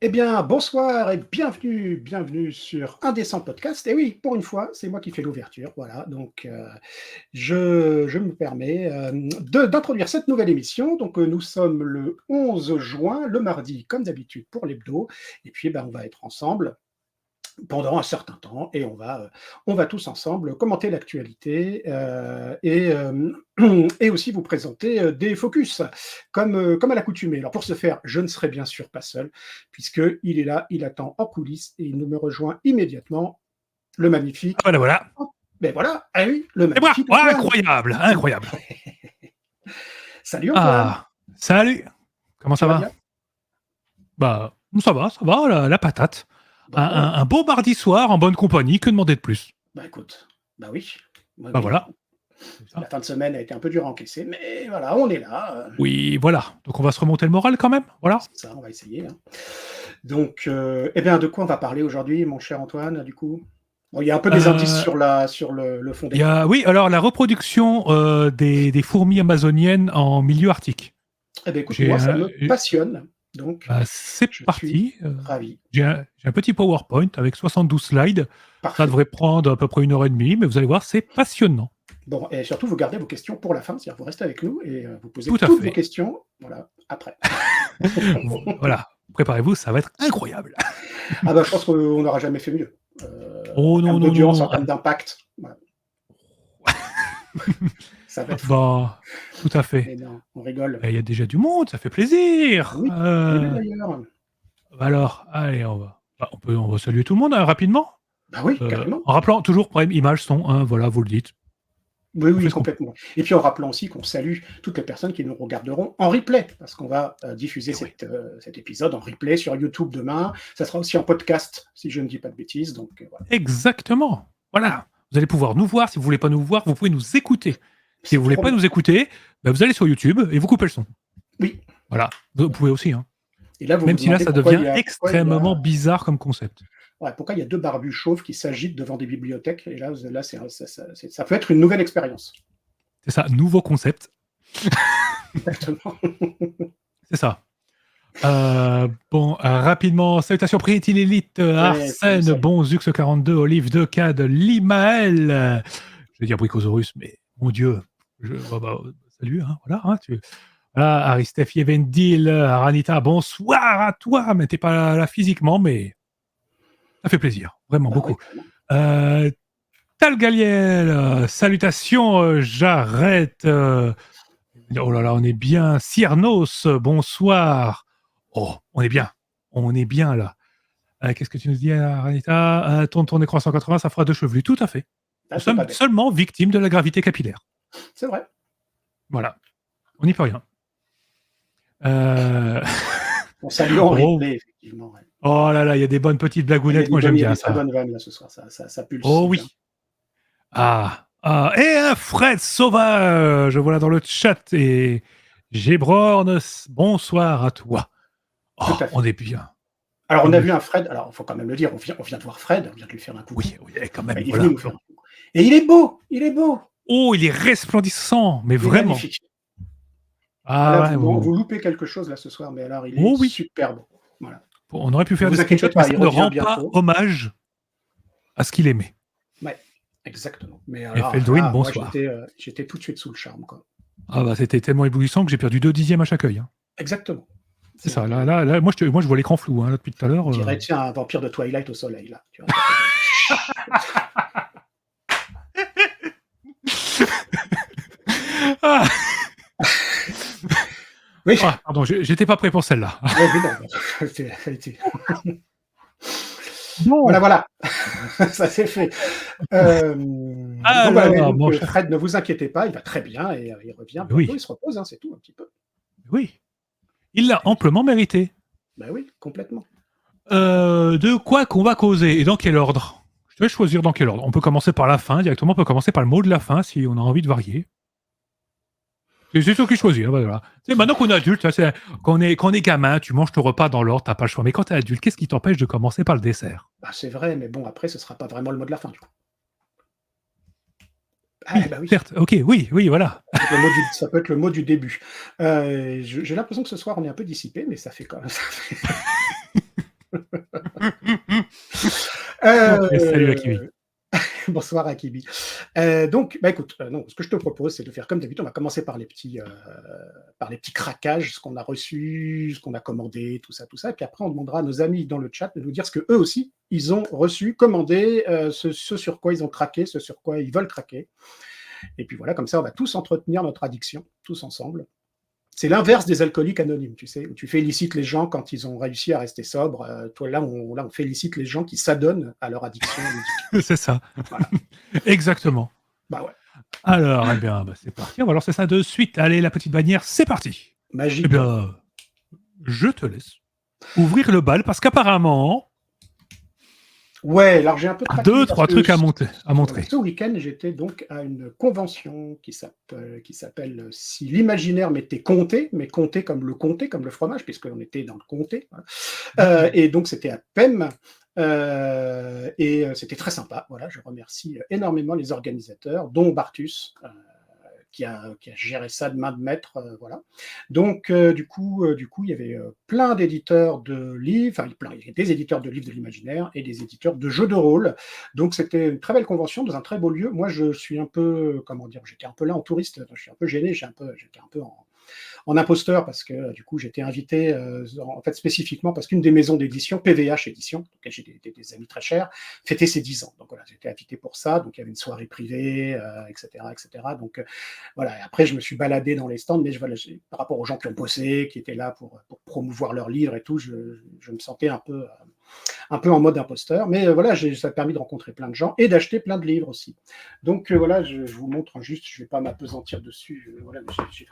Eh bien, bonsoir et bienvenue sur Indécent Podcast. Et oui, pour une fois, c'est moi qui fais l'ouverture. Voilà, donc je me permets d'introduire cette nouvelle émission. Donc, nous sommes le 11 juin, le mardi, comme d'habitude, pour l'hebdo. Et puis, ben, on va être ensemble pendant un certain temps et on va tous ensemble commenter l'actualité et aussi vous présenter des focus comme à l'accoutumée. Alors pour ce faire, je ne serai bien sûr pas seul puisqu'il est là, il attend en coulisses et il me rejoint immédiatement, le Ah magnifique. voilà, voilà. Ben voilà, ah oui, le Et moi, magnifique ouais, Antoine. incroyable, incroyable. Salut Antoine, Ah, salut. Comment tu ça vas va? bien? Bah, ça va, la patate. Bon, Un beau mardi soir en bonne compagnie, que demander de plus? bah écoute, bah oui, oui, Bah oui. voilà, c'est La ça. fin de semaine a été un peu dure à encaisser, mais voilà, on est là. Oui, voilà. Donc on va se remonter le moral quand même, voilà. C'est ça, on va essayer, hein. Donc, eh bien, de quoi on va parler aujourd'hui, mon cher Antoine, du coup? Bon, il y a un peu des indices Euh, sur le fond il y d'écran. a, oui, alors la reproduction des fourmis amazoniennes en milieu arctique. Eh bien, écoute, J'ai moi, ça un, me passionne, donc bah, c'est je suis parti. ravi. J'ai un petit PowerPoint avec 72 slides. Ça Parfait. devrait prendre à peu près 1 heure et demie, mais vous allez voir, c'est passionnant. Bon, et surtout, vous gardez vos questions pour la fin, c'est-à-dire vous restez avec nous et vous posez Tout à toutes vos fait. questions, voilà, après. Voilà, préparez-vous, ça va être incroyable. Ah bah, je pense qu'on n'aura jamais fait mieux, en Oh termes non, non, non, d'audience, en non. termes d'impact, voilà, ça va être fou. Bah, tout à Mais fait. non, on rigole. Il y a déjà du monde, ça fait Ah plaisir. oui, j'ai vu d'ailleurs. Alors, allez, on va saluer tout le monde hein, rapidement. Bah oui, carrément. En rappelant toujours problème image, son, hein, voilà, vous le dites. Oui, On fait oui, ce qu'on peut. complètement. Et puis en rappelant aussi qu'on salue toutes les personnes qui nous regarderont en replay, parce qu'on va diffuser Eh oui. cet épisode en replay sur YouTube demain. Ça sera aussi en podcast, si je ne dis pas de bêtises. Donc voilà, Exactement. Voilà. Vous allez pouvoir nous voir. Si vous voulez pas nous voir, vous pouvez nous écouter. Si c'est vous voulez trop pas bien. nous écouter, bah, vous allez sur YouTube et vous coupez le son. Oui. Voilà. Vous pouvez aussi, hein. Et là, vous vous Même si là, demandez ça pourquoi devient extrêmement bizarre comme concept. ouais, pourquoi il y a deux barbus chauves qui s'agitent devant des bibliothèques. Et là ça peut être une nouvelle expérience. C'est ça, nouveau concept. Exactement. C'est ça. Rapidement, salutations Pretty Lilith, Ouais, salut, Arsène, salut. Bonzux 42, Olive Decade, Limaël, je vais dire Bricosaurus, mais mon Dieu, salut, hein, voilà, hein, voilà, Aristeph Yevendil, Aranita, bonsoir à toi, mais t'es pas là physiquement, mais ça fait plaisir, vraiment Bah oui, beaucoup. carrément. Euh, Tal Galiel, salutations, j'arrête. Oh là là, on est bien. Cyrnos, bonsoir. Oh, on est bien là. Qu'est-ce que tu nous dis, Ranita ton écran 180, ça fera deux chevelus. Tout à fait. Ah, Nous c'est pas sommes bête. seulement victimes de la gravité capillaire. C'est vrai. Voilà. On n'y peut rien. Euh, On salue en oh, replay, effectivement. Ouais. oh là là, il y a des bonnes petites Il y a blagounettes. des Moi, bonnes, j'aime il y a bien des très ça. bonnes vannes là ce soir. Ça pulse Oh bien. oui. Et un Fred Sauvage, voilà dans le chat. Et Gébrorn, bonsoir à toi. Tout Oh, à on fait. est bien. Alors, on On a est vu un bien. Fred, alors il faut quand même le dire, on vient de voir Fred, on vient de lui faire un coucou. Oui, oui, quand Enfin, même, il est venu voilà. nous faire un coucou. Et il est beau, il est beau, Oh, il est resplendissant, mais il est vraiment. magnifique. Ah Ah là, ouais, vous loupez quelque chose là ce soir, mais alors il est oh oui. super beau. Voilà. On aurait pu Ne faire des vous inquiétez screenshots, mais pas, ça il ne revient rend pas bientôt. hommage à ce qu'il aimait. Ouais, exactement. Mais Et alors Feldwin, là, moi bonsoir. j'étais tout de suite sous le charme, quoi. Ah bah c'était tellement éblouissant que j'ai perdu 2/10 à chaque œil, hein. Exactement. C'est ça. Là, moi je vois l'écran flou, hein, là, depuis tout à l'heure. On dirait, tiens, un vampire de Twilight au soleil, là. Tu vois, ça fait comme ça. Ah, Oui, ah, pardon, j'étais pas prêt pour celle-là. ouais, mais non, ça a été. Bon, Voilà, voilà, ça c'est fait. Donc voilà, mais alors, donc mon cher. Fred, ne vous inquiétez pas, il va très bien et il revient bientôt, Oui, il se repose, hein, c'est tout, un petit peu. oui. Il l'a Et oui, amplement mérité. bah oui, complètement. De quoi qu'on va causer et dans quel ordre? Je vais choisir dans quel ordre. On peut commencer par la fin directement, on peut commencer par le mot de la fin si on a envie de varier. C'est toi qui choisis, hein, voilà. Tu sais, maintenant qu'on est adulte, quand on est gamin, tu manges ton repas dans l'ordre, t'as pas le choix. Mais quand t'es adulte, qu'est-ce qui t'empêche de commencer par le dessert? Bah, c'est vrai, mais bon, après, ce sera pas vraiment le mot de la fin, du coup. Ah, Oui, bah oui, certes, ok, oui, oui, voilà. ça peut être le mot du début. J'ai l'impression que ce soir, on est un peu dissipé, mais ça fait quand même. Salut Akibi. Bonsoir Akibi. Donc, écoute, non, ce que je te propose, c'est de faire comme d'habitude. On va commencer par les petits craquages, ce qu'on a reçu, ce qu'on a commandé, tout ça, tout ça. Et puis après, on demandera à nos amis dans le chat de nous dire ce que eux aussi ils ont reçu, commandé, ce sur quoi ils ont craqué, ce sur quoi ils veulent craquer. Et puis voilà, comme ça, on va tous entretenir notre addiction, tous ensemble. C'est l'inverse des alcooliques anonymes, tu sais, où tu félicites les gens quand ils ont réussi à rester sobres. Toi, là, on félicite les gens qui s'adonnent à leur addiction ludique. C'est ça. Voilà. Exactement. Bah ouais. Alors, eh bien, c'est parti. On va lancer ça de suite. Allez, la petite bannière, c'est parti. Magique. Eh bien, je te laisse ouvrir le bal parce qu'apparemment, ouais, alors j'ai un peu craqué. 2-3 trucs à montrer. Ce week-end, j'étais donc à une convention qui s'appelle Si l'imaginaire m'était compté, mais compté comme le fromage, puisqu'on était dans le comté. Hein. Et donc, c'était à PEM. Et c'était très sympa. Voilà, je remercie énormément les organisateurs, dont Bartus, qui a géré ça de main de maître, voilà. Donc, du coup, il y avait plein d'éditeurs de livres, enfin, il y avait des éditeurs de livres de l'imaginaire et des éditeurs de jeux de rôle. Donc, c'était une très belle convention dans un très beau lieu. Moi, je suis un peu, comment dire, j'étais un peu là en touriste, je suis un peu gêné, j'étais un peu en imposteur parce que du coup j'étais invité en fait spécifiquement parce qu'une des maisons d'édition, PVH Édition, donc j'ai des amis très chers, fêtait ses 10 ans. Donc voilà, j'étais invité pour ça, donc il y avait une soirée privée, etc. Donc voilà, et après je me suis baladé dans les stands, mais par rapport aux gens qui ont bossé, qui étaient là pour promouvoir leurs livres et tout, je me sentais un peu en mode imposteur, mais voilà, ça a permis de rencontrer plein de gens et d'acheter plein de livres aussi. Donc voilà, je vous montre juste, je ne vais pas m'apesantir dessus, voilà, mais j'ai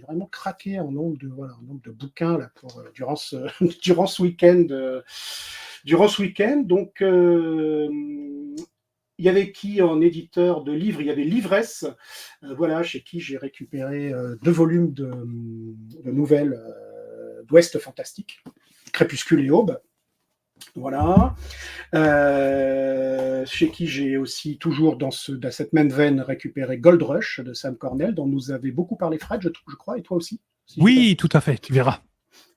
vraiment craqué en nombre de bouquins là, durant ce week-end. Donc, il y avait qui en éditeur de livres? Il y avait Livresse, voilà, chez qui j'ai récupéré 2 volumes de nouvelles d'Ouest fantastique, Crépuscule et Aube. Voilà. Chez qui j'ai aussi, toujours dans cette même veine, récupéré Gold Rush de Sam Cornell, dont nous avait beaucoup parlé Fred, je crois, et toi aussi. Si oui, tout à fait, tu verras.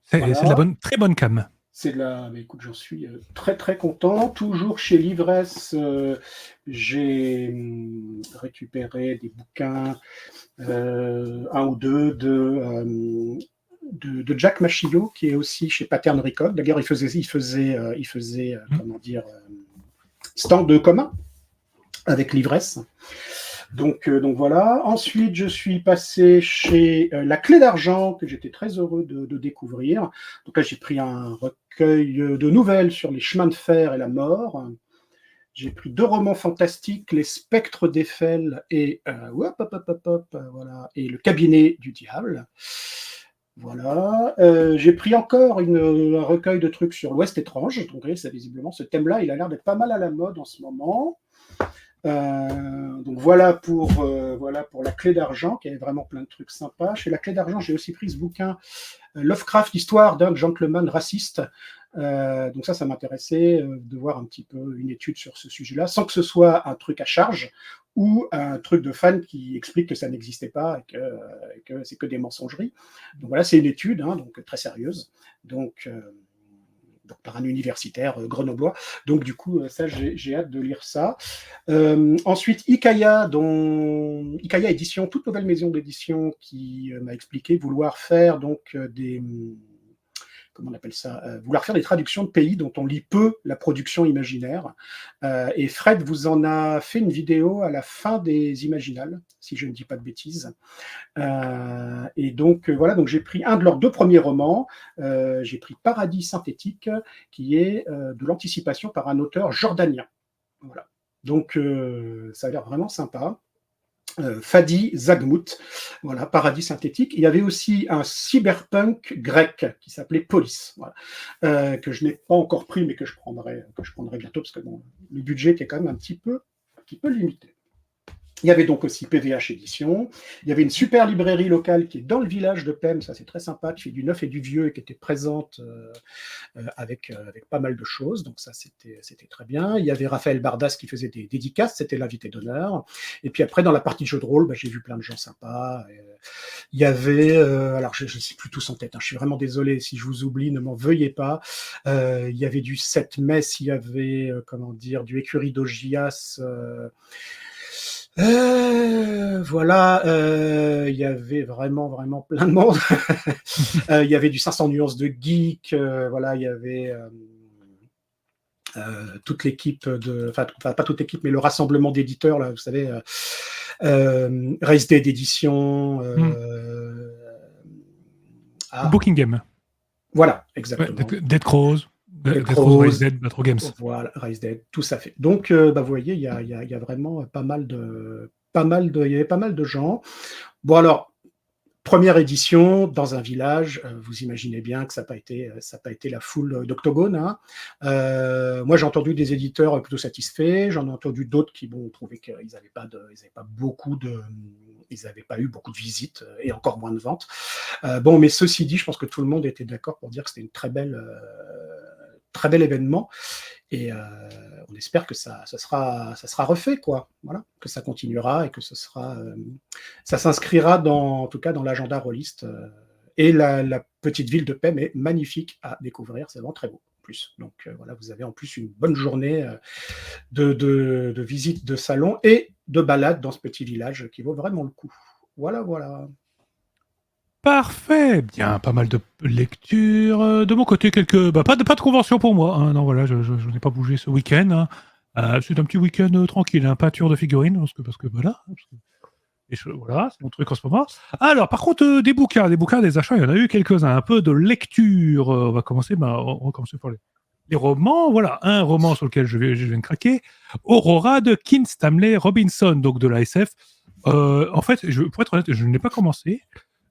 C'est de la très bonne cam. Mais écoute, j'en suis très très content. Toujours chez Livresse, j'ai récupéré des bouquins, un ou deux de Jack Machillo, qui est aussi chez Pattern Record. D'ailleurs, il faisait comment dire, stand commun avec Livresse. Donc voilà. Ensuite, je suis passé chez La Clé d'Argent, que j'étais très heureux de découvrir. Donc là, j'ai pris un recueil de nouvelles sur les chemins de fer et la mort. J'ai pris 2 romans fantastiques, Les Spectres d'Eiffel et voilà, et Le Cabinet du Diable. Voilà. J'ai pris encore un recueil de trucs sur l'Ouest étrange. Donc, c'est visiblement ce thème-là, il a l'air d'être pas mal à la mode en ce moment. Donc voilà pour La Clé d'Argent, qui avait vraiment plein de trucs sympas. Chez La Clé d'Argent, j'ai aussi pris ce bouquin Lovecraft, histoire d'un gentleman raciste. Donc ça m'intéressait de voir un petit peu une étude sur ce sujet-là, sans que ce soit un truc à charge ou un truc de fan qui explique que ça n'existait pas et que c'est que des mensogeries. Donc voilà, c'est une étude, hein, donc très sérieuse. Donc par un universitaire grenoblois. Donc du coup, ça, j'ai hâte de lire ça. Ensuite, Ikaya Édition, toute nouvelle maison d'édition, qui m'a expliqué vouloir faire donc comment on appelle ça, vouloir faire des traductions de pays dont on lit peu la production imaginaire. Et Fred vous en a fait une vidéo à la fin des Imaginales, si je ne dis pas de bêtises. Et donc, voilà, donc j'ai pris un de leurs 2 premiers romans. J'ai pris Paradis synthétique, qui est de l'anticipation par un auteur jordanien. Voilà. Donc, ça a l'air vraiment sympa. Fadi Zagmout, voilà, Paradis synthétique. Il y avait aussi un cyberpunk grec qui s'appelait Police, voilà, que je n'ai pas encore pris, mais que je prendrai bientôt, parce que bon, le budget était quand même un petit peu limité. Il y avait donc aussi PVH Édition. Il y avait une super librairie locale qui est dans le village de Pem, ça c'est très sympa, qui fait du neuf et du vieux et qui était présente avec pas mal de choses. Donc ça c'était très bien. Il y avait Raphaël Bardas qui faisait des dédicaces, c'était l'invité d'honneur. Et puis après dans la partie de jeu de rôle, j'ai vu plein de gens sympas. Il y avait, alors je ne sais plus tous en tête, je suis vraiment désolé si je vous oublie, ne m'en veuillez pas. Il y avait du 7 Metz, il y avait du Écurie d'Ogias. Voilà, il y avait vraiment plein de monde. Il y avait du 500 nuances de geek, voilà, il y avait toute l'équipe enfin pas toute l'équipe, mais le rassemblement d'éditeurs là, vous savez, Race Day d'édition. Booking Game. Voilà, exactement. Dead Crows. Dead Crows, Rise Dead, Battle Games. Voilà, Rise Dead, tout ça fait. Donc, vous voyez, il y a vraiment il y avait pas mal de gens. Bon, alors, première édition dans un village, vous imaginez bien que ça n'a pas été la foule d'Octogone. Hein. Moi, j'ai entendu des éditeurs plutôt satisfaits, j'en ai entendu d'autres qui ont trouvé qu'ils n'avaient pas eu beaucoup de visites et encore moins de ventes. Bon, mais ceci dit, je pense que tout le monde était d'accord pour dire que c'était une très bel événement. Et on espère que ça sera refait, quoi. Voilà, que ça continuera et que ça s'inscrira en tout cas dans l'agenda rôliste. Et la petite ville de Pem est magnifique à découvrir, c'est vraiment très beau. En plus. Donc voilà, vous avez en plus une bonne journée de visite de salon et de balade dans ce petit village qui vaut vraiment le coup. Voilà. Parfait, bien, pas mal de lectures. De mon côté, pas de convention pour moi. Hein. Non, voilà, je n'ai pas bougé ce week-end. Hein. C'est un petit week-end tranquille, peinture de figurines, parce que voilà. Voilà, c'est mon truc en ce moment. Alors, par contre, des bouquins, des achats, il y en a eu quelques-uns. Un peu de lecture. On va commencer par les romans. Voilà, un roman sur lequel je viens de craquer. Aurora de Kim Stanley Robinson, donc de la SF. En fait, pour être honnête, je ne l'ai pas commencé.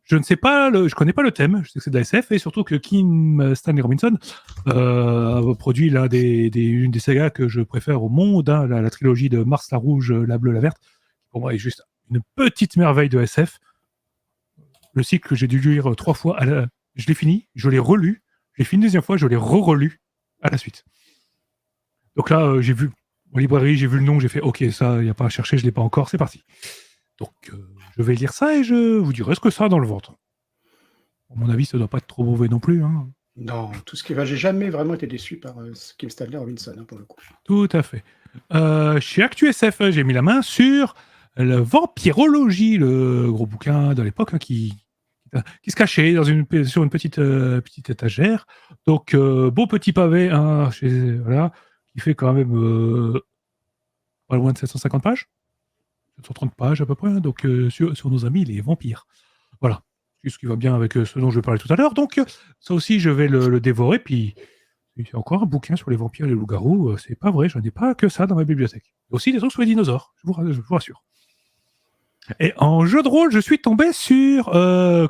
Je connais pas le thème, je sais que c'est de la SF, et surtout que Kim Stanley Robinson a produit une des sagas que je préfère au monde, hein, la trilogie de Mars la Rouge, la Bleue, la Verte, qui pour moi est juste une petite merveille de SF. Le cycle que j'ai dû lire 3 fois, je l'ai fini, je l'ai relu, je l'ai fini une deuxième fois, je l'ai re-relu à la suite. Donc là, j'ai vu en librairie, j'ai vu le nom, j'ai fait ok, ça, il n'y a pas à chercher, je ne l'ai pas encore, c'est parti. Donc, je vais lire ça et je vous dirai ce que ça a dans le ventre. À mon avis, ça ne doit pas être trop mauvais non plus. Hein. Non, tout ce qui va, j'ai jamais vraiment été déçu par Kim Stanley Robinson, pour le coup. Tout à fait. Chez ActuSF, j'ai mis la main sur le Vampirologie, le gros bouquin de l'époque qui se cachait sur une petite étagère. Donc, beau petit pavé, qui fait quand même pas loin de 750 pages. 730 pages à peu près, donc sur nos amis les vampires. Voilà, c'est ce qui va bien avec ce dont je vais parler tout à l'heure. Donc ça aussi, je vais le dévorer. Puis il y a encore un bouquin sur les vampires et les loups-garous. C'est pas vrai, j'en ai pas que ça dans ma bibliothèque. Il y a aussi des trucs sur les dinosaures, je vous rassure. Et en jeu de rôle, je suis tombé sur, un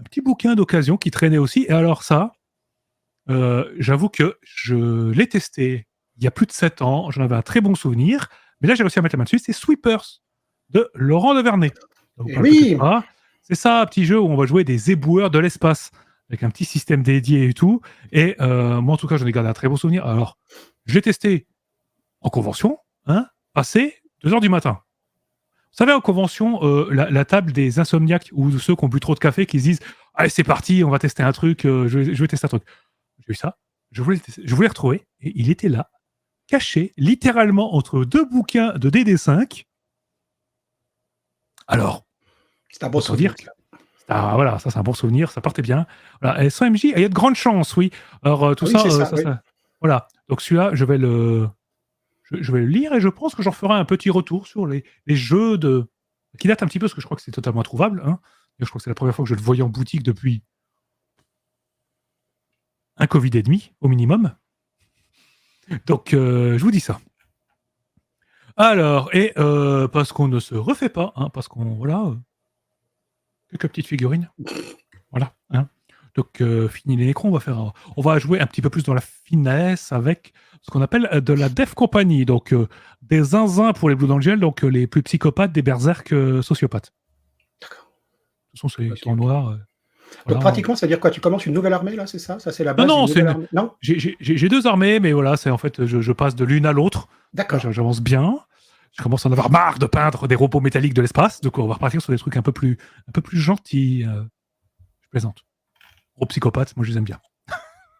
petit bouquin d'occasion qui traînait aussi. Et alors ça, j'avoue que je l'ai testé il y a plus de 7 ans. J'en avais un très bon souvenir. Mais là, j'ai réussi à mettre la main dessus. C'est Sweepers de Laurent de Vernay. Oui. C'est ça, un petit jeu où on va jouer des éboueurs de l'espace avec un petit système dédié et tout. Et moi, en tout cas, j'en ai gardé un très bon souvenir. Alors, je l'ai testé en convention, passé 2h du matin. Vous savez, en convention, la table des insomniaques ou ceux qui ont bu trop de café qui se disent « Allez, c'est parti, on va tester un truc, je vais tester un truc. » J'ai eu ça, je voulais le retrouver, et il était là, caché littéralement entre 2 bouquins de DD5. Alors, c'est un bon souvenir. Voilà, ça c'est un bon souvenir, ça partait bien. Voilà, et 100 MJ, il y a de grandes chances, oui. Alors tout ça, voilà. Donc celui-là, je vais le lire et je pense que j'en ferai un petit retour sur les jeux qui datent un petit peu parce que je crois que c'est totalement introuvable. Hein. Je crois que c'est la première fois que je le voyais en boutique depuis un Covid et demi au minimum. Donc je vous dis ça. Alors, et parce qu'on ne se refait pas, parce qu'on quelques petites figurines. Voilà. Hein. Donc, fini les écrans, on va jouer un petit peu plus dans la finesse avec ce qu'on appelle de la Dev Company. Donc, des zinzins pour les Blood Angels, donc les plus psychopathes des berserk sociopathes. D'accord. De toute façon, ils Ok, sont ok. noirs. Donc Voilà. pratiquement, ça veut dire quoi? Tu commences une nouvelle armée là, c'est ça? Ça c'est la Non, base d'une non, nouvelle armée? Non? j'ai deux armées, mais voilà, c'est en fait, je passe de l'une à l'autre. Là, D'accord. j'avance bien. Je commence à en avoir marre de peindre des robots métalliques de l'espace, donc on va repartir sur des trucs un peu plus gentils. Je plaisante. Gros psychopathes, moi je les aime bien.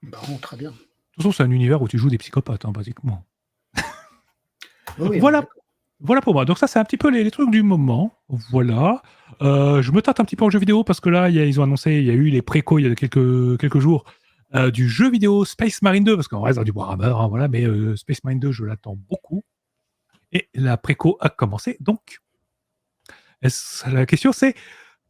Bon, très bien. De toute façon, c'est un univers où tu joues des psychopathes, hein, basiquement. Oui, Voilà, d'accord. voilà pour moi. Donc ça, c'est un petit peu les trucs du moment. Voilà. Je me tâte un petit peu en jeu vidéo parce que là, ils ont annoncé, il y a eu les précos il y a quelques jours du jeu vidéo Space Marine 2, parce qu'on reste dans du Warhammer, hein, voilà, mais Space Marine 2, je l'attends beaucoup. Et la préco a commencé, donc la question c'est,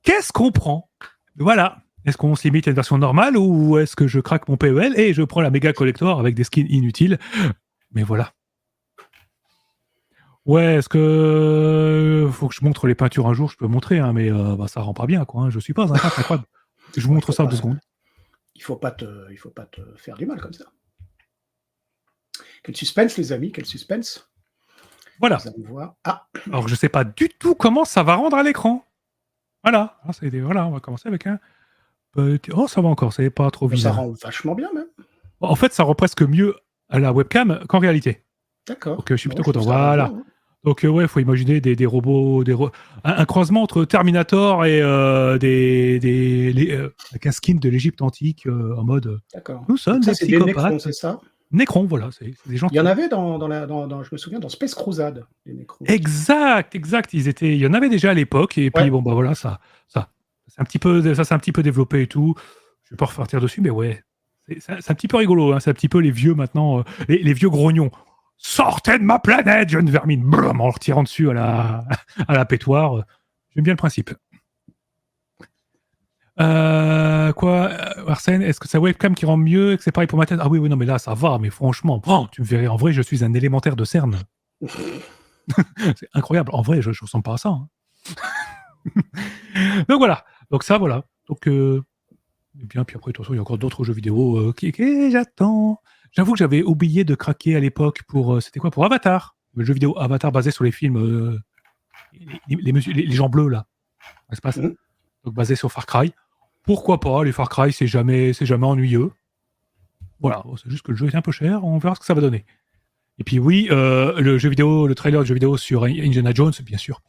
qu'est-ce qu'on prend? Voilà. Est-ce qu'on se limite à une version normale ou est-ce que je craque mon PEL et je prends la méga collector avec des skins inutiles? Mais voilà. Ouais, est-ce que faut que je montre les peintures un jour? Je peux montrer, hein, mais ça rend pas bien, quoi. Hein. Je suis pas un peintre incroyable. Je vous Bon, montre ça en 2 secondes. il faut pas te faire du mal comme ça. Quel suspense, les amis, quel suspense. Voilà. Nous allons voir. Ah, Alors, je sais pas du tout comment ça va rendre à l'écran. Voilà. Voilà, on va commencer avec un petit... Oh, ça va encore, c'est pas trop ça vilain. rend vachement bien même. En fait, ça rend presque mieux à la webcam qu'en réalité. D'accord. Donc, je suis plutôt Bon, je content. trouve ça Voilà. bien, hein. Donc, ouais, il faut imaginer des robots, un croisement entre Terminator et avec un skin de l'Égypte antique en mode D'accord. nous sommes Donc ça, des c'est des Necrons, psychopathes. c'est ça? Necron, voilà, c'est des Il y en gentils. avait je me souviens, dans Space Crusade, des Necrons. Exact. Il y en avait déjà à l'époque, et puis Ouais. bon, bah voilà, ça s'est un petit peu développé et tout. Je vais pas repartir dessus, mais ouais, c'est un petit peu rigolo, hein. C'est un petit peu les vieux maintenant, les vieux grognons. Sortez de ma planète, jeune vermine, Brum, en leur tirant dessus à la pétoire. J'aime bien le principe. Arsène, est-ce que c'est webcam qui rend mieux et que c'est pareil pour ma tête? Ah oui, non, mais là, ça va, mais franchement, tu me verrais, en vrai, je suis un élémentaire de CERN. C'est incroyable. En vrai, je ressemble pas à ça. Hein. Donc voilà. Donc ça, voilà. Donc, et bien, puis après, de toute façon, il y a encore d'autres jeux vidéo qui j'attends. J'avoue que j'avais oublié de craquer à l'époque pour, c'était quoi? Pour Avatar. Le jeu vidéo Avatar basé sur les films, les gens bleus, là. L'espace. Mhm. Donc basé sur Far Cry. Pourquoi pas? Les Far Cry, c'est jamais ennuyeux. Voilà. C'est juste que le jeu est un peu cher. On verra ce que ça va donner. Et puis oui, le trailer de jeu vidéo sur Indiana Jones, bien sûr.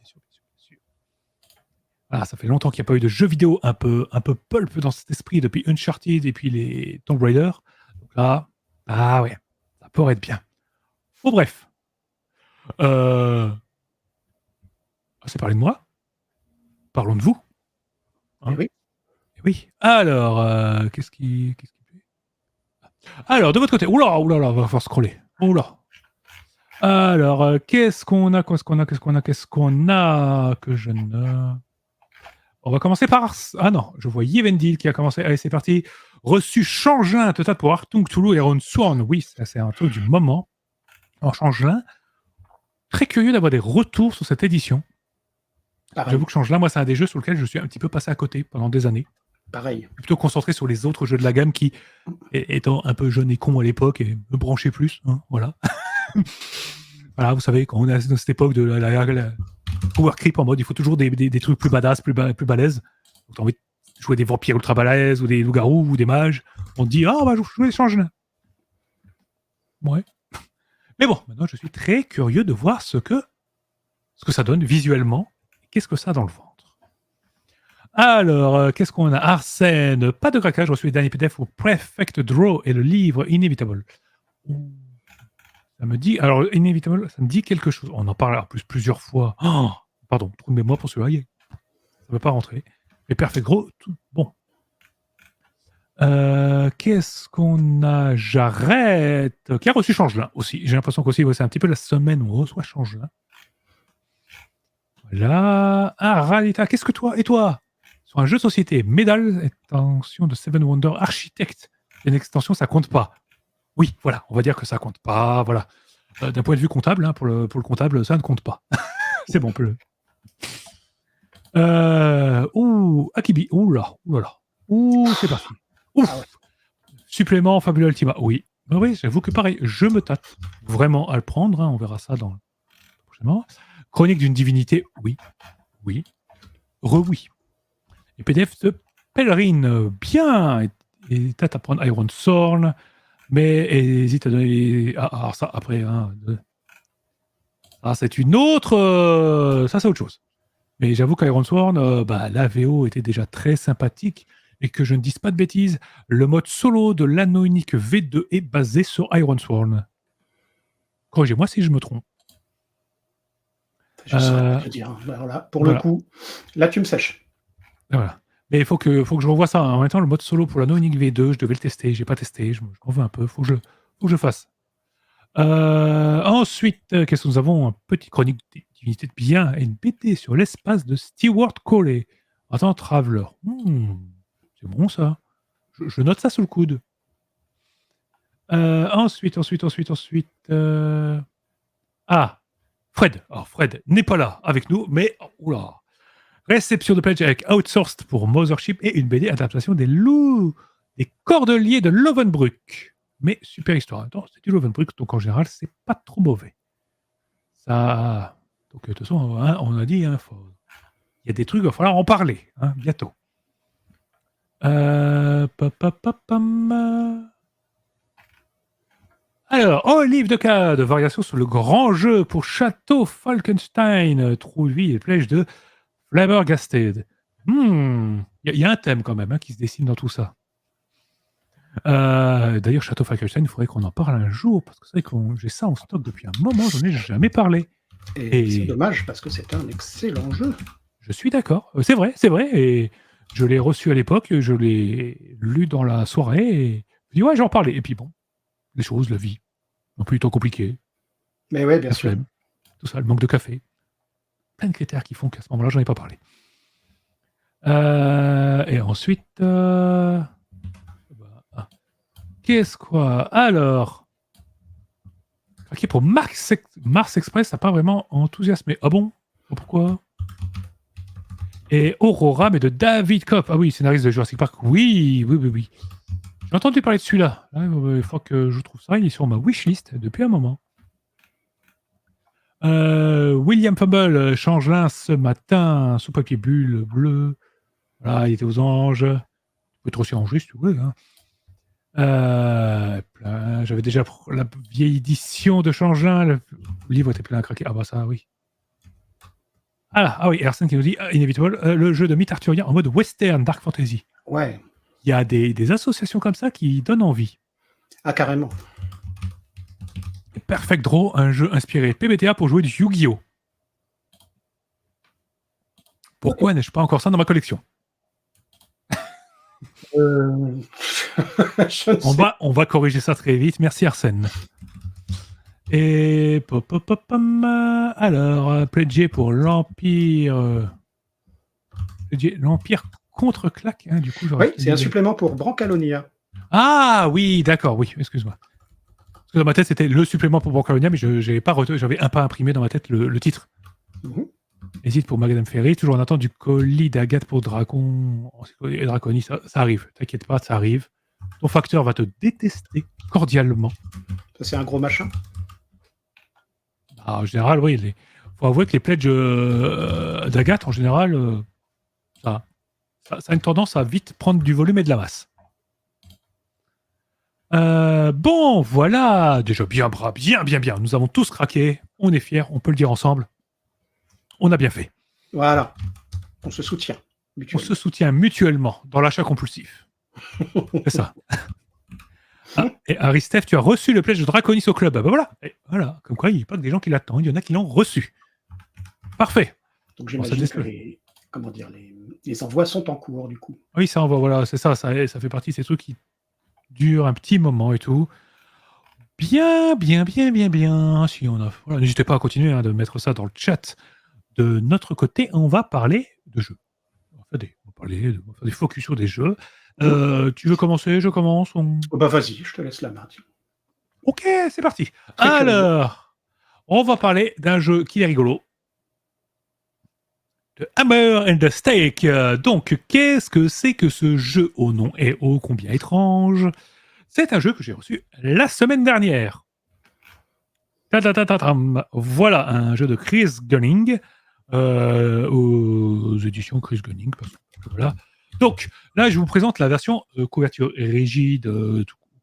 Ah, ça fait longtemps qu'il n'y a pas eu de jeu vidéo un peu pulp dans cet esprit depuis Uncharted et puis les Tomb Raider. Donc là, ah ouais, ça pourrait être bien. Bon, bref. C'est parler de moi. Parlons de vous. Hein. Oui. Oui. Alors, qu'est-ce qui plaît? Alors, de votre côté, oula, on va falloir scroller. Oula. Alors, qu'est-ce qu'on a que je ne... On va commencer par... Ah non, je vois Yevendil qui a commencé. Allez, c'est parti. Reçu Changelin, total pour Artung Toulouse et Ron Sworn. Oui, ça, c'est un truc du moment. En Changelin, très curieux d'avoir des retours sur cette édition. Pareil. J'avoue que Changelin, moi, c'est un des jeux sur lesquels je suis un petit peu passé à côté pendant des années. Pareil. Plutôt concentré sur les autres jeux de la gamme qui, étant un peu jeune et con à l'époque, et me branchaient plus. Hein, voilà. Voilà, vous savez, quand on est dans cette époque de la power creep en mode il faut toujours des trucs plus badass, plus balèzes. Donc t'as envie de jouer des vampires ultra balèzes ou des loups-garous ou des mages. On te dit on va jouer des Changelins. Ouais. Mais bon, maintenant je suis très curieux de voir ce que ça donne visuellement. Qu'est-ce que ça a dans le ventre? Alors, qu'est-ce qu'on a? Arsène, pas de craquage, je reçu les derniers PDF au Prefect Draw et le livre Inevitable. Ça me dit, alors Inevitable, ça me dit quelque chose. On en parle en plus plusieurs fois. Oh, pardon, trop de mémoire pour celui-là. Ça ne veut pas rentrer. Mais Perfect Draw, tout bon. Qu'est-ce qu'on a? J'arrête. Qui a reçu Changelin aussi. J'ai l'impression qu'aussi, c'est un petit peu la semaine où on reçoit Changelin. Voilà. Ah, Ralita, qu'est-ce que toi? Et toi? Sur un jeu de société, Medal, extension de Seven Wonders Architect. Une extension, ça compte pas. Oui, voilà, on va dire que ça compte pas. Voilà. D'un point de vue comptable, hein, pour le comptable, ça ne compte pas. C'est bon, on peut le. Akibi. Ouh là. C'est parti. Ouf. Ah ouais. Supplément Fabula Ultima. Oui. Ben oui, j'avoue que pareil, je me tâte vraiment à le prendre. Hein, on verra ça dans forcément. Chronique d'une divinité, oui. Oui. Oui. Et PDF de Pèlerine, bien. Et t'as à prendre Iron Thorn, mais hésite à donner. Ah, alors ça, après, ah, c'est une autre. Ça, c'est autre chose. Mais j'avoue qu'Iron Sworn, la VO était déjà très sympathique et que je ne dise pas de bêtises, le mode solo de l'anneau unique V2 est basé sur Iron Sworn. Corrigez-moi si je me trompe. Je ne saurais pas te dire. Alors là, pour le coup, là, tu me sèches. Voilà. Mais il faut que je revoie ça. En même temps, le mode solo pour l'anneau unique V2, je devais le tester. J'ai pas testé. Je m'en veux un peu. Faut que je fasse. Ensuite, qu'est-ce que nous avons? Un petit chronique des divinités de bien et une BD sur l'espace de Stewart Coley. Attends, Traveler. C'est bon ça. Je note ça sous le coude. Ensuite. Fred. Alors, Fred n'est pas là avec nous, mais oula. Réception de pledge avec Outsourced pour Mothership et une BD adaptation des Cordeliers de Lovenbruck. Mais super histoire. Attends, c'est du Lovenbruck, donc en général, c'est pas trop mauvais. Ça. Donc, de toute façon, on a dit, il y a des trucs, il va falloir en parler, bientôt. Alors, livre de cas de variation sur le grand jeu pour Château Falkenstein, Trouille et Plège de Flabbergasted. Il y a un thème quand même qui se dessine dans tout ça. D'ailleurs, Château Falkenstein, il faudrait qu'on en parle un jour, parce que c'est vrai que j'ai ça en stock depuis un moment, j'en ai jamais parlé. Et c'est dommage, parce que c'est un excellent jeu. Je suis d'accord, c'est vrai, et je l'ai reçu à l'époque, je l'ai lu dans la soirée, et je dis ouais, j'en parlais. Et puis bon, les choses, la vie, un peu du temps compliqué. Mais ouais, bien sûr. Tout ça, le manque de café. Plein de critères qui font qu'à ce moment-là, j'en ai pas parlé. Et ensuite... Qu'est-ce quoi? Alors... Ok, pour Mars Express, ça n'a pas vraiment enthousiasmé. Ah bon? Pourquoi? Et Aurora, mais de David Kopp. Ah oui, scénariste de Jurassic Park. Oui. J'ai entendu parler de celui-là. Il faut que je trouve ça. Il est sur ma wishlist depuis un moment. William Fumble, Changelin ce matin, sous papier bulle bleu. Voilà, il était aux anges. Tu peux être aussi ange si tu veux. J'avais déjà la vieille édition de Changelin. Le livre était plein à craquer. Ah bah ça, oui. Ah oui, Arsène qui nous dit Inevitable, le jeu de mythe arthurien en mode western, dark fantasy. Ouais. Il y a des associations comme ça qui donnent envie. Ah, carrément. Perfect Draw, un jeu inspiré PBTA pour jouer du Yu-Gi-Oh! Pourquoi n'ai-je pas encore ça dans ma collection? On va corriger ça très vite. Merci Arsène. Et alors, pledger pour l'Empire. L'Empire contre-claque, du coup. Oui, c'est un supplément pour Brancalonia. Ah oui, d'accord, oui, excuse-moi. Parce que dans ma tête, c'était le supplément pour Brancalonia, mais j'avais pas imprimé dans ma tête le titre. Hésite pour Madame Ferry, toujours en attente du colis d'Agathe pour Dracon et Draconis. Ça arrive, t'inquiète pas, ça arrive. Ton facteur va te détester cordialement. Ça, c'est un gros machin. En général, oui. Il faut avouer que les pledges d'Agathe, en général, ça a une tendance à vite prendre du volume et de la masse. Bon, voilà. Déjà bien. Nous avons tous craqué. On est fiers, on peut le dire ensemble. On a bien fait. Voilà. On se soutient. On se soutient mutuellement dans l'achat compulsif. C'est ça. Et Aristef, tu as reçu le pledge de Draconis au club. Voilà. Et voilà. Comme quoi, il n'y a pas que des gens qui l'attendent. Il y en a qui l'ont reçu. Parfait. Donc j'imagine que les envois sont en cours, du coup. Oui, ça envoie. Voilà, c'est ça. Ça fait partie de ces trucs qui durent un petit moment et tout. Bien. Si on a... Voilà, n'hésitez pas à continuer de mettre ça dans le chat. De notre côté, on va parler de jeux. On va faire des focus sur des jeux. Tu veux commencer? Je commence? Bah vas-y, je te laisse la main. Ok, c'est parti. Alors, on va parler d'un jeu qui est rigolo. The Hammer and the Stake. Donc, qu'est-ce que c'est que ce jeu au nom et ô combien étrange? C'est un jeu que j'ai reçu la semaine dernière. Voilà un jeu de Chris Gunning aux éditions Chris Gunning. Voilà. Donc là, je vous présente la version couverture rigide,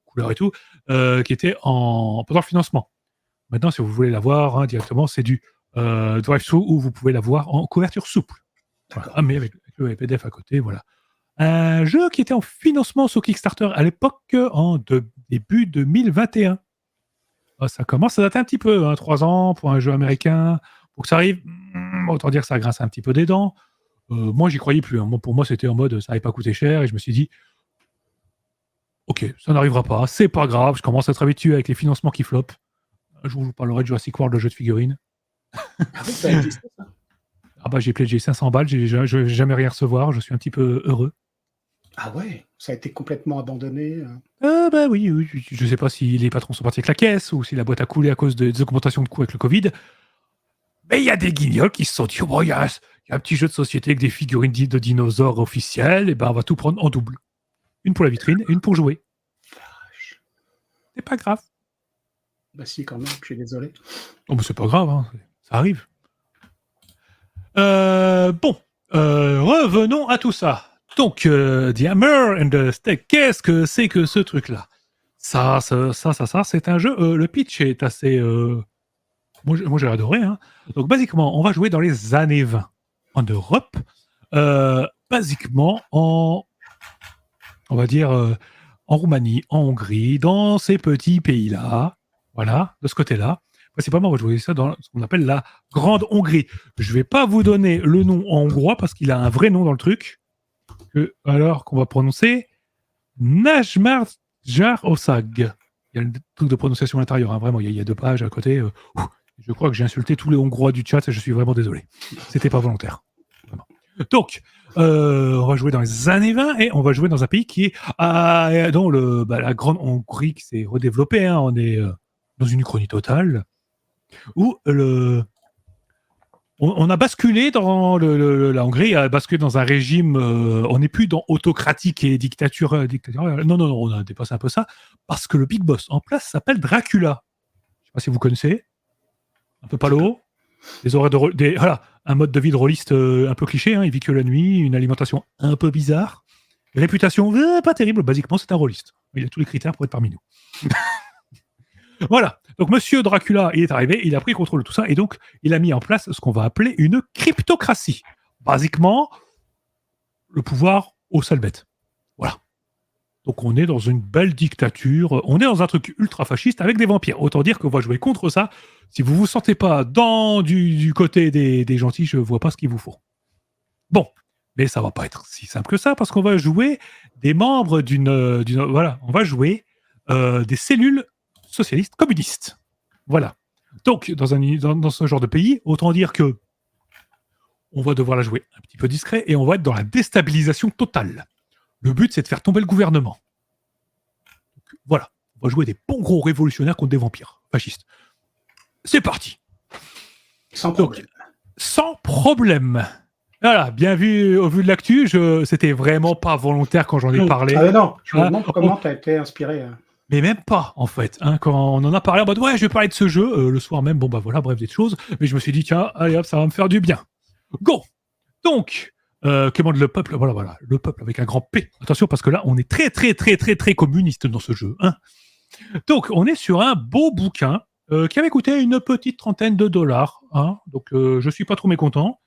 couleur et tout, qui était pendant le financement. Maintenant, si vous voulez la voir directement, c'est du drive-thru où vous pouvez la voir en couverture souple. Voilà, mais avec le PDF à côté, voilà. Un jeu qui était en financement sur Kickstarter à l'époque, début 2021. Ça commence à dater un petit peu, 3 ans pour un jeu américain. Pour que ça arrive, autant dire que ça grince un petit peu des dents. Moi, j'y croyais plus. Pour moi, c'était en mode, ça n'avait pas coûté cher. Et je me suis dit, ok, ça n'arrivera pas, c'est pas grave. Je commence à être habitué avec les financements qui flopent. Un jour, je vous parlerai de Jurassic World, le jeu de figurines. Ah oui, ça existe, ça. Ah bah, j'ai pledgé 500 balles, je vais jamais rien recevoir. Je suis un petit peu heureux. Ah ouais, ça a été complètement abandonné. Bah oui, je sais pas si les patrons sont partis avec la caisse ou si la boîte a coulé à cause des augmentations de coûts avec le Covid. Mais il y a des guignols qui se sont dit, bon, il y a un petit jeu de société avec des figurines de dinosaures officielles, et ben on va tout prendre en double. Une pour la vitrine et une pour jouer. C'est pas grave. Bah si, quand même, je suis désolé. Oh, mais c'est pas grave, ça arrive. Revenons à tout ça. Donc, The Hammer and the Steak, qu'est-ce que c'est que ce truc-là? Ça, c'est un jeu. Le pitch est assez. Moi, j'ai adoré. Donc, basiquement, on va jouer dans les années 20 en Europe. Basiquement, on va dire, en Roumanie, en Hongrie, dans ces petits pays-là. Voilà, de ce côté-là. Principalement, on va jouer ça dans ce qu'on appelle la Grande Hongrie. Je ne vais pas vous donner le nom en hongrois parce qu'il a un vrai nom dans le truc. Alors qu'on va prononcer Nagymarosság. Il y a le truc de prononciation à l'intérieur, vraiment, il y a 2 pages à côté. Je crois que j'ai insulté tous les Hongrois du chat et je suis vraiment désolé. C'était pas volontaire. Vraiment. Donc, on va jouer dans les années 20 et on va jouer dans un pays qui est dans la Grande Hongrie qui s'est redéveloppée. On est dans une uchronie totale où on a basculé dans la Hongrie a basculé dans un régime. On n'est plus dans autocratique et dictature. Non, on a dépassé un peu ça parce que le big boss en place s'appelle Dracula. Je ne sais pas si vous connaissez. Un peu palo. Des horaires voilà, un mode de vie de rôliste un peu cliché. Il vit que la nuit, une alimentation un peu bizarre, réputation pas terrible. Basiquement, c'est un rôliste. Il a tous les critères pour être parmi nous. Voilà. Donc, Monsieur Dracula, il est arrivé, il a pris contrôle de tout ça, et donc, il a mis en place ce qu'on va appeler une cryptocratie. Basiquement, le pouvoir aux seules bêtes. Voilà. Donc, on est dans une belle dictature, on est dans un truc ultra fasciste avec des vampires. Autant dire qu'on va jouer contre ça. Si vous vous sentez pas du côté des gentils, je vois pas ce qu'il vous faut. Bon. Mais ça va pas être si simple que ça, parce qu'on va jouer des membres voilà, on va jouer des cellules socialistes communistes. Voilà. Donc, dans ce genre de pays, autant dire que on va devoir la jouer un petit peu discret et on va être dans la déstabilisation totale. Le but, c'est de faire tomber le gouvernement. Donc, voilà. On va jouer des bons gros révolutionnaires contre des vampires fascistes. C'est parti. Sans problème. Donc, sans problème. Voilà, bien vu, au vu de l'actu, c'était vraiment pas volontaire quand j'en ai parlé. Ah non, je me demande comment tu as été inspiré. Mais même pas, en fait. Quand on en a parlé en mode, ouais, je vais parler de ce jeu, le soir même, bon bah voilà, bref, des choses. Mais je me suis dit, tiens, allez hop, ça va me faire du bien. Go. Donc, commande le peuple, voilà, le peuple avec un grand P. Attention, parce que là, on est très, très, très, très, très communiste dans ce jeu. Donc, on est sur un beau bouquin qui avait coûté une petite trentaine de dollars. Donc, je suis pas trop mécontent.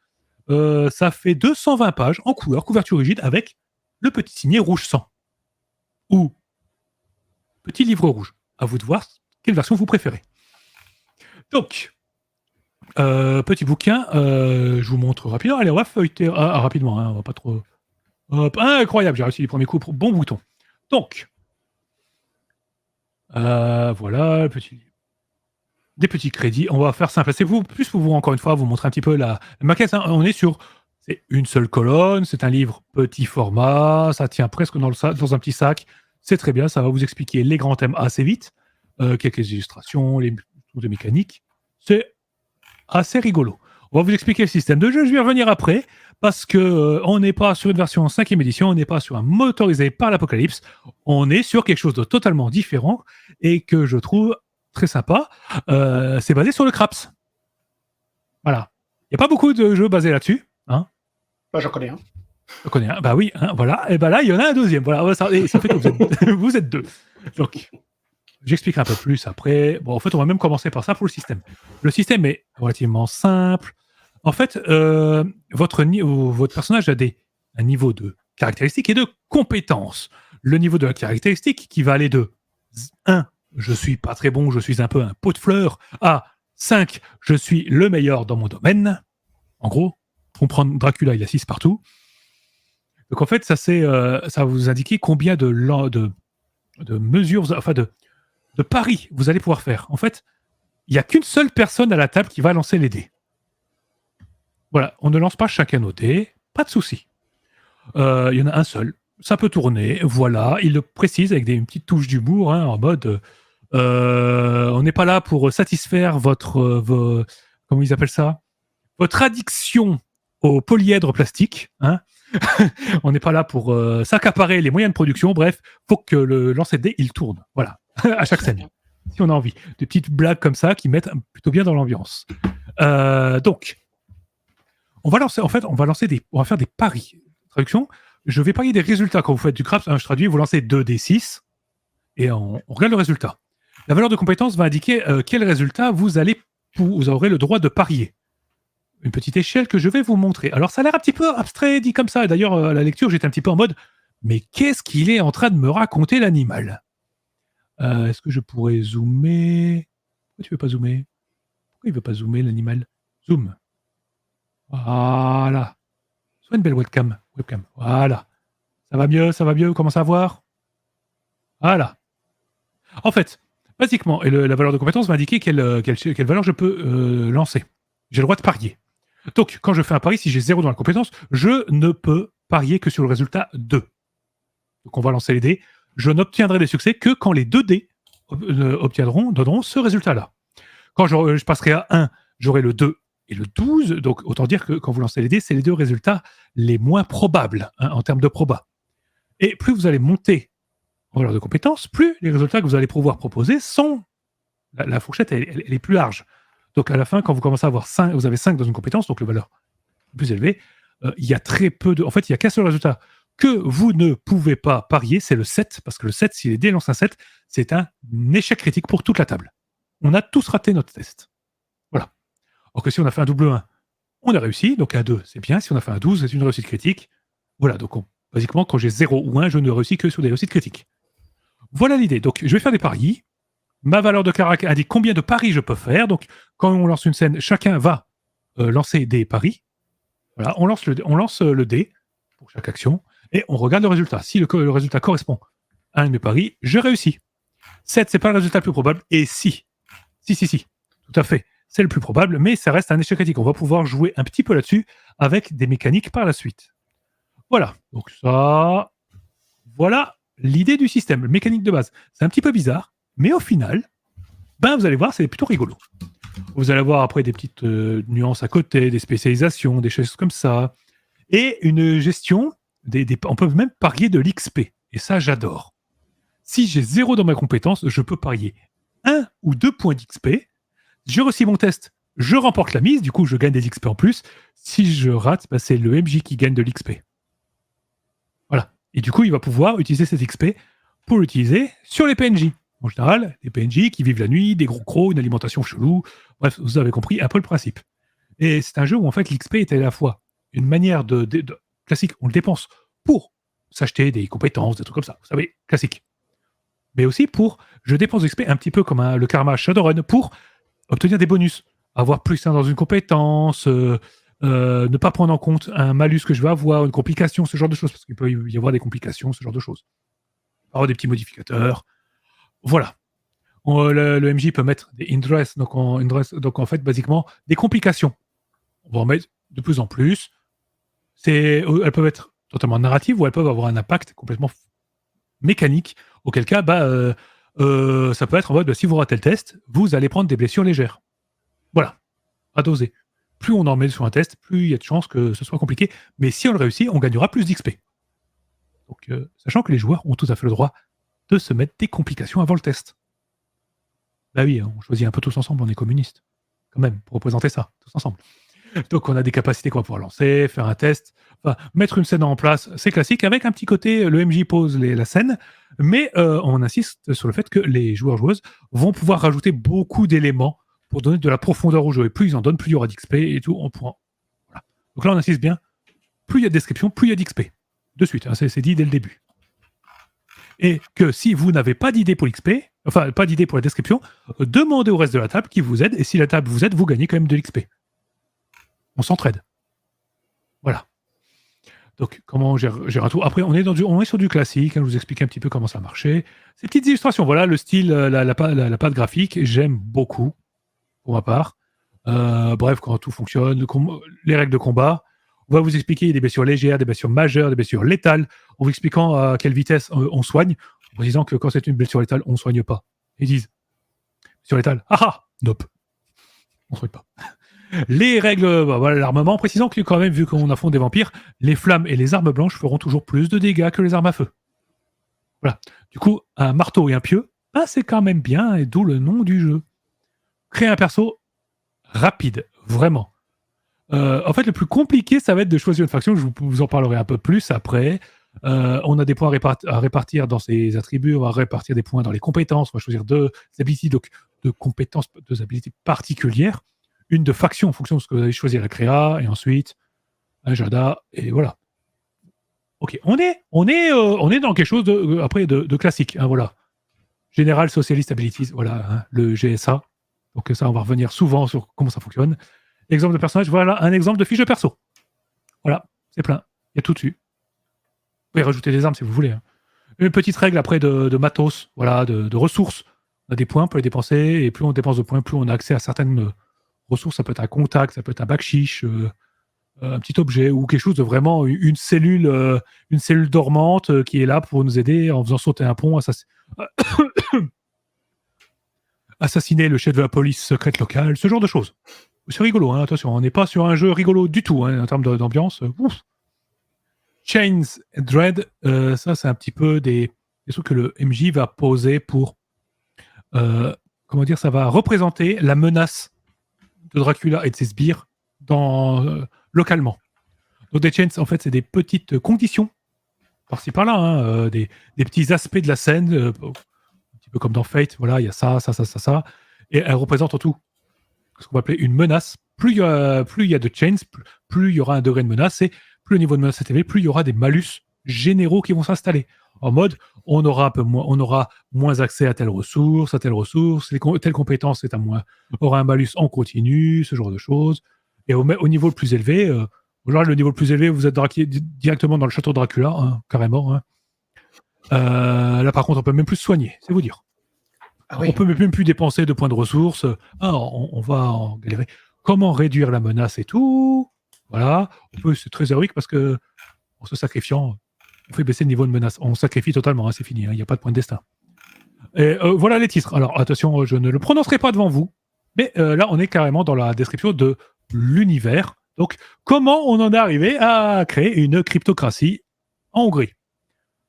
Ça fait 220 pages en couleur, couverture rigide, avec le petit signet rouge sang. Ou petit livre rouge. À vous de voir quelle version vous préférez. Donc, petit bouquin, je vous montre rapidement. Allez, on va feuilleter rapidement, on va pas trop... Hop, incroyable, j'ai réussi les premiers coups. Bon bouton. Donc, voilà, des petits crédits. On va faire simple. C'est plus pour vous, encore une fois, vous montrer un petit peu la maquette. On est sur... C'est une seule colonne, c'est un livre petit format, ça tient presque dans un petit sac. C'est très bien, ça va vous expliquer les grands thèmes assez vite, quelques illustrations, les trucs de mécanique. C'est assez rigolo. On va vous expliquer le système de jeu, je vais y revenir après, parce que on n'est pas sur une version 5e édition, on n'est pas sur un motorisé par l'Apocalypse, on est sur quelque chose de totalement différent, et que je trouve très sympa. C'est basé sur le craps. Voilà. Il n'y a pas beaucoup de jeux basés là-dessus. Hein. J'en connais un. Je connais un. Bah oui, hein, voilà. Et bah là, il y en a un deuxième. Voilà, ça fait que vous êtes deux. Donc, j'expliquerai un peu plus après. Bon, en fait, on va même commencer par ça pour le système. Le système est relativement simple. En fait, votre personnage a un niveau de caractéristiques et de compétences. Le niveau de la caractéristique qui va aller de 1, je suis pas très bon, je suis un peu un pot de fleurs, à 5, je suis le meilleur dans mon domaine. En gros, on prend Dracula, il a 6 partout. Donc en fait, ça va vous indiquer combien de mesures, enfin de paris vous allez pouvoir faire. En fait, il n'y a qu'une seule personne à la table qui va lancer les dés. Voilà, on ne lance pas chacun nos dés, pas de souci. Il y en a un seul, ça peut tourner, voilà, il le précise avec une petite touche d'humour, hein, en mode on n'est pas là pour satisfaire comment ils appellent ça, votre addiction au polyèdre plastique, hein. On n'est pas là pour s'accaparer les moyens de production, bref, faut que le lancer de dés, il tourne, voilà, à chaque scène, si on a envie. Des petites blagues comme ça qui mettent plutôt bien dans l'ambiance. Donc, on va faire des paris. Traduction, je vais parier des résultats quand vous faites du craps, hein, je traduis, vous lancez 2d6 et on regarde le résultat. La valeur de compétence va indiquer quel résultat vous aurez le droit de parier. Une petite échelle que je vais vous montrer. Alors, ça a l'air un petit peu abstrait dit comme ça. D'ailleurs, à la lecture, j'étais un petit peu en mode mais qu'est-ce qu'il est en train de me raconter, l'animal ? Est-ce que je pourrais zoomer ? Pourquoi tu veux pas zoomer ? Pourquoi il veut pas zoomer, l'animal ? Zoom. Voilà. Soit une belle webcam. Voilà. Ça va mieux, vous commencez à voir ? Voilà. En fait, basiquement, la valeur de compétence va indiquer quelle valeur je peux lancer. J'ai le droit de parier. Donc, quand je fais un pari, si j'ai 0 dans la compétence, je ne peux parier que sur le résultat 2. Donc, on va lancer les dés. Je n'obtiendrai des succès que quand les 2 dés donneront ce résultat-là. Quand je passerai à 1, j'aurai le 2 et le 12. Donc, autant dire que quand vous lancez les dés, c'est les 2 résultats les moins probables, hein, en termes de proba. Et plus vous allez monter en valeur de compétence, plus les résultats que vous allez pouvoir proposer sont... La fourchette, elle est plus large. Donc à la fin, quand vous commencez à avoir 5, vous avez 5 dans une compétence, donc la valeur plus élevée, il y a très peu de... En fait, il n'y a qu'un seul résultat que vous ne pouvez pas parier, c'est le 7, parce que le 7, si les dés lancent un 7, c'est un échec critique pour toute la table. On a tous raté notre test. Voilà. Alors que si on a fait un double 1, on a réussi, donc un 2, c'est bien. Si on a fait un 12, c'est une réussite critique. Voilà, donc basiquement, quand j'ai 0 ou 1, je ne réussis que sur des réussites critiques. Voilà l'idée. Donc, je vais faire des paris. Ma valeur de caractère indique combien de paris je peux faire. Donc, quand on lance une scène, chacun va lancer des paris. Voilà, on lance le dé pour chaque action et on regarde le résultat. Si le résultat correspond à un de mes paris, je réussis. 7, c'est pas le résultat le plus probable. Et si, tout à fait, c'est le plus probable, mais ça reste un échec critique. On va pouvoir jouer un petit peu là-dessus avec des mécaniques par la suite. Voilà, donc ça, voilà l'idée du système, la mécanique de base. C'est un petit peu bizarre, mais au final, vous allez voir, c'est plutôt rigolo. Vous allez avoir après des petites nuances à côté, des spécialisations, des choses comme ça, et une gestion, on peut même parier de l'XP, et ça j'adore. Si j'ai 0 dans ma compétence, je peux parier 1 ou 2 points d'XP, je réussis mon test, je remporte la mise, du coup je gagne des XP en plus, si je rate, c'est le MJ qui gagne de l'XP. Voilà. Et du coup, il va pouvoir utiliser cet XP pour l'utiliser sur les PNJ. En général, les PNJ qui vivent la nuit, des gros crocs, une alimentation chelou. Bref, vous avez compris un peu le principe. Et c'est un jeu où en fait l'XP est à la fois une manière de classique, on le dépense pour s'acheter des compétences, des trucs comme ça, vous savez, classique. Mais aussi je dépense l'XP un petit peu comme le karma Shadowrun pour obtenir des bonus, avoir plus 1 dans une compétence, ne pas prendre en compte un malus que je vais avoir, une complication, ce genre de choses, parce qu'il peut y avoir des complications, ce genre de choses. Alors des petits modificateurs. Voilà. Le MJ peut mettre des hindress, donc en fait, basiquement, des complications. On va en mettre de plus en plus. Elles peuvent être totalement narratives ou elles peuvent avoir un impact complètement mécanique, auquel cas, ça peut être en mode, si vous ratez le test, vous allez prendre des blessures légères. Voilà. À doser. Plus on en met sur un test, plus il y a de chances que ce soit compliqué. Mais si on le réussit, on gagnera plus d'XP. Donc, sachant que les joueurs ont tout à fait le droit de se mettre des complications avant le test. Bah oui, on choisit un peu tous ensemble, on est communistes. Quand même, pour représenter ça, tous ensemble. Donc on a des capacités qu'on va pouvoir lancer, faire un test, enfin, mettre une scène en place, c'est classique, avec un petit côté, le MJ pose la scène, mais on insiste sur le fait que les joueurs-joueuses vont pouvoir rajouter beaucoup d'éléments pour donner de la profondeur au jeu. Et plus ils en donnent, plus il y aura d'XP et tout. Voilà. Donc là, on insiste bien, plus il y a de description, plus il y a d'XP. De suite, hein, c'est dit dès le début. Et que si vous n'avez pas d'idée pour l'XP, enfin pas d'idée pour la description, demandez au reste de la table qui vous aide, et si la table vous aide, vous gagnez quand même de l'XP. On s'entraide. Voilà. Donc, comment gérer un tour. Après, on est sur du classique. Hein, je vous explique un petit peu comment ça marchait. Ces petites illustrations, voilà, le style, la patte graphique, j'aime beaucoup, pour ma part. Bref, quand tout fonctionne, les règles de combat. On va vous expliquer des blessures légères, des blessures majeures, des blessures létales, en vous expliquant à quelle vitesse on soigne, en précisant que quand c'est une blessure létale, on ne soigne pas. Ils disent, blessure létale, nope, on ne soigne pas. Les règles, voilà, l'armement, en précisant que quand même, vu qu'on affronte des vampires, les flammes et les armes blanches feront toujours plus de dégâts que les armes à feu. Voilà. Du coup, un marteau et un pieu, c'est quand même bien, et d'où le nom du jeu. Créer un perso rapide, vraiment. En fait, le plus compliqué, ça va être de choisir une faction. Je vous en parlerai un peu plus après. On a des points à répartir dans ses attributs. On va répartir des points dans les compétences. On va choisir deux abilities, donc deux compétences, deux abilités particulières. Une de faction en fonction de ce que vous allez choisir, la créa, et ensuite un Jada, et voilà. Ok, on est dans quelque chose de classique. Hein, voilà. General Socialist Abilities, voilà, hein, le GSA. Donc ça, on va revenir souvent sur comment ça fonctionne. Exemple de personnage, voilà un exemple de fiche de perso. Voilà, c'est plein. Il y a tout dessus. Vous pouvez rajouter des armes si vous voulez. Hein. Une petite règle après de matos, voilà, de ressources. On a des points, on peut les dépenser, et plus on dépense de points, plus on a accès à certaines ressources. Ça peut être un contact, ça peut être un backshish, un petit objet, ou quelque chose de vraiment une cellule dormante qui est là pour nous aider en faisant sauter un pont, assassiner le chef de la police secrète locale, ce genre de choses. C'est rigolo, hein, attention, on n'est pas sur un jeu rigolo du tout, hein, en termes d'ambiance. Chains Dread, ça c'est un petit peu des trucs que le MJ va poser pour, comment dire, ça va représenter la menace de Dracula et de ses sbires localement. Donc des chains, en fait, c'est des petites conditions, par-ci par-là, hein, des petits aspects de la scène, un petit peu comme dans Fate, voilà, il y a ça, et elles représentent en tout ce qu'on va appeler une menace. Plus il y a de chains, plus il y aura un degré de menace, et plus le niveau de menace est élevé, plus il y aura des malus généraux qui vont s'installer. En mode, on aura moins accès à telle ressource, telle compétence aura un malus en continu, ce genre de choses. Et au niveau le plus élevé, genre le niveau le plus élevé, vous êtes directement dans le château de Dracula, hein, carrément. Hein. Là, par contre, on peut même plus se soigner, c'est vous dire. Oui. On peut même plus dépenser de points de ressources. On va en galérer. Comment réduire la menace et tout. Voilà. C'est très héroïque parce que en se sacrifiant, on fait baisser le niveau de menace. On sacrifie totalement, hein, c'est fini. Il n'y a pas de point de destin. Et voilà les titres. Alors attention, je ne le prononcerai pas devant vous. Mais là, on est carrément dans la description de l'univers. Donc, comment on en est arrivé à créer une cryptocratie en Hongrie.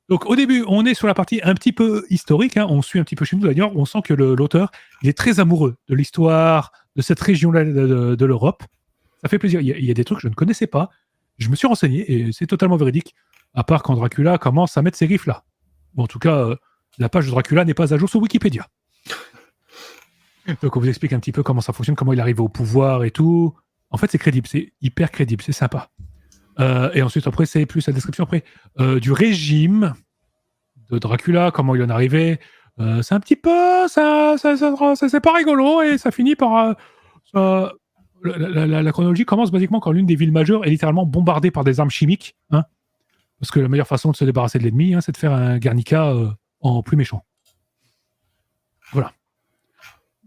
Donc au début, on est sur la partie un petit peu historique, hein, on suit un petit peu chez nous d'ailleurs, on sent que l'auteur, il est très amoureux de l'histoire de cette région-là de l'Europe. Ça fait plaisir, il y a des trucs que je ne connaissais pas, je me suis renseigné et c'est totalement véridique, à part quand Dracula commence à mettre ses griffes là. Bon, en tout cas, la page de Dracula n'est pas à jour sur Wikipédia. Donc on vous explique un petit peu comment ça fonctionne, comment il arrive au pouvoir et tout. En fait, c'est crédible, c'est hyper crédible, c'est sympa. Et ensuite, après, c'est plus la description du régime de Dracula, comment il en est arrivé. C'est un petit peu... c'est pas rigolo, et ça finit par... la chronologie commence basiquement quand l'une des villes majeures est littéralement bombardée par des armes chimiques. Hein, parce que la meilleure façon de se débarrasser de l'ennemi, hein, c'est de faire un Guernica en plus méchant. Voilà.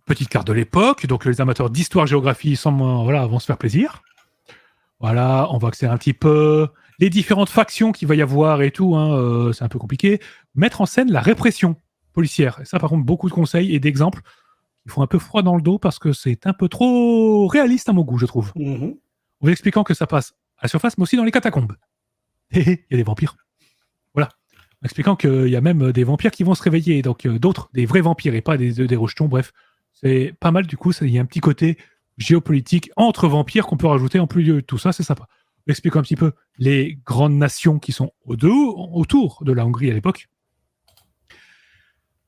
Petite carte de l'époque, donc les amateurs d'histoire-géographie vont se faire plaisir. Voilà, on va accélérer un petit peu les différentes factions qu'il va y avoir et tout, hein, c'est un peu compliqué. Mettre en scène la répression policière. Et ça, par contre, beaucoup de conseils et d'exemples qui font un peu froid dans le dos parce que c'est un peu trop réaliste à mon goût, je trouve. En vous expliquant que ça passe à la surface, mais aussi dans les catacombes. Il y a des vampires. Voilà. En expliquant qu'il y a même des vampires qui vont se réveiller, donc d'autres, des vrais vampires et pas des rejetons, bref. C'est pas mal, du coup, il y a un petit côté géopolitique entre vampires qu'on peut rajouter en plus de tout ça, c'est sympa. Expliquons un petit peu les grandes nations qui sont autour de la Hongrie à l'époque.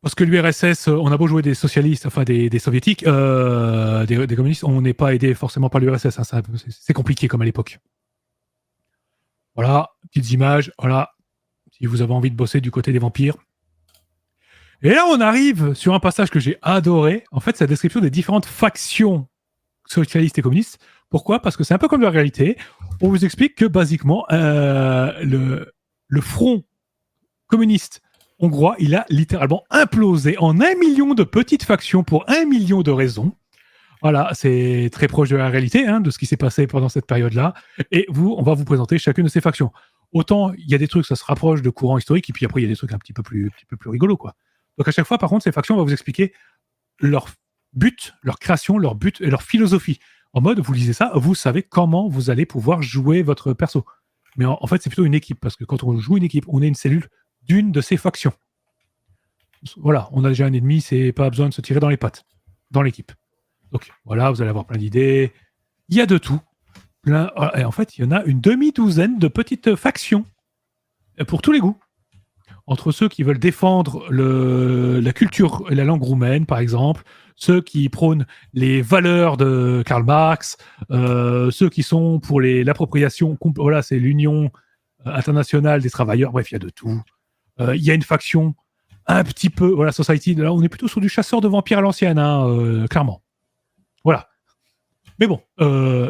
Parce que l'URSS, on a beau jouer des socialistes, enfin des soviétiques, des communistes, on n'est pas aidé forcément par l'URSS. Hein, c'est compliqué comme à l'époque. Voilà, petites images. Voilà, si vous avez envie de bosser du côté des vampires. Et là, on arrive sur un passage que j'ai adoré. En fait, c'est la description des différentes factions socialistes et communistes. Pourquoi ? Parce que c'est un peu comme la réalité. On vous explique que, basiquement, le front communiste hongrois, il a littéralement implosé en 1 million de petites factions pour 1 million de raisons. Voilà, c'est très proche de la réalité, hein, de ce qui s'est passé pendant cette période-là. Et on va vous présenter chacune de ces factions. Autant, il y a des trucs, ça se rapproche de courants historiques, et puis après, il y a des trucs un petit peu plus rigolos, quoi. Donc à chaque fois, par contre, ces factions, on va vous expliquer leur but, leur création, leur but et leur philosophie. En mode, vous lisez ça, vous savez comment vous allez pouvoir jouer votre perso. Mais en fait, c'est plutôt une équipe, parce que quand on joue une équipe, on est une cellule d'une de ces factions. Voilà, on a déjà un ennemi, c'est pas besoin de se tirer dans les pattes, dans l'équipe. Donc voilà, vous allez avoir plein d'idées. Il y a de tout. Et en fait, il y en a une demi-douzaine de petites factions pour tous les goûts. Entre ceux qui veulent défendre la culture et la langue roumaine, par exemple, ceux qui prônent les valeurs de Karl Marx, ceux qui sont pour l'appropriation, voilà, c'est l'Union internationale des travailleurs, bref, il y a de tout. Il y a une faction un petit peu, voilà, Society, là, on est plutôt sur du chasseur de vampires à l'ancienne, hein, clairement. Voilà. Mais bon,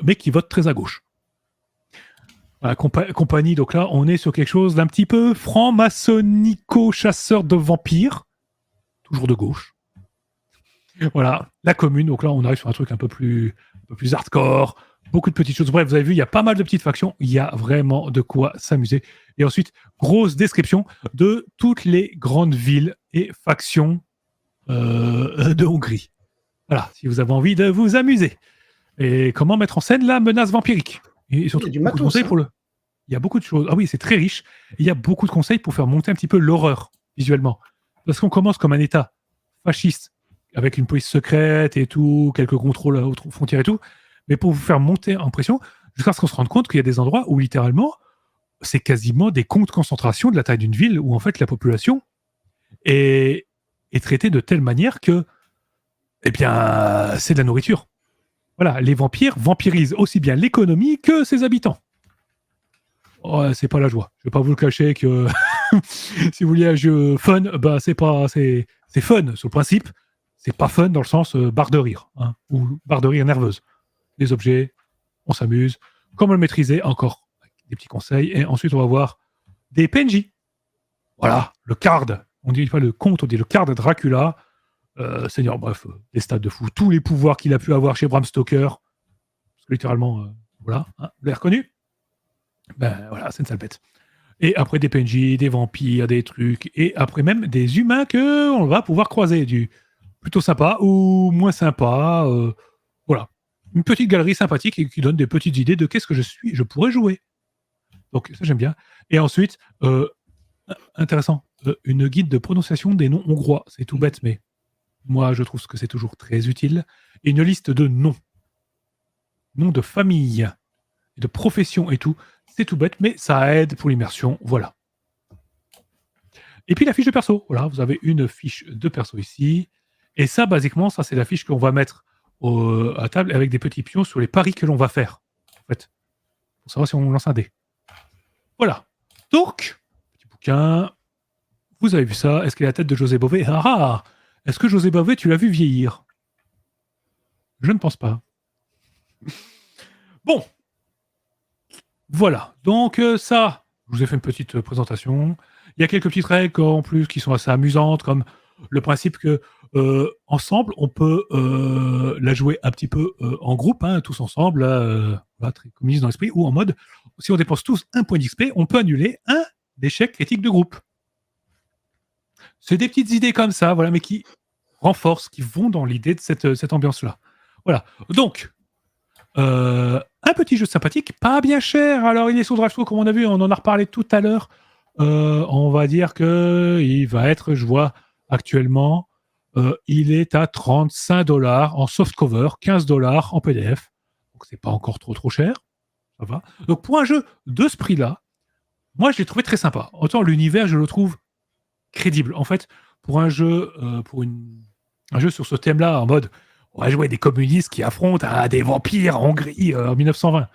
mais qui vote très à gauche. Voilà, compagnie, donc là, on est sur quelque chose d'un petit peu franc-maçonnico-chasseur de vampires, toujours de gauche. Voilà, la commune, donc là, on arrive sur un truc un peu plus hardcore, beaucoup de petites choses. Bref, vous avez vu, il y a pas mal de petites factions, il y a vraiment de quoi s'amuser. Et ensuite, grosse description de toutes les grandes villes et factions de Hongrie. Voilà, si vous avez envie de vous amuser. Et comment mettre en scène la menace vampirique. Et surtout, il y a du beaucoup de matos, conseils pour le... Il y a beaucoup de choses. Ah oui, c'est très riche. Il y a beaucoup de conseils pour faire monter un petit peu l'horreur, visuellement. Parce qu'on commence comme un État fasciste, avec une police secrète et tout, quelques contrôles aux frontières et tout, mais pour vous faire monter en pression, jusqu'à ce qu'on se rende compte qu'il y a des endroits où, littéralement, c'est quasiment des camps de concentration de la taille d'une ville, où en fait la population est traitée de telle manière que, eh bien, c'est de la nourriture. Voilà, les vampires vampirisent aussi bien l'économie que ses habitants. Oh, c'est pas la joie. Je vais pas vous le cacher que si vous voulez un jeu fun, bah c'est fun sur le principe. C'est pas fun dans le sens barre de rire, hein, ou barre de rire nerveuse. Les objets, on s'amuse. Comment le maîtriser, encore des petits conseils. Et ensuite, on va voir des PNJ. Voilà, le card. On dit pas le comte, on dit le card Dracula. Seigneur, bref, des stats de fou. Tous les pouvoirs qu'il a pu avoir chez Bram Stoker. Parce que littéralement, voilà, hein, vous l'avez reconnu. Ben voilà, c'est une salpette. Et après des PNJ, des vampires, des trucs, et après même des humains que on va pouvoir croiser, du plutôt sympa ou moins sympa. Voilà, une petite galerie sympathique et qui donne des petites idées de qu'est-ce que je pourrais jouer. Donc ça j'aime bien. Et ensuite, intéressant, une guide de prononciation des noms hongrois. C'est tout bête, mais moi je trouve que c'est toujours très utile. Et une liste de noms de famille, de profession et tout. C'est tout bête, mais ça aide pour l'immersion, voilà. Et puis la fiche de perso, voilà, vous avez une fiche de perso ici, et ça, basiquement, ça c'est la fiche qu'on va mettre à table avec des petits pions sur les paris que l'on va faire, en fait, pour savoir si on lance un dé. Voilà. Donc, petit bouquin, vous avez vu ça, est-ce qu'il a la tête de José Bové ? Ah, est-ce que José Bové, tu l'as vu vieillir ? Je ne pense pas. Bon. Voilà, donc ça, je vous ai fait une petite présentation. Il y a quelques petites règles en plus qui sont assez amusantes, comme le principe que ensemble, on peut la jouer un petit peu en groupe, hein, tous ensemble, là, très communiste dans l'esprit, ou en mode, si on dépense tous un point d'XP, on peut annuler un échec critique de groupe. C'est des petites idées comme ça, voilà, mais qui renforcent, qui vont dans l'idée de cette ambiance-là. Voilà, donc... un petit jeu sympathique, pas bien cher. Alors, il est sur DriveThru, comme on a vu, on en a reparlé tout à l'heure. On va dire que il va être, je vois actuellement, il est à 35$ en softcover, 15$ en PDF. Donc c'est pas encore trop cher. Ça va. Donc pour un jeu de ce prix-là, moi je l'ai trouvé très sympa. Autant l'univers, je le trouve crédible. En fait, pour un jeu, un jeu sur ce thème-là, en mode on va jouer des communistes qui affrontent des vampires en Hongrie en 1920.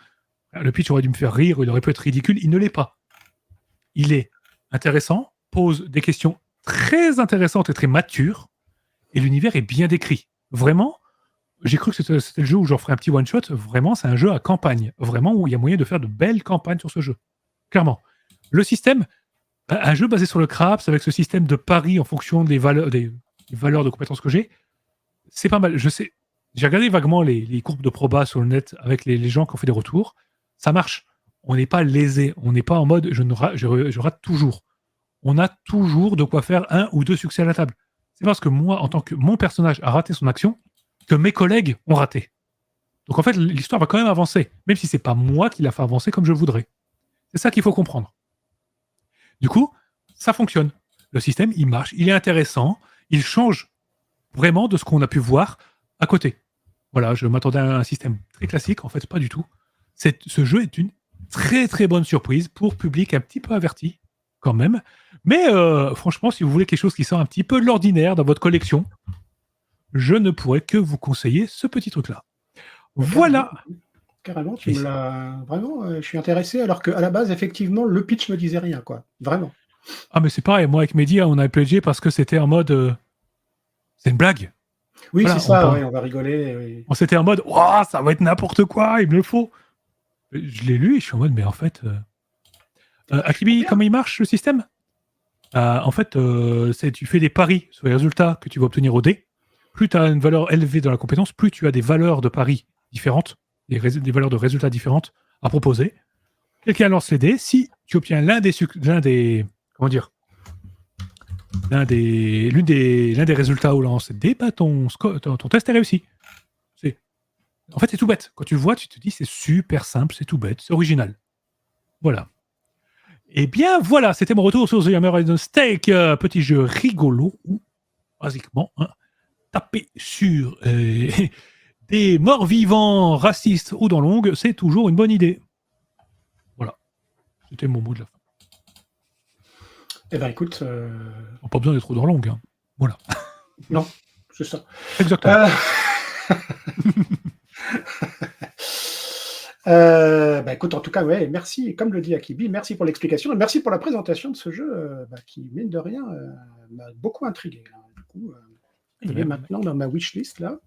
Le pitch aurait dû me faire rire, il aurait pu être ridicule, il ne l'est pas. Il est intéressant, pose des questions très intéressantes et très matures, et l'univers est bien décrit. Vraiment, j'ai cru que c'était le jeu où j'en ferais un petit one-shot. Vraiment, c'est un jeu à campagne. Vraiment, où il y a moyen de faire de belles campagnes sur ce jeu. Clairement. Le système, un jeu basé sur le craps, avec ce système de pari en fonction des valeurs de compétences que j'ai, c'est pas mal. Je sais, j'ai regardé vaguement les courbes de proba sur le net avec les gens qui ont fait des retours. Ça marche. On n'est pas lésé. On n'est pas en mode je rate toujours. On a toujours de quoi faire 1 ou 2 succès à la table. C'est parce que moi, en tant que mon personnage a raté son action, que mes collègues ont raté. Donc en fait, l'histoire va quand même avancer, même si c'est pas moi qui la fait avancer comme je voudrais. C'est ça qu'il faut comprendre. Du coup, ça fonctionne. Le système, il marche, il est intéressant, il change vraiment de ce qu'on a pu voir à côté. Voilà, je m'attendais à un système très classique, en fait, pas du tout. Ce jeu est une très très bonne surprise pour public un petit peu averti, quand même. Mais franchement, si vous voulez quelque chose qui sort un petit peu de l'ordinaire dans votre collection, je ne pourrais que vous conseiller ce petit truc-là. Voilà. Carrément, tu me l'as. Vraiment, je suis intéressé, alors qu'à la base, effectivement, le pitch me disait rien, quoi. Vraiment. Ah, mais c'est pareil, moi avec Mehdi, on a pledgé parce que c'était en mode. C'est une blague. Oui, Voilà, c'est ça, on va rigoler. Oui. On s'était en mode, oh, ça va être n'importe quoi, il me le faut. Je l'ai lu et je suis en mode, mais en fait. Akibi, comment il marche le système? En fait, tu fais des paris sur les résultats que tu vas obtenir au dé. Plus tu as une valeur élevée dans la compétence, plus tu as des valeurs de paris différentes, des valeurs de résultats différentes à proposer. Quelqu'un lance les dés. Si tu obtiens l'un des résultats où lance les dés, bah ton test est réussi. En fait, c'est tout bête. Quand tu le vois, tu te dis c'est super simple, c'est tout bête, c'est original. Voilà. Eh bien, voilà, c'était mon retour sur The Hammer and the Steak, petit jeu rigolo où, basiquement, taper sur des morts vivants, racistes ou dans l'ongle, c'est toujours une bonne idée. Voilà. C'était mon mot de la fin. Eh ben, écoute. Pas besoin d'être trop dans l'ongle. Hein. Voilà. Non, c'est ça. Exactement. Bah écoute, en tout cas, ouais, merci, comme le dit Akibi, merci pour l'explication et merci pour la présentation de ce jeu qui, mine de rien, m'a beaucoup intrigué. Là. Du coup, il est maintenant dans ma wishlist là.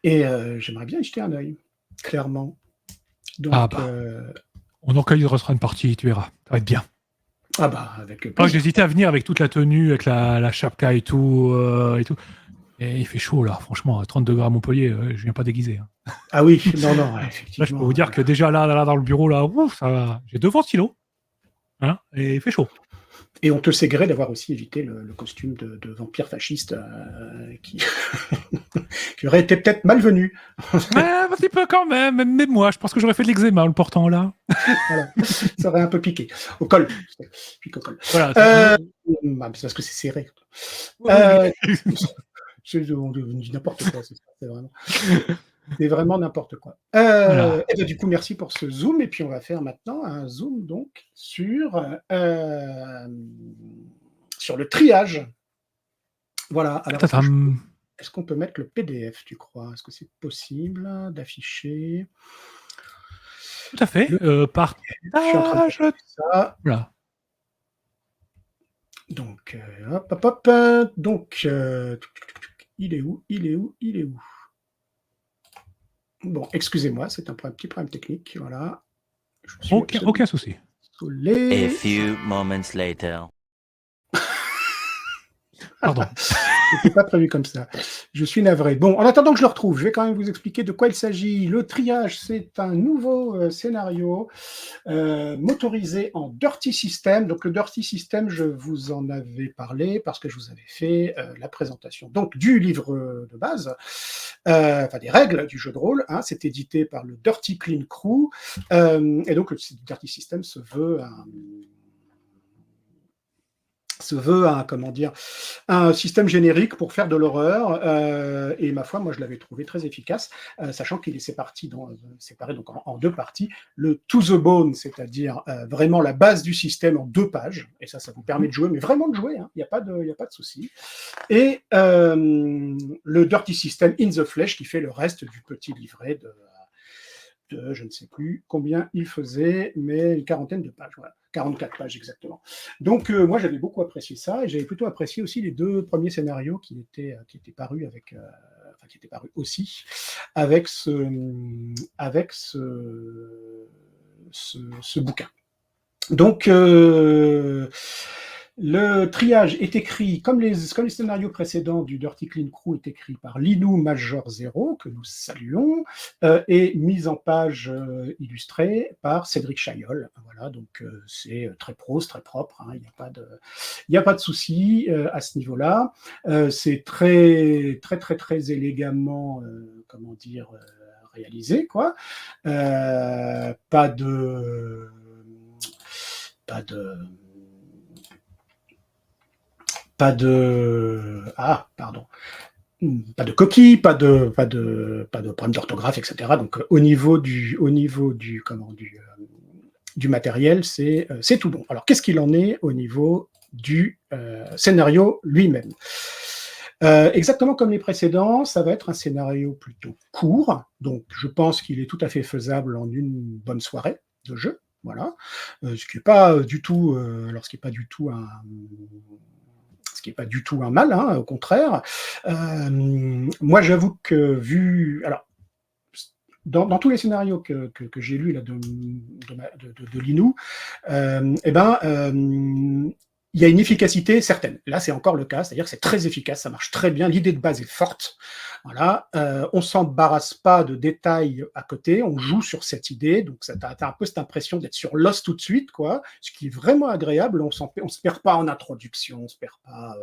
Et j'aimerais bien y jeter un œil, clairement. Donc, on organisera une partie, tu verras. Ça va être bien. Ah bah, avec plaisir. J'hésitais à venir avec toute la tenue, avec la chapka et tout. Et il fait chaud là, franchement, à 30 degrés à Montpellier, je viens pas déguisé. Hein. Ah oui, non, effectivement. Là, je peux vous dire que déjà là dans le bureau, là, j'ai 2 ventilos, hein, et il fait chaud. Et on te sait gré d'avoir aussi évité le costume de vampire fasciste qui... qui aurait été peut-être malvenu. Ouais, un petit peu quand même moi, je pense que j'aurais fait de l'eczéma en le portant là. Voilà. Ça aurait un peu piqué. Au col. Pique au col. Voilà, c'est parce que c'est serré. On dit n'importe quoi, c'est vraiment n'importe quoi. Voilà. Et bien, du coup, merci pour ce zoom. Et puis, on va faire maintenant un zoom donc sur le triage. Voilà. Alors, est-ce qu'on peut mettre le PDF, tu crois? Est-ce que c'est possible d'afficher? Tout à fait. Partage. Je suis en train de faire ça. Voilà. Donc, hop. Donc, il est où? Bon, excusez-moi, c'est un petit problème technique. Voilà. Aucun souci. A few moments later. Pardon. C'était pas prévu comme ça. Je suis navré. Bon, en attendant que je le retrouve, je vais quand même vous expliquer de quoi il s'agit. Le triage, c'est un nouveau scénario motorisé en Dirty System. Donc, le Dirty System, je vous en avais parlé parce que je vous avais fait la présentation donc du livre de base, enfin des règles du jeu de rôle. Hein, c'est édité par le Dirty Clean Crew. Et donc, le Dirty System se veut un comment dire, un système générique pour faire de l'horreur, et ma foi, moi je l'avais trouvé très efficace, sachant qu'il est séparé donc en deux parties. Le To the Bone, c'est-à-dire vraiment la base du système en 2 pages, et ça vous permet de jouer, mais vraiment de jouer, hein, il n'y a pas de souci. Et le Dirty System in the Flesh qui fait le reste du petit livret de je ne sais plus combien il faisait, mais une quarantaine de pages, voilà. 44 pages exactement. Donc moi j'avais beaucoup apprécié ça, et j'avais plutôt apprécié aussi les 2 premiers scénarios qui étaient parus qui étaient parus aussi avec ce bouquin. Donc le triage est écrit, comme les scénarios précédents du Dirty Clean Crew, est écrit par Linou Major Zero, que nous saluons, et mise en page illustrée par Cédric Chaillol. Voilà, donc c'est très prose, très propre, hein, il n'y a pas de souci à ce niveau-là. C'est très, très, très, très élégamment, réalisé, quoi. Pas de coquilles, pas de problème d'orthographe, etc. Donc au niveau du matériel, c'est tout bon. Alors qu'est-ce qu'il en est au niveau du scénario lui-même? Exactement comme les précédents, ça va être un scénario plutôt court, donc je pense qu'il est tout à fait faisable en une bonne soirée de jeu. Voilà, ce qui n'est pas du tout un mal, hein, au contraire. Moi, j'avoue que alors, dans tous les scénarios que j'ai lus là, de Linou, il y a une efficacité certaine. Là, c'est encore le cas, c'est-à-dire que c'est très efficace, ça marche très bien, l'idée de base est forte. Voilà, on s'embarrasse pas de détails à côté, on joue sur cette idée, donc t'as un peu cette impression d'être sur l'os tout de suite, quoi, ce qui est vraiment agréable. On se perd pas en introduction, on se perd pas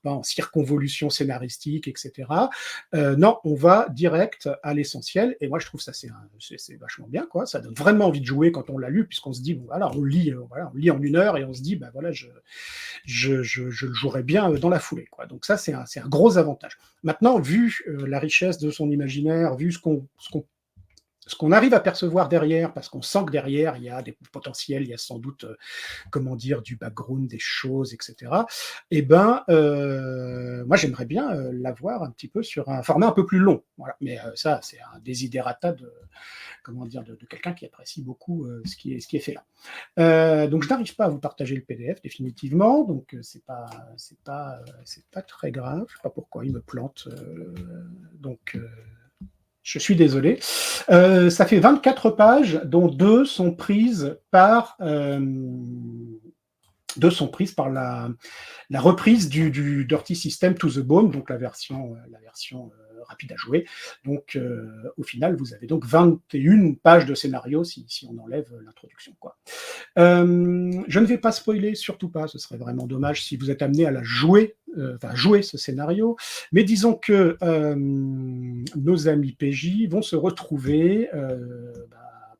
en circonvolution scénaristique, etc. Non, on va direct à l'essentiel, et moi je trouve ça c'est vachement bien, quoi. Ça donne vraiment envie de jouer quand on l'a lu, puisqu'on se dit bon voilà, on lit en 1 heure et on se dit bah voilà, je le jouerai bien dans la foulée, quoi. Donc ça c'est un gros avantage. Maintenant, vu la richesse de son imaginaire, vu ce qu'on arrive à percevoir derrière, parce qu'on sent que derrière, il y a des potentiels, il y a sans doute, du background, des choses, etc. Eh ben, moi, j'aimerais bien l'avoir un petit peu sur un format un peu plus long. Voilà. Mais ça, c'est un desiderata de quelqu'un qui apprécie beaucoup ce qui est fait là. Donc, je n'arrive pas à vous partager le PDF définitivement, donc c'est pas très grave. Je sais pas pourquoi il me plante. Donc je suis désolé. Ça fait 24 pages, dont 2 sont prises par la reprise du Dirty System to the Bone, donc la version rapide à jouer. Donc, au final, vous avez donc 21 pages de scénario si on enlève l'introduction, quoi. Je ne vais pas spoiler, surtout pas, ce serait vraiment dommage si vous êtes amené à jouer ce scénario, mais disons que nos amis PJ vont se retrouver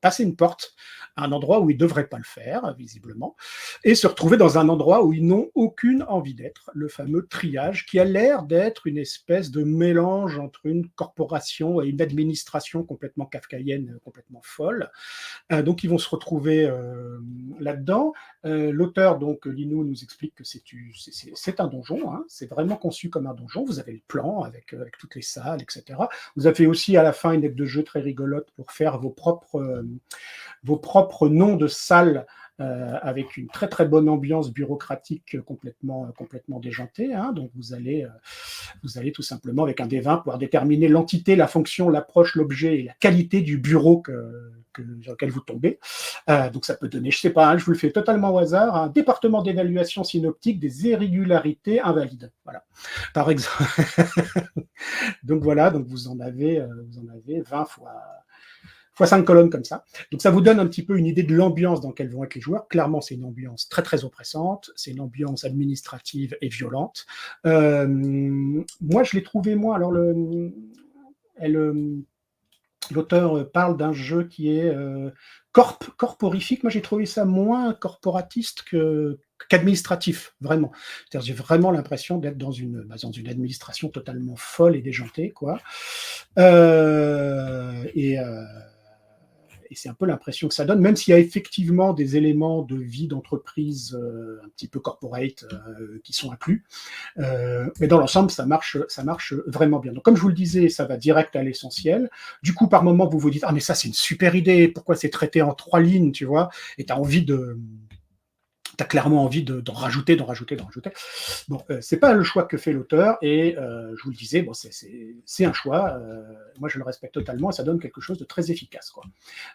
passer une porte à un endroit où ils ne devraient pas le faire, visiblement, et se retrouver dans un endroit où ils n'ont aucune envie d'être, le fameux triage, qui a l'air d'être une espèce de mélange entre une corporation et une administration complètement kafkaïenne, complètement folle. Donc ils vont se retrouver là-dedans. L'auteur, donc Linou, nous explique que c'est un donjon, hein, c'est vraiment conçu comme un donjon. Vous avez le plan avec toutes les salles, etc. Vous avez aussi à la fin une aide de jeu très rigolote pour faire vos propres noms de salles, avec une très très bonne ambiance bureaucratique complètement déjantée, hein. Donc vous allez tout simplement avec un D20 pouvoir déterminer l'entité, la fonction, l'approche, l'objet et la qualité du bureau sur lequel vous tombez. Donc ça peut donner, je sais pas, hein, je vous le fais totalement au hasard, un département d'évaluation synoptique des irrégularités invalides. Voilà, par exemple. Donc voilà, donc vous en avez 20 fois 5 colonnes comme ça. Donc ça vous donne un petit peu une idée de l'ambiance dans laquelle vont être les joueurs. Clairement, c'est une ambiance très très oppressante, c'est une ambiance administrative et violente. Moi, je l'ai trouvé, alors l'auteur parle d'un jeu qui est corporifique, moi j'ai trouvé ça moins corporatiste qu'administratif, vraiment. C'est-à-dire, j'ai vraiment l'impression d'être dans une administration totalement folle et déjantée, quoi. Et c'est un peu l'impression que ça donne, même s'il y a effectivement des éléments de vie d'entreprise un petit peu corporate qui sont inclus. Mais dans l'ensemble, ça marche vraiment bien. Donc, comme je vous le disais, ça va direct à l'essentiel. Du coup, par moment, vous vous dites, ah, mais ça, c'est une super idée. Pourquoi c'est traité en 3 lignes, tu vois? Et t'as clairement envie d'en rajouter. Bon, c'est pas le choix que fait l'auteur, et je vous le disais, bon, c'est un choix. Moi, je le respecte totalement, et ça donne quelque chose de très efficace, quoi.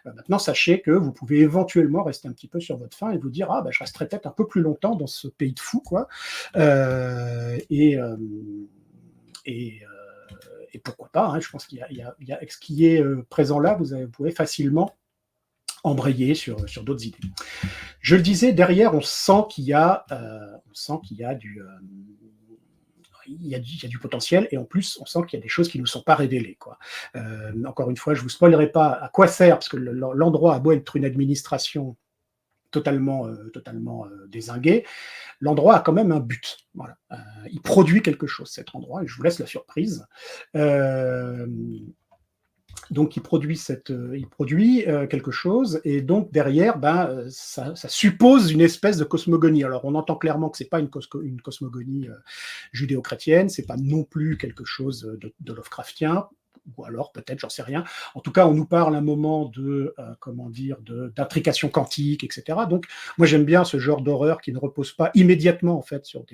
Maintenant, sachez que vous pouvez éventuellement rester un petit peu sur votre faim et vous dire, ah, ben, je resterai peut-être un peu plus longtemps dans ce pays de fous, quoi. Et pourquoi pas, hein, je pense qu'il y a ce qui est présent là, vous pouvez facilement embrayer sur d'autres idées. Je le disais, derrière, on sent qu'il y a du potentiel, et en plus, on sent qu'il y a des choses qui ne nous sont pas révélées, quoi. Encore une fois, je ne vous spoilerai pas à quoi sert, parce que l'endroit a beau être une administration totalement dézinguée, l'endroit a quand même un but. Voilà. Il produit quelque chose, cet endroit, et je vous laisse la surprise. Donc, il produit quelque chose, et donc derrière, ça suppose une espèce de cosmogonie. Alors, on entend clairement que c'est pas une cosmogonie judéo-chrétienne, c'est pas non plus quelque chose de Lovecraftien, ou alors peut-être, j'en sais rien. En tout cas, on nous parle un moment d'intrication quantique, etc. Donc, moi, j'aime bien ce genre d'horreur qui ne repose pas immédiatement, en fait, sur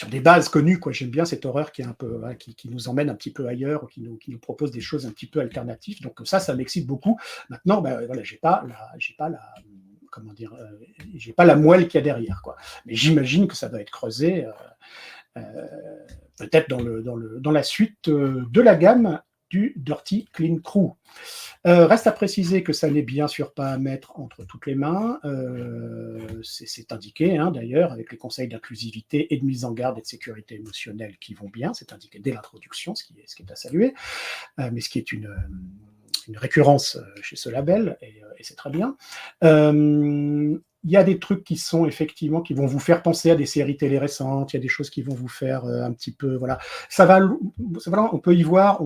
des bases connues, quoi. J'aime bien cette horreur qui est un peu, qui nous emmène un petit peu ailleurs, qui nous propose des choses un petit peu alternatives. Donc ça m'excite beaucoup. Maintenant, voilà, j'ai pas la moelle qu'il y a derrière, quoi. Mais j'imagine que ça va être creusé, peut-être dans la suite de la gamme du Dirty Clean Crew. Reste à préciser que ça n'est bien sûr pas à mettre entre toutes les mains. C'est indiqué, hein, d'ailleurs, avec les conseils d'inclusivité et de mise en garde et de sécurité émotionnelle qui vont bien. C'est indiqué dès l'introduction, ce qui est à saluer, mais ce qui est une récurrence chez ce label, et c'est très bien. Il y a des trucs qui sont effectivement, qui vont vous faire penser à des séries télé récentes, il y a des choses qui vont vous faire un petit peu, voilà. On peut y voir,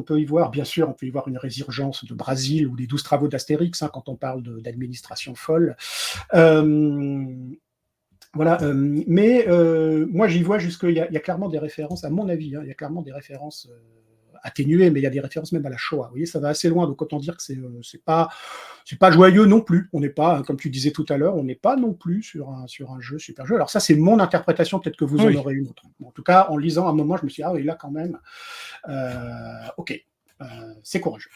bien sûr, on peut y voir une résurgence de Brésil ou des 12 travaux d'Astérix, hein, quand on parle d'administration folle. Voilà, mais moi j'y vois il y a clairement des références, à mon avis, hein, il y a clairement des références atténuées, mais il y a des références même à la Shoah. Vous voyez, ça va assez loin, donc autant dire que c'est pas joyeux non plus. On n'est pas, comme tu disais tout à l'heure, on n'est pas non plus sur un super jeu. Alors ça, c'est mon interprétation, peut-être que vous en aurez une autre. Bon, en tout cas, en lisant, à un moment, je me suis dit, ah oui, là quand même, ok, c'est courageux.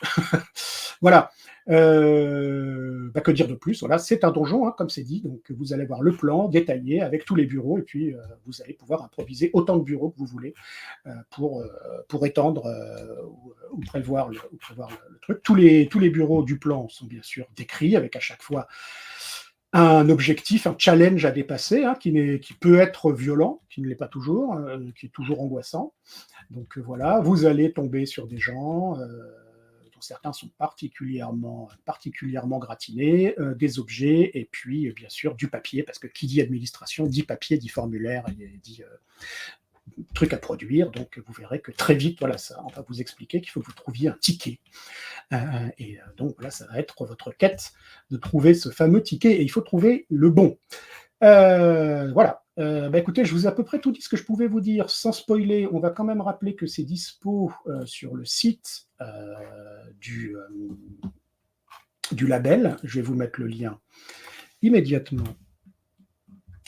Voilà. Que dire de plus? Voilà, c'est un donjon, hein, comme c'est dit. Donc, vous allez voir le plan détaillé avec tous les bureaux, et puis vous allez pouvoir improviser autant de bureaux que vous voulez pour étendre ou prévoir le truc. Tous les bureaux du plan sont bien sûr décrits, avec à chaque fois un objectif, un challenge à dépasser, hein, qui peut être violent, qui ne l'est pas toujours, qui est toujours angoissant. Donc voilà, vous allez tomber sur des gens dont certains sont particulièrement gratinés, des objets, et puis bien sûr du papier, parce que qui dit administration dit papier, dit formulaire, et dit truc à produire. Donc vous verrez que très vite, voilà, on va vous expliquer qu'il faut que vous trouviez un ticket. Et donc voilà, ça va être votre quête de trouver ce fameux ticket, et il faut trouver le bon. Voilà. Écoutez, je vous ai à peu près tout dit ce que je pouvais vous dire sans spoiler. On va quand même rappeler que c'est dispo sur le site du label. Je vais vous mettre le lien immédiatement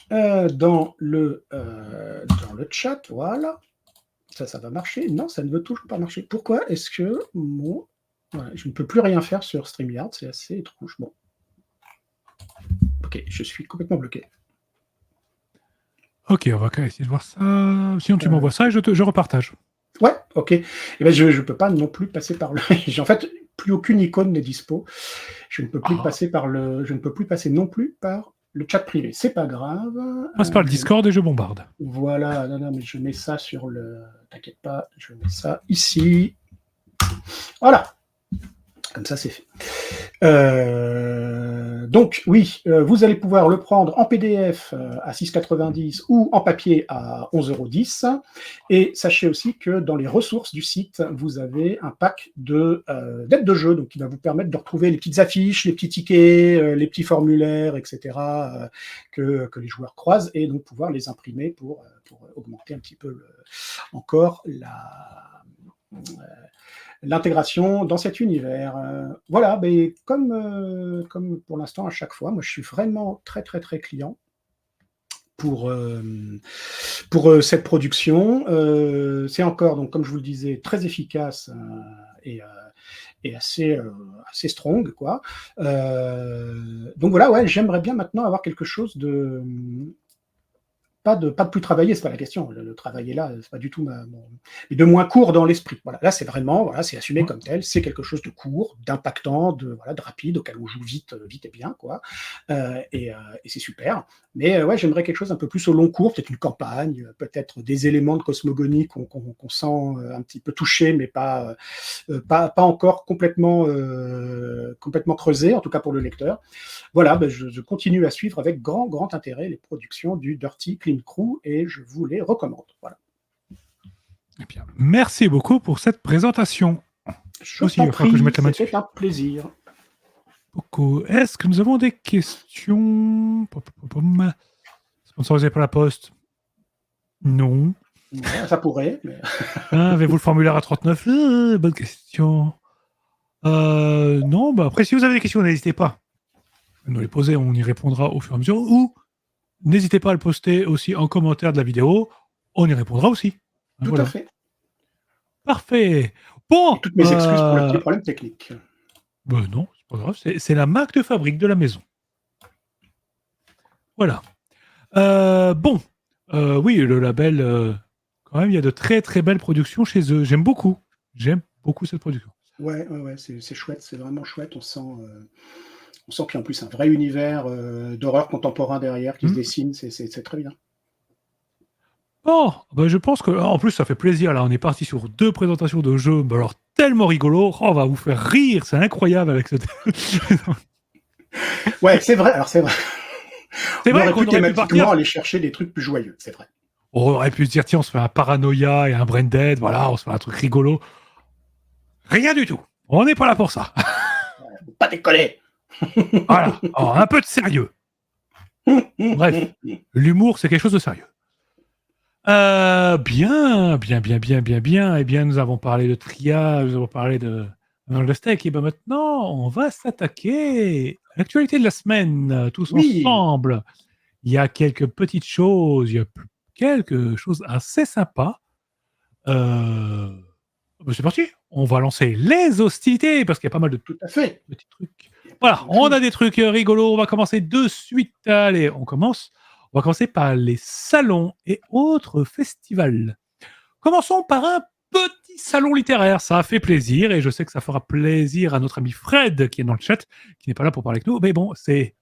dans le chat. Voilà. Ça va marcher. Non, ça ne veut toujours pas marcher. Pourquoi est-ce que voilà, je ne peux plus rien faire sur StreamYard? C'est assez étrange. Bon. Ok, je suis complètement bloqué. Ok, on va essayer de voir ça. Sinon, tu m'envoies ça et je repartage. Ouais, ok. Et je ne peux pas non plus passer par le. J'ai en fait plus aucune icône n'est dispo. Je ne peux plus passer je ne peux plus passer non plus par le chat privé. C'est pas grave. Passe par le Discord et je bombarde. Voilà, non, mais je mets ça T'inquiète pas, je mets ça ici. Voilà. Comme ça, c'est fait. Donc, oui, vous allez pouvoir le prendre en PDF à 6,90 ou en papier à 11,10 €. Et sachez aussi que dans les ressources du site, vous avez un pack d'aides de jeu, donc qui va vous permettre de retrouver les petites affiches, les petits tickets, les petits formulaires, etc., que les joueurs croisent, et donc pouvoir les imprimer pour augmenter un petit peu encore l'intégration dans cet univers. Voilà, mais comme pour l'instant à chaque fois, moi je suis vraiment très très très client pour, cette production. C'est encore, donc comme je vous le disais, très efficace et, euh, et assez strong, quoi. Donc voilà, ouais, j'aimerais bien maintenant avoir quelque chose de pas de plus travailler, c'est pas la question. Le travail est là, c'est pas du tout mais de moins court dans l'esprit. Voilà, là c'est vraiment, voilà, c'est assumé comme tel, c'est quelque chose de court, d'impactant, de rapide, auquel on joue vite et bien, quoi. Et c'est super. Mais ouais, j'aimerais quelque chose un peu plus au long cours, peut-être une campagne, peut-être des éléments de cosmogonie qu'on sent un petit peu touchés, mais pas encore complètement creusés, en tout cas pour le lecteur. Voilà, ben je continue à suivre avec grand intérêt les productions du Dirty Clean Crew et je vous les recommande. Voilà. Eh bien, merci beaucoup pour cette présentation. Je t'en prie, c'était un plaisir. Beaucoup. Est-ce que nous avons des questions sponsorisées par la Poste? Non. Ouais, ça pourrait. Mais... Avez-vous le formulaire à 39? Bonne question. Non, bah après, si vous avez des questions, n'hésitez pas à nous les poser, on y répondra au fur et à mesure. Ou n'hésitez pas à le poster aussi en commentaire de la vidéo, on y répondra aussi. Tout à fait. Parfait. Bon. Et toutes mes excuses pour le petit problème technique. Non, c'est pas grave, c'est la marque de fabrique de la maison. Voilà. Bon. Oui, le label, quand même, il y a de très très belles productions chez eux. J'aime beaucoup cette production. Ouais, c'est chouette, c'est vraiment chouette. On sent qu'il y a en plus un vrai univers d'horreur contemporain derrière qui se dessine, c'est très bien. Bon, bah je pense que en plus ça fait plaisir. Là, on est parti sur 2 présentations de jeux, bah alors tellement rigolo. Oh, on va vous faire rire, c'est incroyable avec cette. Ouais, c'est vrai. Alors c'est vrai. C'est on vrai aurait qu'on pu aurait pu thématiquement partir. aller chercher des trucs plus joyeux, c'est vrai. On aurait pu se dire tiens, on se fait un Paranoia et un Branded, voilà, on se fait un truc rigolo. Rien du tout. On n'est pas là pour ça. Pas décoller. Voilà. Alors, un peu de sérieux. Bref, l'humour, c'est quelque chose de sérieux. Bien. Eh bien, nous avons parlé de triage, nous avons parlé de le steak. Et bien maintenant, on va s'attaquer à l'actualité de la semaine, tous ensemble. Il y a quelques petites choses, il y a quelque chose assez sympa. C'est parti. On va lancer les hostilités parce qu'il y a pas mal de Tout à fait. petits trucs. Voilà, on a des trucs rigolos. On va commencer de suite. Allez, on commence. On va commencer par les salons et autres festivals. Commençons par un petit salon littéraire. Ça a fait plaisir et je sais que ça fera plaisir à notre ami Fred qui est dans le chat, qui n'est pas là pour parler avec nous. Mais bon, c'est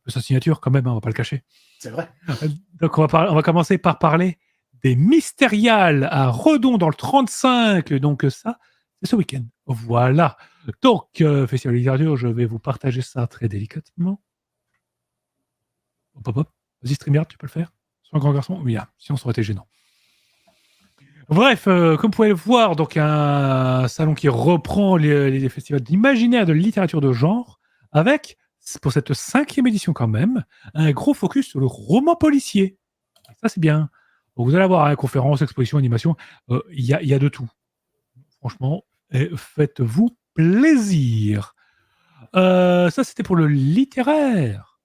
sa signature quand même, hein, on va pas le cacher. C'est vrai. Donc on va commencer par parler des Mystériales à Redon dans le 35. Donc ça, c'est ce week-end. Voilà. Donc, Festival de littérature, je vais vous partager ça très délicatement. Hop. Vas-y, StreamYard, tu peux le faire? Sois un grand garçon? Oui, sinon ça aurait été gênant. Bref, comme vous pouvez le voir, donc un salon qui reprend les festivals d'imaginaire de littérature de genre, avec, pour cette 5e édition quand même, un gros focus sur le roman policier. Et ça, c'est bien. Donc, vous allez avoir conférences, expositions, animations, il y a de tout. Franchement, faites-vous plaisir. Ça, c'était pour le littéraire.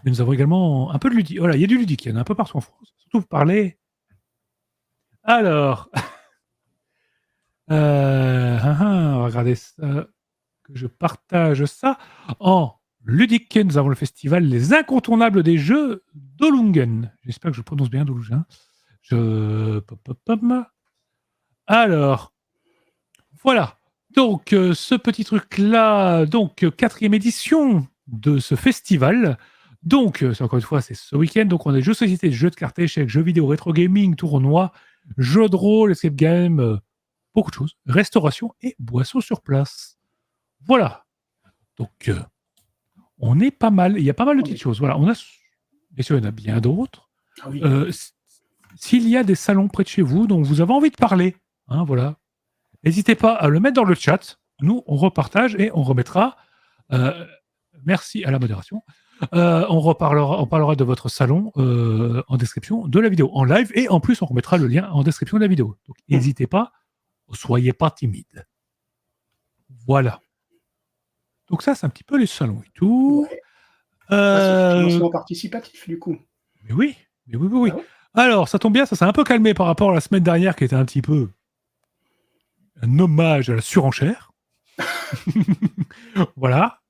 Mais nous avons également un peu de ludique. Voilà, il y a du ludique, il y en a un peu partout en France. Surtout, vous parlez. Alors, on va regarder ça, que je partage ça. En ludique, nous avons le festival Les Incontournables des Jeux d'Olungen. J'espère que je prononce bien d'Olungen. Alors, voilà. Donc, ce petit truc-là, donc, 4e édition de ce festival. Donc, encore une fois, c'est ce week-end. Donc, on a jeux société, jeux de cartes, échecs, jeux vidéo, rétro gaming, tournois, jeux de rôle, escape game, beaucoup de choses. Restauration et boissons sur place. Voilà. Donc, on est pas mal. Il y a pas mal de petites choses. Voilà. Bien sûr, il y en a bien d'autres. Ah oui. S'il y a des salons près de chez vous dont vous avez envie de parler, hein, voilà, n'hésitez pas à le mettre dans le chat. Nous, on repartage et on remettra. Merci à la modération. On parlera de votre salon en description de la vidéo, en live, et en plus, on remettra le lien en description de la vidéo. Donc, n'hésitez pas, soyez pas timide. Voilà. Donc ça, c'est un petit peu les salons et tout. Ouais. Ça, c'est le financement participatif, du coup. Mais oui. Ah ouais. Alors, ça tombe bien, ça s'est un peu calmé par rapport à la semaine dernière qui était un petit peu un hommage à la surenchère. Voilà.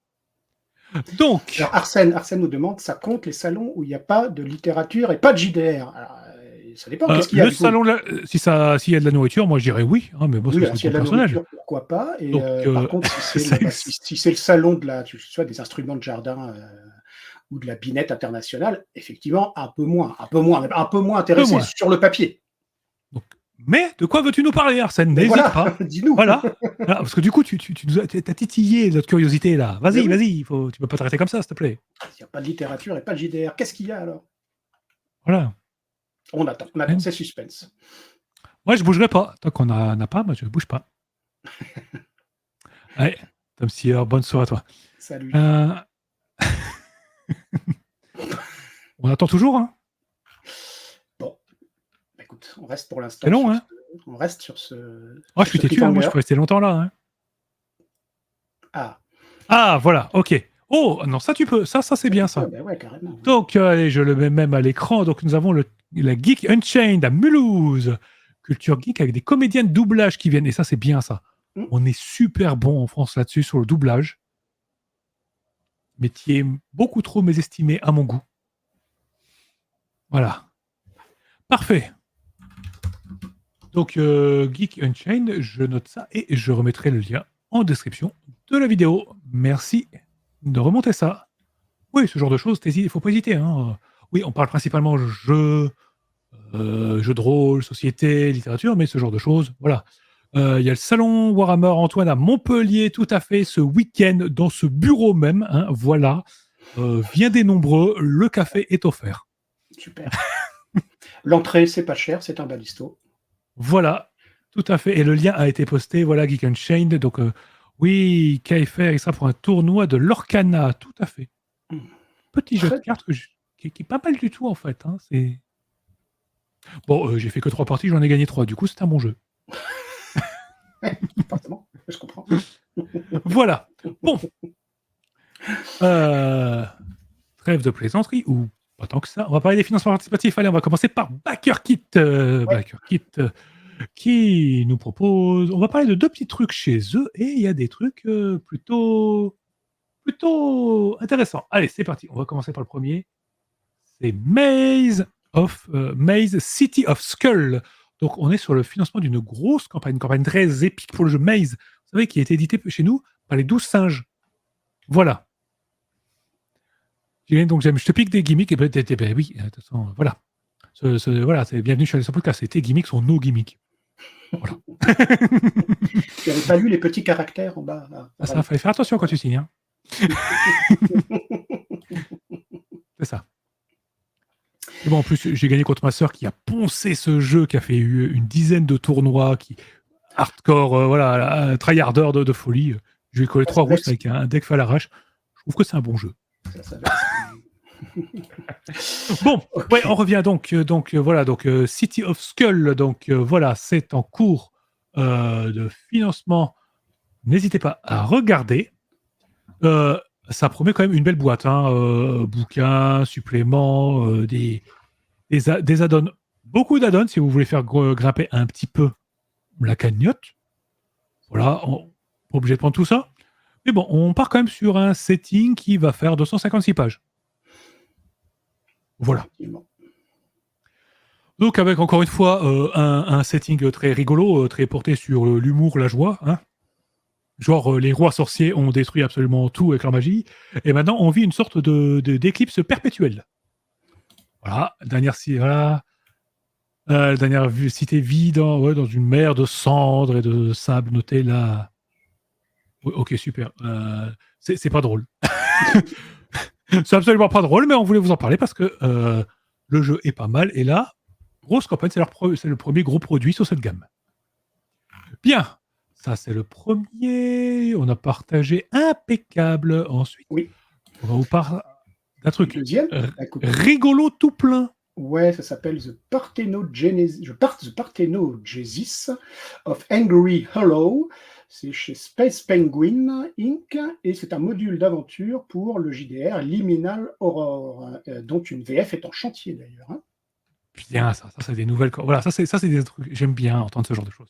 Donc. Alors, Arsène nous demande, ça compte les salons où il n'y a pas de littérature et pas de JDR. Alors, ça dépend. Qu'est-ce qu'il y a le salon, s'il y a de la nourriture, moi je dirais oui. Hein, mais bon, oui, c'est s'il y a de la nourriture, pourquoi pas. Et donc, par contre, si c'est le salon soit des instruments de jardin ou de la binette internationale, effectivement, un peu moins intéressé sur le papier. Donc, mais de quoi veux-tu nous parler, Arsène? N'hésite pas. Dis-nous. Voilà. Parce que du coup, tu nous as titillé notre curiosité là. Vas-y, tu peux pas t'arrêter comme ça, s'il te plaît. Il n'y a pas de littérature et pas de JDR. Qu'est-ce qu'il y a alors? Voilà. On attend, c'est suspense. Moi, je bougerai pas. Tant qu'on n'a pas, moi, je bouge pas. Allez, Tom Sear, bonne soirée à toi. Salut. On attend toujours, hein? Bon. Écoute, on reste pour l'instant. C'est long, hein? On reste sur ce. Oh, je suis têtu, hein, moi, je peux rester longtemps là. Hein. Ah, voilà, ok. Oh, non, ça, tu peux. Ça, c'est bien, ça. Ouais, carrément. Donc, allez, je le mets même à l'écran. Donc, nous avons la Geek Unchained à Mulhouse. Culture geek avec des comédiens de doublage qui viennent. Et ça, c'est bien, ça. On est super bon en France là-dessus, sur le doublage. Métier beaucoup trop mésestimé à mon goût. Voilà. Parfait. Donc, Geek Unchained, je note ça et je remettrai le lien en description de la vidéo. Merci de remonter ça. Oui, ce genre de choses, il ne faut pas hésiter. Hein. Oui, on parle principalement jeux de rôle, société, littérature, mais ce genre de choses, voilà. Il y a le salon Warhammer Antoine à Montpellier, tout à fait, ce week-end, dans ce bureau même. Hein, voilà. Bien des nombreux, le café est offert. Super. L'entrée, c'est pas cher, c'est un balisto. Voilà, tout à fait. Et le lien a été posté, voilà, Geek Unchained. Donc, oui, KFR, et ça pour un tournoi de l'Orcana, tout à fait. Petit jeu de cartes qui est pas mal du tout, en fait. Hein, c'est... Bon, j'ai fait que 3 parties, j'en ai gagné 3. Du coup, c'est un bon jeu. Forcément, je comprends. Voilà. Bon. Trêve de plaisanterie, ou pas tant que ça. On va parler des financements participatifs. Allez, on va commencer par BackerKit. BackerKit qui nous propose... On va parler de 2 petits trucs chez eux, et il y a des trucs plutôt intéressants. Allez, c'est parti. On va commencer par le premier. C'est Maze City of Skull. Donc, on est sur le financement d'une grosse campagne, une campagne très épique pour le jeu Maze, vous savez, qui a été édité chez nous par les 12 singes. Voilà. Donc, je te pique des gimmicks, et oui, de toute façon, voilà. Voilà, c'est bienvenue chez les podcasts. Tes gimmicks sont nos gimmicks. Voilà. Tu n'avais pas lu les petits caractères en bas. Ça, fallait faire attention quand tu signes. Hein. C'est ça. Et bon, en plus, j'ai gagné contre ma sœur qui a poncé ce jeu, qui a fait une dizaine de tournois, qui hardcore, voilà, tryharder de folie. Je lui ai collé 3 rousses avec un deck fait à l'arrache. Je trouve que c'est un bon jeu. Bon, okay. Ouais, on revient donc voilà, donc City of Skull, donc voilà, c'est en cours de financement. N'hésitez pas à regarder. Ça promet quand même une belle boîte, hein, bouquins, suppléments, des add-ons, beaucoup d'add-ons si vous voulez faire grimper un petit peu la cagnotte. Voilà, on n'est pas obligé de prendre tout ça. Mais bon, on part quand même sur un setting qui va faire 256 pages. Voilà. Donc avec encore une fois un setting très rigolo, très porté sur l'humour, la joie. Hein. Genre les rois sorciers ont détruit absolument tout avec leur magie. Et maintenant on vit une sorte d'éclipse perpétuelle. Voilà, dernière cité vide dans une mer de cendres et de sable, notez là. Oui, ok, super. C'est pas drôle. C'est absolument pas drôle, mais on voulait vous en parler parce que le jeu est pas mal. Et là, grosse campagne, c'est le premier gros produit sur cette gamme. Bien, ça c'est le premier. On a partagé impeccable. Ensuite, Oui. on va vous parler d'un truc Deuxième, écoute. rigolo tout plein. Ouais, ça s'appelle The Parthenogenesis of Angry Hollow. C'est chez Space Penguin Inc. Et c'est un module d'aventure pour le JDR Liminal Horror, dont une VF est en chantier d'ailleurs. Hein. Bien, ça c'est des nouvelles. Voilà, ça c'est des trucs. J'aime bien entendre ce genre de choses.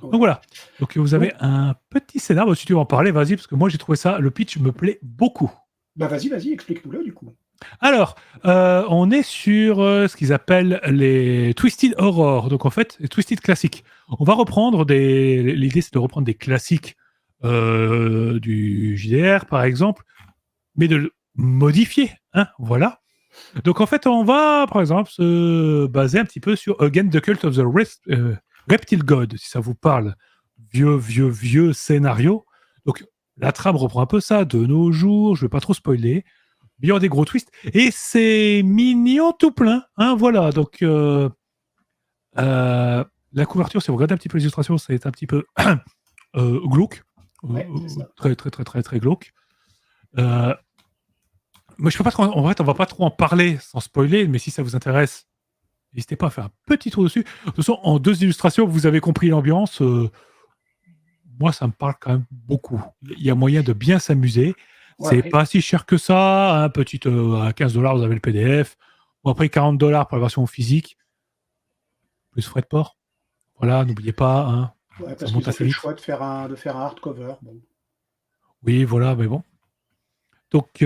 Ouais. Donc voilà. Donc vous avez un petit scénario. Si tu veux en parler, vas-y, parce que moi j'ai trouvé ça. Le pitch me plaît beaucoup. Bah vas-y, explique-nous-le du coup. Alors, on est sur ce qu'ils appellent les Twisted Horror. Donc en fait, les Twisted classiques. On va reprendre l'idée, c'est de reprendre des classiques du JDR, par exemple, mais de le modifier. Hein, voilà. Donc en fait, on va, par exemple, se baser un petit peu sur Again the Cult of the Reptile God, si ça vous parle. Vieux scénario. Donc la trame reprend un peu ça de nos jours. Je vais pas trop spoiler. Il y a des gros twists. Et c'est mignon tout plein. Hein, voilà. Donc, la couverture, si vous regardez un petit peu les illustrations, c'est un petit peu glauque. Ouais, Très glauque. Moi, je peux pas trop, en fait, on va pas trop en parler sans spoiler, mais si ça vous intéresse, n'hésitez pas à faire un petit tour dessus. De toute façon, en 2 illustrations, vous avez compris l'ambiance. Moi, ça me parle quand même beaucoup. Il y a moyen de bien s'amuser. C'est pas si cher que ça. Hein, petite, à 15$, vous avez le PDF. Bon, après, 40$ pour la version physique. Plus frais de port. Voilà, n'oubliez pas. Hein, ouais, parce qu'ils ont fait le choix de faire un hardcover. Bon. Oui, voilà, mais bon. Donc,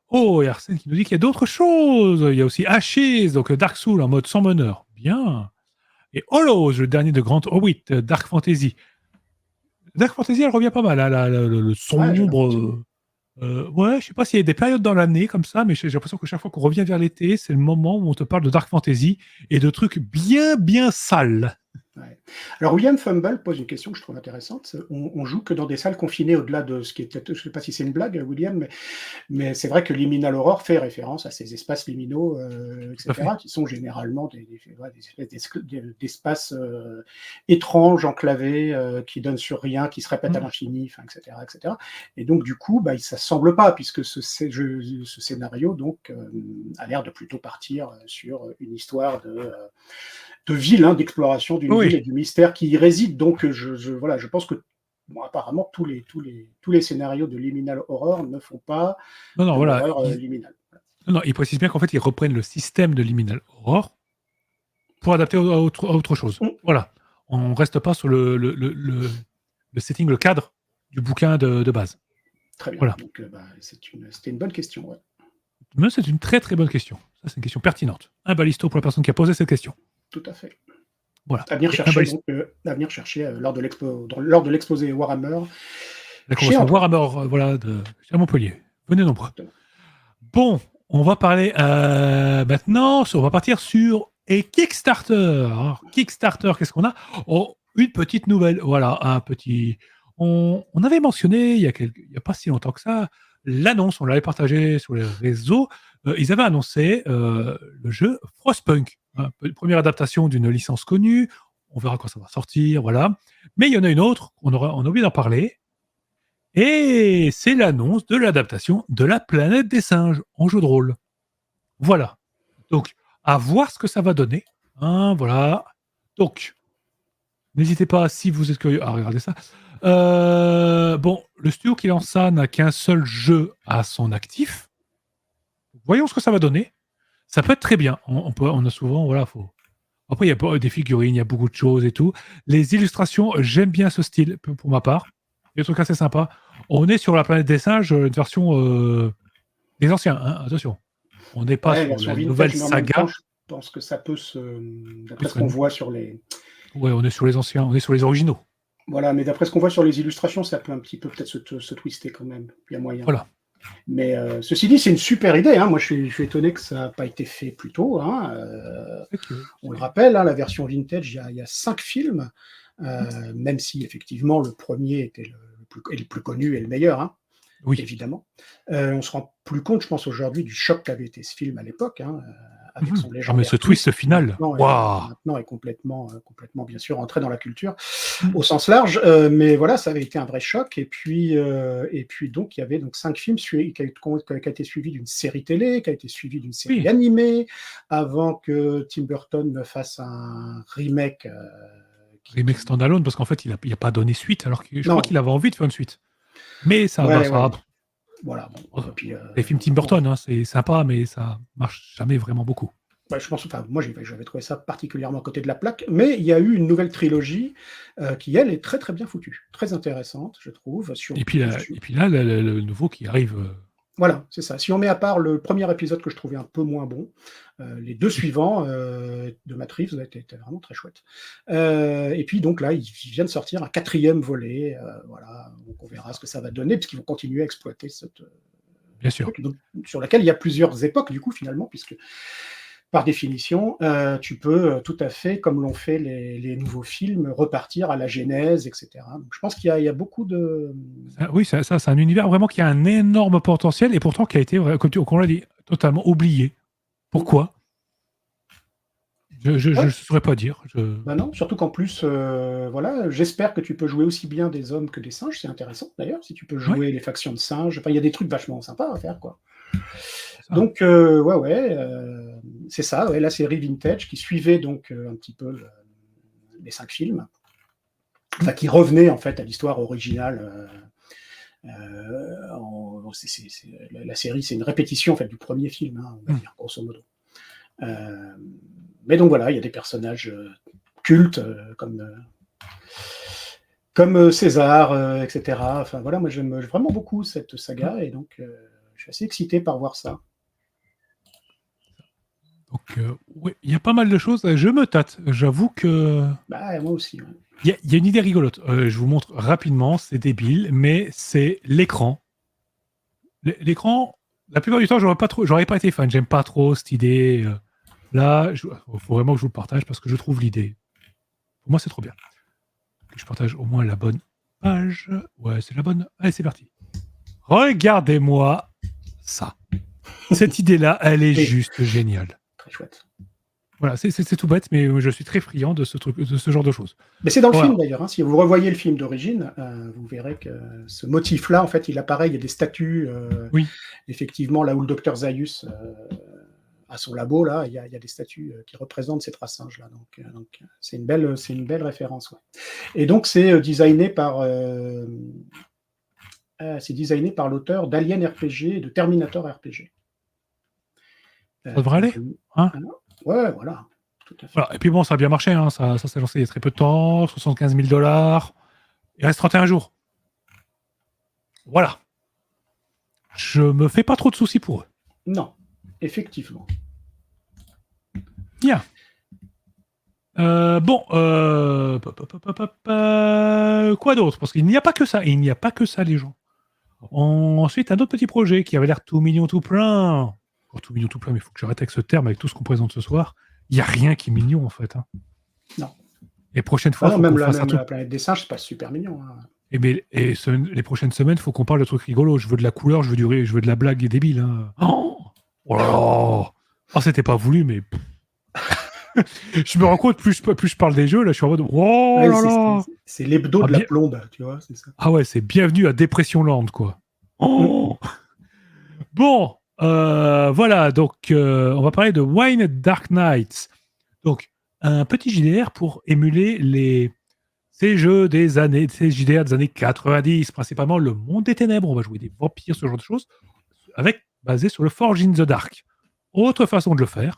oh, il y a Arsène qui nous dit qu'il y a d'autres choses. Il y a aussi Ashes, donc Dark Soul en mode sans meneur. Bien. Et Hollows, le dernier de Grant Howitt, Dark Fantasy. Dark Fantasy, elle revient pas mal. Hein, le sombre. Ouais, je sais pas s'il y a des périodes dans l'année comme ça, mais j'ai l'impression que chaque fois qu'on revient vers l'été, c'est le moment où on te parle de Dark Fantasy et de trucs bien sales. Ouais. Alors William Fumble pose une question que je trouve intéressante. On joue que dans des salles confinées au-delà de ce qui est peut-être, je ne sais pas si c'est une blague, William, mais c'est vrai que Liminal Horror fait référence à ces espaces liminaux, etc., qui sont généralement des espèces d'espaces étranges, enclavés, qui donnent sur rien, qui se répètent à l'infini, etc., etc. Et donc du coup, ça ne semble pas, puisque ce scénario donc a l'air de plutôt partir sur une histoire de ville, hein, d'exploration d'une ville et du mystère qui y réside. Donc, je pense que apparemment tous les scénarios de Liminal Horror ne font pas l'horreur liminale. Non, ils précisent bien qu'en fait, ils reprennent le système de Liminal Horror pour adapter à autre chose. Voilà. On ne reste pas sur le setting, le cadre du bouquin de base. Très bien. Voilà. Donc, c'était une bonne question. Ouais. Mais c'est une très bonne question. Ça, c'est une question pertinente. Un balisto pour la personne qui a posé cette question. Tout à fait. Voilà. À venir chercher lors de l'exposé Warhammer. La convention Warhammer, voilà, à Montpellier. Venez nombreux. Exactement. Bon, on va parler maintenant. On va partir sur Kickstarter. Alors, Kickstarter, qu'est-ce qu'on a? Oh, une petite nouvelle. Voilà, un petit. On avait mentionné il y a pas si longtemps que ça l'annonce. On l'avait partagé sur les réseaux. Ils avaient annoncé le jeu Frostpunk, première adaptation d'une licence connue. On verra quand ça va sortir, voilà. Mais il y en a une autre, on a oublié d'en parler. Et c'est l'annonce de l'adaptation de La Planète des Singes en jeu de rôle. Voilà. Donc, à voir ce que ça va donner. Hein, voilà. Donc, n'hésitez pas, si vous êtes curieux, à regarder ça. Bon, le studio qui lance ça n'a qu'un seul jeu à son actif. Voyons ce que ça va donner. Ça peut être très bien. On a souvent, voilà, Après, il y a des figurines, il y a beaucoup de choses et tout. Les illustrations, j'aime bien ce style, pour ma part. Il y a des trucs assez sympas. On est sur La Planète des Singes, une version des anciens, hein, attention. On n'est pas sur la nouvelle saga. Je pense que ça peut d'après ce qu'on voit sur les... Ouais, on est sur les anciens, on est sur les originaux. Voilà, mais d'après ce qu'on voit sur les illustrations, ça peut un petit peu peut-être se twister quand même. Il y a moyen. Voilà. Mais ceci dit, c'est une super idée. Hein. Moi, je suis étonné que ça n'a pas été fait plus tôt. Hein. On le rappelle, hein, la version vintage, il y a 5 films. même si effectivement le premier était le plus connu et le meilleur, hein, Oui. évidemment. On se rend plus compte, je pense, aujourd'hui, du choc qu'avait été ce film à l'époque, hein, avec son Ah, mais légendaire ce twist final, waouh! maintenant est complètement, bien sûr entré dans la culture Mm. au sens large, mais voilà, ça avait été un vrai choc. Et puis donc il y avait donc 5 films qui a été suivi d'une série télé, qui a été suivi d'une série Oui. animée, avant que Tim Burton ne fasse un remake. Remake standalone, parce qu'en fait, il a pas donné suite, alors que je Non. crois qu'il avait envie de faire une suite. Mais ça Ouais, va. ouais. Voilà. Bon. Et puis, Les films Tim Burton, hein, c'est sympa, mais ça marche jamais vraiment beaucoup. je pense, enfin, moi j'avais trouvé ça particulièrement à côté de la plaque, mais il y a eu une nouvelle trilogie qui, elle, est très très bien foutue, très intéressante, je trouve. Et puis là, le nouveau qui arrive. Voilà, c'est ça. Si on met à part le premier épisode que je trouvais un peu moins bon, les 2 suivants de Matt Reeves étaient vraiment très chouettes. Et puis donc là, il vient de sortir un 4e volet, voilà, donc on verra ce que ça va donner, puisqu'ils vont continuer à exploiter cette Bien sûr. truc, donc, sur laquelle il y a plusieurs époques, du coup, finalement, puisque par définition, tu peux tout à fait, comme l'ont fait les nouveaux films, repartir à la genèse, etc. Donc je pense qu'il y a beaucoup de... Oui, ça, c'est un univers vraiment qui a un énorme potentiel et pourtant qui a été, comme on l'a dit, totalement oublié. Pourquoi ? Je ne saurais pas dire. Ben non, surtout qu'en plus, voilà, j'espère que tu peux jouer aussi bien des hommes que des singes. C'est intéressant d'ailleurs, si tu peux jouer les factions de singes. Enfin, il y a des trucs vachement sympas à faire, quoi. Donc, c'est ça, la série Vintage qui suivait donc un petit peu les 5 films, enfin qui revenait en fait à l'histoire originale. La série, c'est une répétition en fait du premier film, hein, on va dire, grosso modo. Mais donc voilà, il y a des personnages cultes comme César, etc. Enfin voilà, moi j'aime vraiment beaucoup cette saga et donc je suis assez excité par voir ça. Donc, oui, il y a pas mal de choses. Je me tâte. J'avoue que. Bah, moi aussi. Ouais. Il y a une idée rigolote. Je vous montre rapidement. C'est débile, mais c'est l'écran. L'écran, la plupart du temps, j'aurais pas été fan. J'aime pas trop cette idée. Là, il faut vraiment que je vous le partage parce que je trouve l'idée. Pour moi, c'est trop bien. Je partage au moins la bonne page. Ouais, c'est la bonne. Allez, c'est parti. Regardez-moi ça. Cette idée-là, elle est juste géniale. Très chouette. Voilà, c'est tout bête, mais je suis très friand de ce genre de choses. Mais c'est dans le film d'ailleurs. Hein. Si vous revoyez le film d'origine, vous verrez que ce motif-là, en fait, il apparaît. Il y a des statues. Effectivement, là où le docteur Zaius a son labo, là, il y a des statues qui représentent ces 3 singes-là. Donc, c'est une belle référence. Ouais. Et donc, c'est designé par l'auteur d'Alien RPG et de Terminator RPG. Ça devrait aller, hein ? Ouais, voilà. Tout à fait. Voilà. Et puis bon, ça a bien marché. Hein. Ça s'est lancé il y a très peu de temps. 75 000 $. Il reste 31 jours. Voilà. Je me fais pas trop de soucis pour eux. Non, effectivement. Bien. Quoi d'autre ? Parce qu'il n'y a pas que ça. Il n'y a pas que ça, les gens. Ensuite, un autre petit projet qui avait l'air tout mignon, tout plein. Tout mignon, tout plein, mais il faut que j'arrête avec ce terme, avec tout ce qu'on présente ce soir. Il n'y a rien qui est mignon, en fait. Hein. Non. Les prochaines fois, même la planète des singes, c'est pas super mignon. Hein. Les prochaines semaines, il faut qu'on parle de trucs rigolos. Je veux de la couleur, je veux de la blague débile. Hein. Oh là là. Oh, c'était pas voulu, mais... je me rends compte, plus je parle des jeux, là, je suis en mode... Oh là là. C'est l'hebdo de la plombe, tu vois, c'est ça. Ah ouais, c'est bienvenue à Dépression Land, quoi. Oh. Bon, voilà, donc on va parler de Wine Dark Nights. Donc, un petit JDR pour émuler ces JDR des années 90, principalement le monde des ténèbres. On va jouer des vampires, ce genre de choses, basé sur le Forge in the Dark. Autre façon de le faire,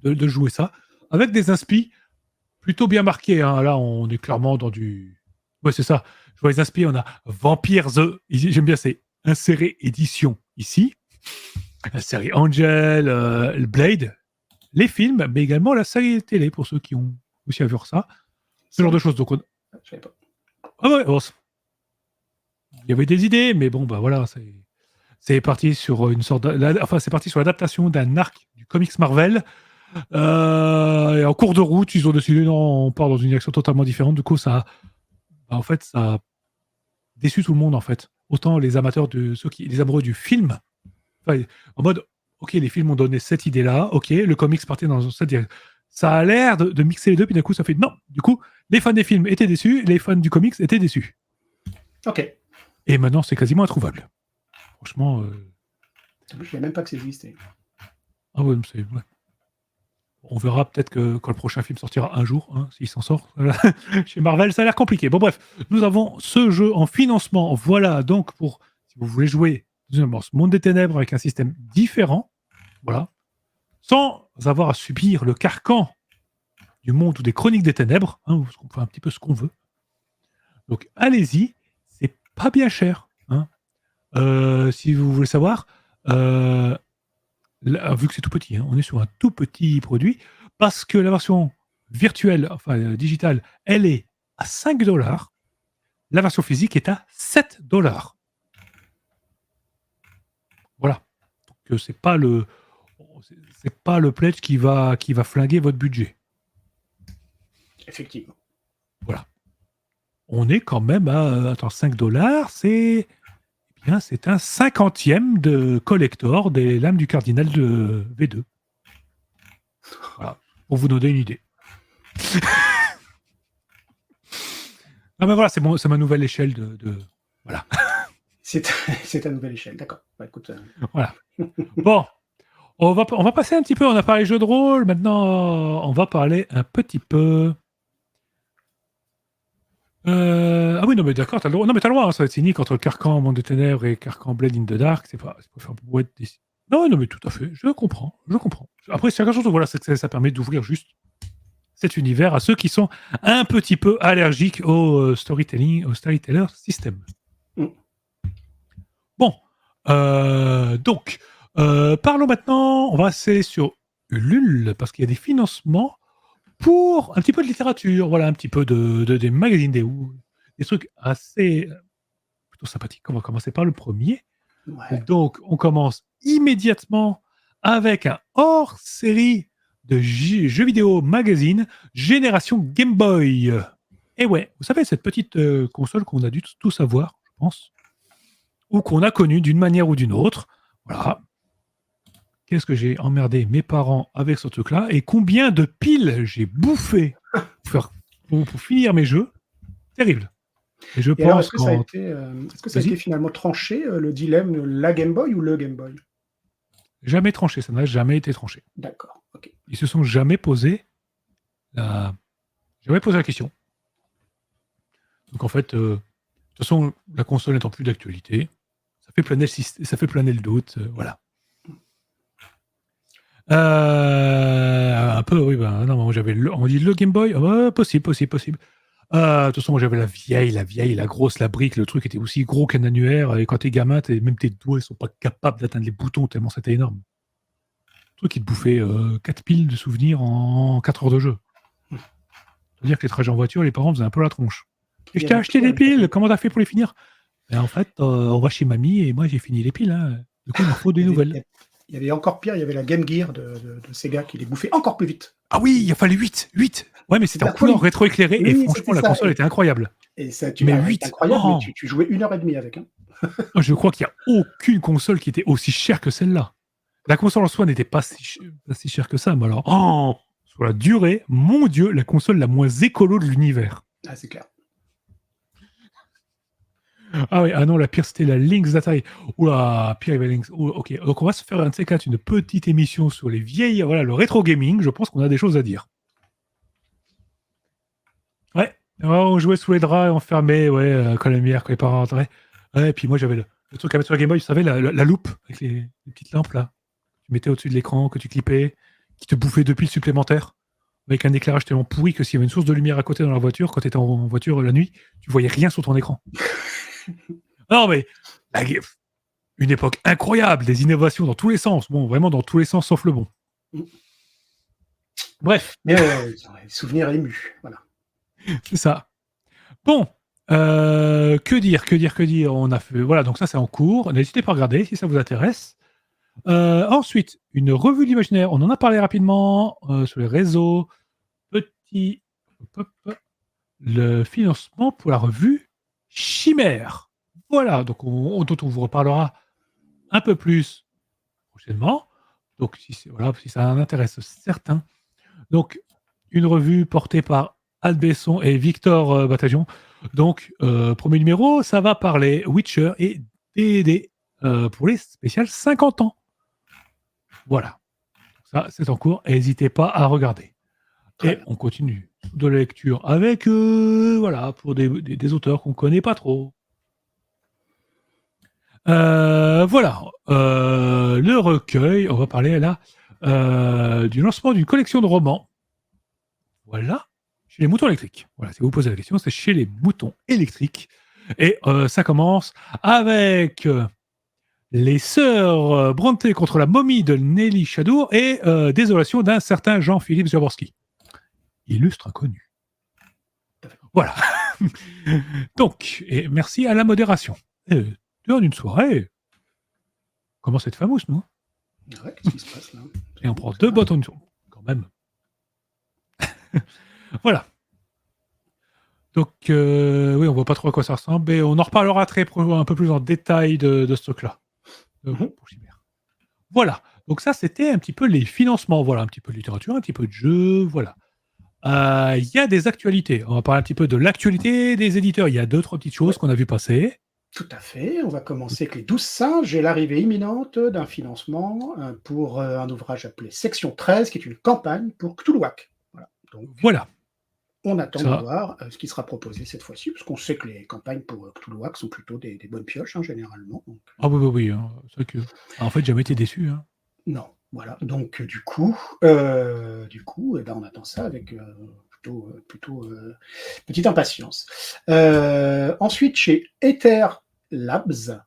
de jouer ça, avec des inspi plutôt bien marqués. Hein. Là, on est clairement dans du... Ouais, c'est ça. Je vois les inspi, on a Vampire j'aime bien, c'est inséré édition ici. La série Angel, Blade, les films, mais également la série télé, pour ceux qui ont aussi à voir ça. Ce genre de choses. Donc, je savais pas. Ah ouais, bon, il y avait des idées, mais bon, bah voilà, c'est parti sur une sorte c'est parti sur l'adaptation d'un arc du comics Marvel Et en cours de route, ils ont décidé non, on part dans une direction totalement différente. Du coup, ça a déçu tout le monde en fait. Autant les amateurs les amoureux du film, en mode, ok, les films ont donné cette idée-là, ok, le comics partait dans cette direction. Ça a l'air de mixer les deux, puis d'un coup, ça fait non. Du coup, les fans des films étaient déçus, les fans du comics étaient déçus. Ok. Et maintenant, c'est quasiment introuvable. Franchement. Je ne savais même pas que ça existait. Ah ouais, ouais. On verra peut-être que quand le prochain film sortira un jour, hein, s'il s'en sort. Chez Marvel, ça a l'air compliqué. Bon, bref, nous avons ce jeu en financement. Voilà, donc, si vous voulez jouer dans ce monde des ténèbres avec un système différent, voilà, sans avoir à subir le carcan du monde ou des chroniques des ténèbres, hein, où on fait un petit peu ce qu'on veut. Donc, allez-y, c'est pas bien cher. Hein. Si vous voulez savoir, là, vu que c'est tout petit, hein, on est sur un tout petit produit, parce que la version virtuelle, enfin digitale, elle est à 5$. La version physique est à 7$. Voilà. Donc c'est pas le pledge qui va flinguer votre budget. Effectivement. Voilà. On est quand même à 5$, c'est un 50e de collector des lames du cardinal de V2. Voilà, pour vous donner une idée. Non mais voilà, c'est ma nouvelle échelle de... Voilà. C'est ta nouvelle échelle, d'accord. Bah, écoute, Voilà. Bon, on va passer un petit peu, on a parlé jeux de rôle, maintenant on va parler un petit peu... Ah oui, non mais d'accord, t'as le droit. Non mais t'as le droit, hein, ça va être cynique entre Carcan Monde des Ténèbres et Carcan Blade in the Dark, c'est pas faire brouette des... Non mais tout à fait, je comprends. Après, c'est quelque chose, voilà, ça permet d'ouvrir juste cet univers à ceux qui sont un petit peu allergiques au storytelling, au storyteller system. Mm. Bon, donc, parlons maintenant, on va passer sur Ulule, parce qu'il y a des financements pour un petit peu de littérature, voilà, un petit peu des magazines, des trucs assez plutôt sympathiques. On va commencer par le premier. Ouais. Donc, on commence immédiatement avec un hors-série de jeux vidéo magazine Génération Game Boy. Et ouais, vous savez, cette petite console qu'on a dû tous avoir, je pense, ou qu'on a connue d'une manière ou d'une autre. Voilà. Qu'est-ce que j'ai emmerdé mes parents avec ce truc-là et combien de piles j'ai bouffé pour finir mes jeux. Terrible. Et je pense alors, est-ce que ça a été finalement tranché, le dilemme, la Game Boy ou le Game Boy? Jamais tranché, ça n'a jamais été tranché. D'accord, ok. Ils se sont jamais posé la question. Donc en fait, de toute façon, la console n'étant plus d'actualité, ça fait planer le doute, voilà. Un peu, oui, non, moi j'avais on dit le Game Boy, possible. De toute façon, moi j'avais la vieille, la grosse, la brique, le truc était aussi gros qu'un annuaire, et quand t'es gamin, même tes doigts ils sont pas capables d'atteindre les boutons tellement c'était énorme. Le truc qui te bouffait 4 piles de souvenirs en 4 heures de jeu. C'est-à-dire que les trajets en voiture, les parents faisaient un peu la tronche. Et je t'ai acheté des piles, comment t'as fait pour les finir? Et en fait, on va chez mamie et moi j'ai fini les piles. Hein. Du coup, il me faut des nouvelles. Il y avait encore pire, il y avait la Game Gear de Sega qui les bouffait encore plus vite. Ah oui, il a fallu 8. Ouais, mais c'était en couleur rétro-éclairée et franchement, la console était incroyable. Et ça, mais 8, incroyable, mais tu jouais 1h30 avec. Hein. Je crois qu'il n'y a aucune console qui était aussi chère que celle-là. La console en soi n'était pas si chère que ça, mais alors, sur la durée, mon Dieu, la console la moins écolo de l'univers. Ah, c'est clair. Ah oui, non, la pire, c'était la Lynx d'Atari. Oula, pire, il y avait Lynx. Ok, donc on va se faire un de ces quatre, une petite émission sur les vieilles, voilà, le rétro gaming. Je pense qu'on a des choses à dire. Ouais, on jouait sous les draps, enfermés, quand la lumière, quand les parents entraient. Ouais, et puis moi, j'avais le truc à mettre sur la Game Boy, vous savez, la loupe, avec les petites lampes, là. Tu mettais au-dessus de l'écran, que tu clippais, qui te bouffait 2 piles supplémentaires, avec un éclairage tellement pourri que s'il y avait une source de lumière à côté dans la voiture, quand tu étais en voiture la nuit, tu voyais rien sur ton écran. Non, mais une époque incroyable, des innovations dans tous les sens. Bon, vraiment dans tous les sens, sauf le bon. Bref. Mais souvenirs émus, voilà. C'est ça. Bon, que dire On a fait, voilà, donc ça c'est en cours. N'hésitez pas à regarder si ça vous intéresse. Ensuite, une revue de l'imaginaire. On en a parlé rapidement sur les réseaux. Le financement pour la revue Chimère. Voilà, donc dont on vous reparlera un peu plus prochainement. Donc, si ça intéresse certains. Donc, une revue portée par Anne Besson et Victor Bataillon. Donc, premier numéro, ça va parler Witcher et D&D pour les spéciales 50 ans. Voilà. Ça, c'est en cours. N'hésitez pas à regarder. Et on continue de la lecture avec, pour des auteurs qu'on ne connaît pas trop. Le recueil, on va parler là du lancement d'une collection de romans. Voilà, chez les moutons électriques. Voilà, si vous posez la question, c'est chez les moutons électriques. Et ça commence avec les sœurs Brontë contre la momie de Nelly Chadour et Désolation d'un certain Jean-Philippe Zaborski. Illustre inconnu. Voilà. Donc, et merci à la modération. Dehors d'une soirée, comment c'est fameux, nous? Ouais, qu'est-ce qui se passe là? Et on prend 2 bâtons de quand même. Voilà. Donc, oui, on voit pas trop à quoi ça ressemble, mais on en reparlera un peu plus en détail de ce truc-là. Pour Chimère. Voilà. Donc ça, c'était un petit peu les financements. Voilà, un petit peu de littérature, un petit peu de jeu, voilà. Il y a des actualités. On va parler un petit peu de l'actualité des éditeurs. Il y a 2-3 petites choses qu'on a vu passer. Tout à fait. On va commencer avec les 12 singes et l'arrivée imminente d'un financement pour un ouvrage appelé Section 13, qui est une campagne pour Cthulhuac. Voilà. Donc, voilà. On attend de voir ce qui sera proposé cette fois-ci, parce qu'on sait que les campagnes pour Cthulhuac sont plutôt des bonnes pioches, généralement. Donc, ah oui. Hein. C'est vrai que, en fait, j'ai jamais été déçu. Hein. Non, voilà. Donc, du coup, on attend ça avec plutôt petite impatience. Ensuite, chez Ether Labs,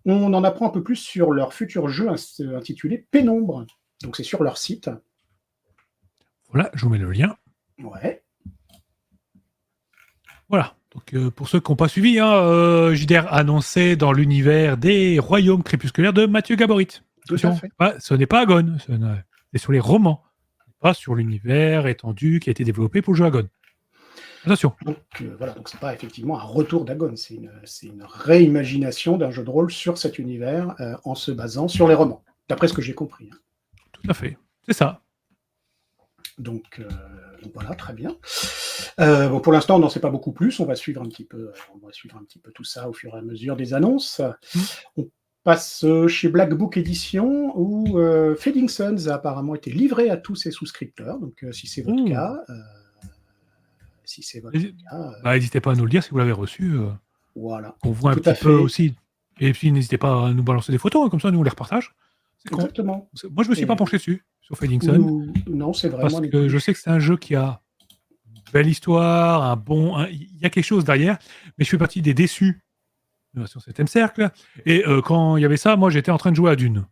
on en apprend un peu plus sur leur futur jeu intitulé Pénombre. Donc, c'est sur leur site. Voilà, je vous mets le lien. Ouais. Voilà. Donc, pour ceux qui n'ont pas suivi, JDR annoncé dans l'univers des royaumes crépusculaires de Mathieu Gaborit. Attention, ce n'est pas Agon, c'est sur les romans, pas sur l'univers étendu qui a été développé pour le jeu Agon. Attention. Donc c'est pas effectivement un retour d'Agon, c'est une réimagination d'un jeu de rôle sur cet univers en se basant sur les romans, d'après ce que j'ai compris. Hein. Tout à fait, c'est ça. Donc voilà, très bien. Pour l'instant, on n'en sait pas beaucoup plus. On va suivre un petit peu tout ça au fur et à mesure des annonces. On passe chez Black Book Edition où Fading Suns a apparemment été livré à tous ses souscripteurs. Donc si c'est votre cas, n'hésitez pas à nous le dire si vous l'avez reçu. Voilà. On voit un petit peu aussi. Et puis n'hésitez pas à nous balancer des photos, comme ça nous on les repartage. Exactement. Moi je me suis pas penché dessus sur Fading Sun. Non, c'est vraiment. Parce que je sais que c'est un jeu qui a une belle histoire, il y a quelque chose derrière, mais je fais partie des déçus sur 7ème cercle. Et quand il y avait ça, moi j'étais en train de jouer à Dune.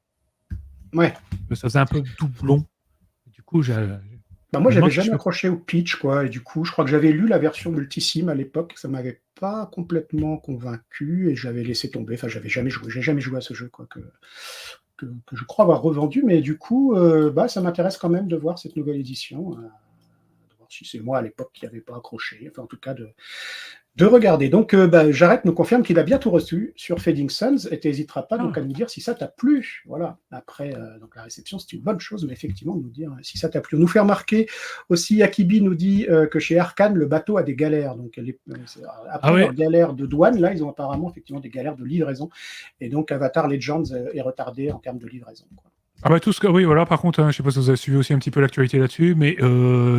Ouais. Ça faisait un peu doublon. Du coup, moi, j'avais jamais accroché au pitch, quoi. Et du coup, je crois que j'avais lu la version multisim à l'époque. Ça m'avait pas complètement convaincu et j'avais laissé tomber. Enfin, j'ai jamais joué à ce jeu, quoi, que je crois avoir revendu. Mais du coup, ça m'intéresse quand même de voir cette nouvelle édition. De voir si c'est moi à l'époque qui n'avais pas accroché. Enfin, en tout cas, de regarder. Donc, Jarrett nous confirme qu'il a bien tout reçu sur Fading Suns et tu n'hésiteras pas donc à nous dire si ça t'a plu. Voilà. Après, donc la réception, c'est une bonne chose, mais effectivement, nous dire si ça t'a plu. On nous fait remarquer aussi, Akibi nous dit que chez Arkane, le bateau a des galères. Donc, après leur galère de douane, là, ils ont apparemment effectivement des galères de livraison. Et donc, Avatar Legends est retardé en termes de livraison, quoi. Oui, voilà. Par contre, je ne sais pas si vous avez suivi aussi un petit peu l'actualité là-dessus, mais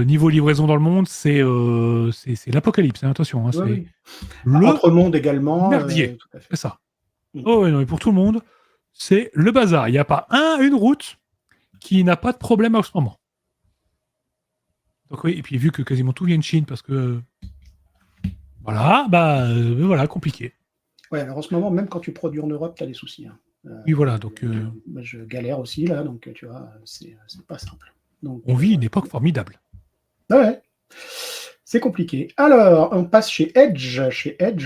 niveau livraison dans le monde, c'est l'apocalypse. Hein, attention, hein, oui. Entre monde également. Merdier, c'est ça. Oh oui, non, et pour tout le monde, c'est le bazar. Il n'y a pas une route qui n'a pas de problème en ce moment. Donc oui, et puis vu que quasiment tout vient de Chine, parce que voilà, compliqué. Ouais, alors en ce moment, même quand tu produis en Europe, tu as des soucis. Hein. Oui, voilà, donc... je galère aussi, là, donc tu vois, c'est pas simple. Donc, on vit une époque formidable. Ouais, C'est compliqué. Alors, on passe chez Edge,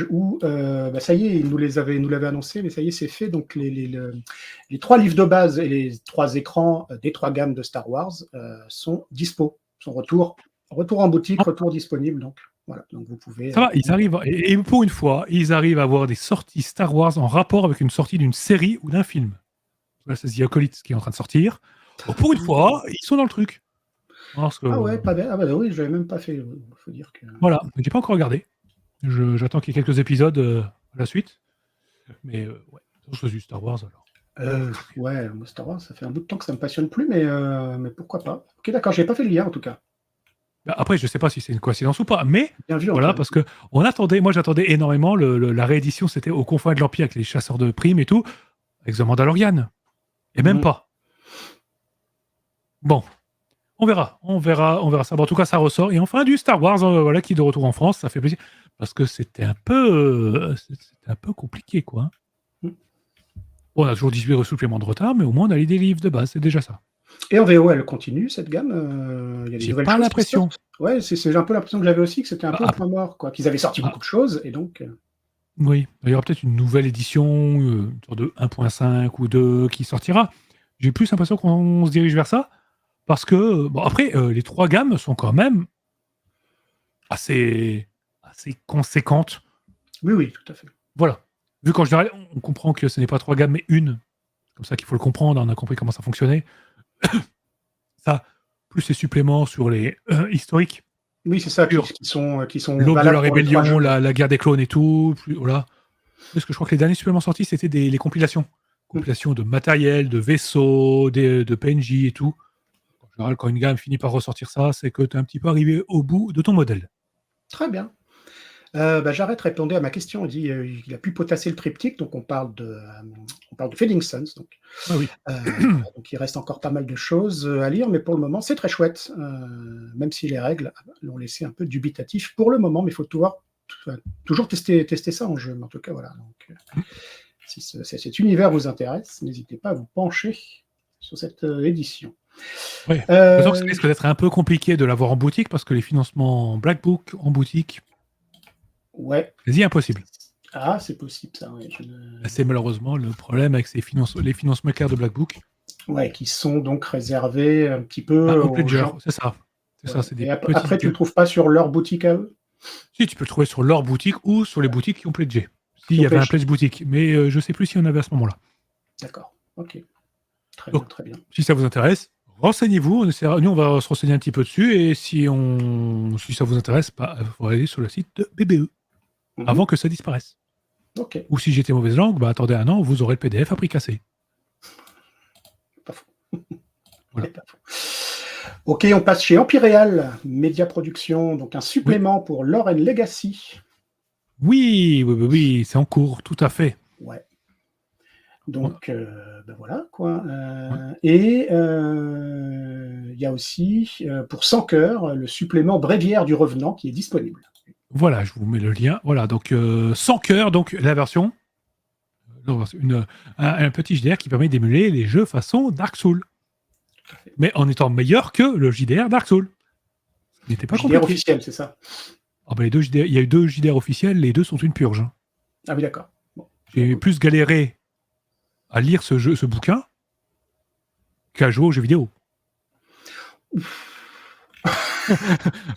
où ça y est, il nous l'avait annoncé, mais ça y est, c'est fait. Donc, les 3 livres de base et les 3 écrans des 3 gammes de Star Wars sont dispo, sont retour en boutique, retour disponible. Donc, voilà. Donc, vous pouvez. Ça va, ils arrivent, et pour une fois, ils arrivent à avoir des sorties Star Wars en rapport avec une sortie d'une série ou d'un film. Là, c'est The Acolyte qui est en train de sortir. Bon, pour une fois, ils sont dans le truc. Parce que, Ah ouais, pas bien. Ah bah oui, je l'avais même pas fait. Faut dire que. voilà, j'ai pas encore regardé. J'attends qu'il y ait quelques épisodes à la suite. Mais ouais, je choisis Star Wars alors. Ouais, moi, Star Wars, ça fait un bout de temps que ça me passionne plus, mais pourquoi pas. Ok, d'accord, j'ai pas fait le lien en tout cas. Bah, après, je sais pas si c'est une coïncidence ou pas, mais Bien vu, voilà, Antoine. parce que moi j'attendais énormément la réédition, c'était Aux confins de l'Empire avec les chasseurs de primes et tout, avec The Mandalorian. Et même pas. Bon, on verra ça. Bon, en tout cas, ça ressort. Et enfin, du Star Wars, voilà, qui est de retour en France, ça fait plaisir. Parce que c'était un peu compliqué, quoi. Bon, on a toujours 18 suppléments de retard, mais au moins on a les livres de base, c'est déjà ça. Et en VO, elle continue cette gamme. Il y a des J'ai nouvelles pas choses qui l'impression. sortent. Ouais, c'est un peu l'impression que j'avais aussi, que c'était un peu au point mort, quoi. Qu'ils avaient sorti beaucoup de choses, et donc. Oui, il y aura peut-être une nouvelle édition, une sorte de 1.5 ou 2 qui sortira. J'ai plus l'impression qu'on se dirige vers ça, parce que, bon, après, les 3 gammes sont quand même assez conséquentes. Oui, tout à fait. Voilà. Vu qu'en général, on comprend que ce n'est pas 3 gammes, mais une. Comme ça qu'il faut le comprendre, on a compris comment ça fonctionnait. Ça, plus les suppléments sur les historiques. Oui, c'est ça, qui sont L'aube de la valables pour les 3 rébellion, jeux. la guerre des clones et tout. Voilà. Parce que je crois que les derniers suppléments sortis, c'était les compilations. Compilations de matériel, de vaisseaux, de PNJ et tout. En général, quand une gamme finit par ressortir ça, c'est que tu es un petit peu arrivé au bout de ton modèle. Très bien. Jared répondait à ma question. Il dit il a pu potasser le triptyque, donc on parle de Fading Suns. Donc, Ah oui. donc il reste encore pas mal de choses à lire, mais pour le moment, c'est très chouette. Même si les règles l'ont laissé un peu dubitatif pour le moment, mais il faut toujours tester ça en jeu. Mais en tout cas, voilà. Donc, si cet univers vous intéresse, n'hésitez pas à vous pencher sur cette édition. Oui. Je pense que ça risque d'être un peu compliqué de l'avoir en boutique parce que les financements Black Book en boutique, ouais, quasi impossible. Ah, c'est possible ça. Ouais. C'est malheureusement le problème avec les financements clairs de Black Book. Ouais, qui sont donc réservés un petit peu aux gens. C'est ça. Ouais. Ça, c'est des après, tu ne le trouves pas sur leur boutique à eux? Si, tu peux le trouver sur leur boutique ou sur les boutiques qui ont pledgé. S'il y avait un pledge boutique, mais je ne sais plus si on avait à ce moment-là. D'accord, ok. Très bien. Si ça vous intéresse, renseignez-vous. Nous, on va se renseigner un petit peu dessus. Et si ça vous intéresse, il faut aller sur le site de BBE avant que ça disparaisse. Okay. Ou si j'étais mauvaise langue, attendez un an, vous aurez le PDF à prix cassé. Pas faux. Voilà. Pas faux. Ok, on passe chez Empireal Media Production, donc un supplément pour Lore and Legacy. Oui, c'est en cours, tout à fait. Ouais. Donc, voilà, quoi. Et il y a aussi, pour 100 cœurs, le supplément Bréviaire du Revenant qui est disponible. Voilà, je vous mets le lien. Voilà, donc 100 cœurs, donc la version, un petit JDR qui permet d'émuler les jeux façon Dark Souls. Mais en étant meilleur que le JDR Dark Souls. Ce n'était pas compliqué. JDR officiel, c'est ça? Les deux JDR, il y a eu 2 JDR officiels, les 2 sont une purge. Hein. Ah oui, d'accord. Bon. J'ai plus galéré à lire ce bouquin qu'à jouer aux jeux vidéo.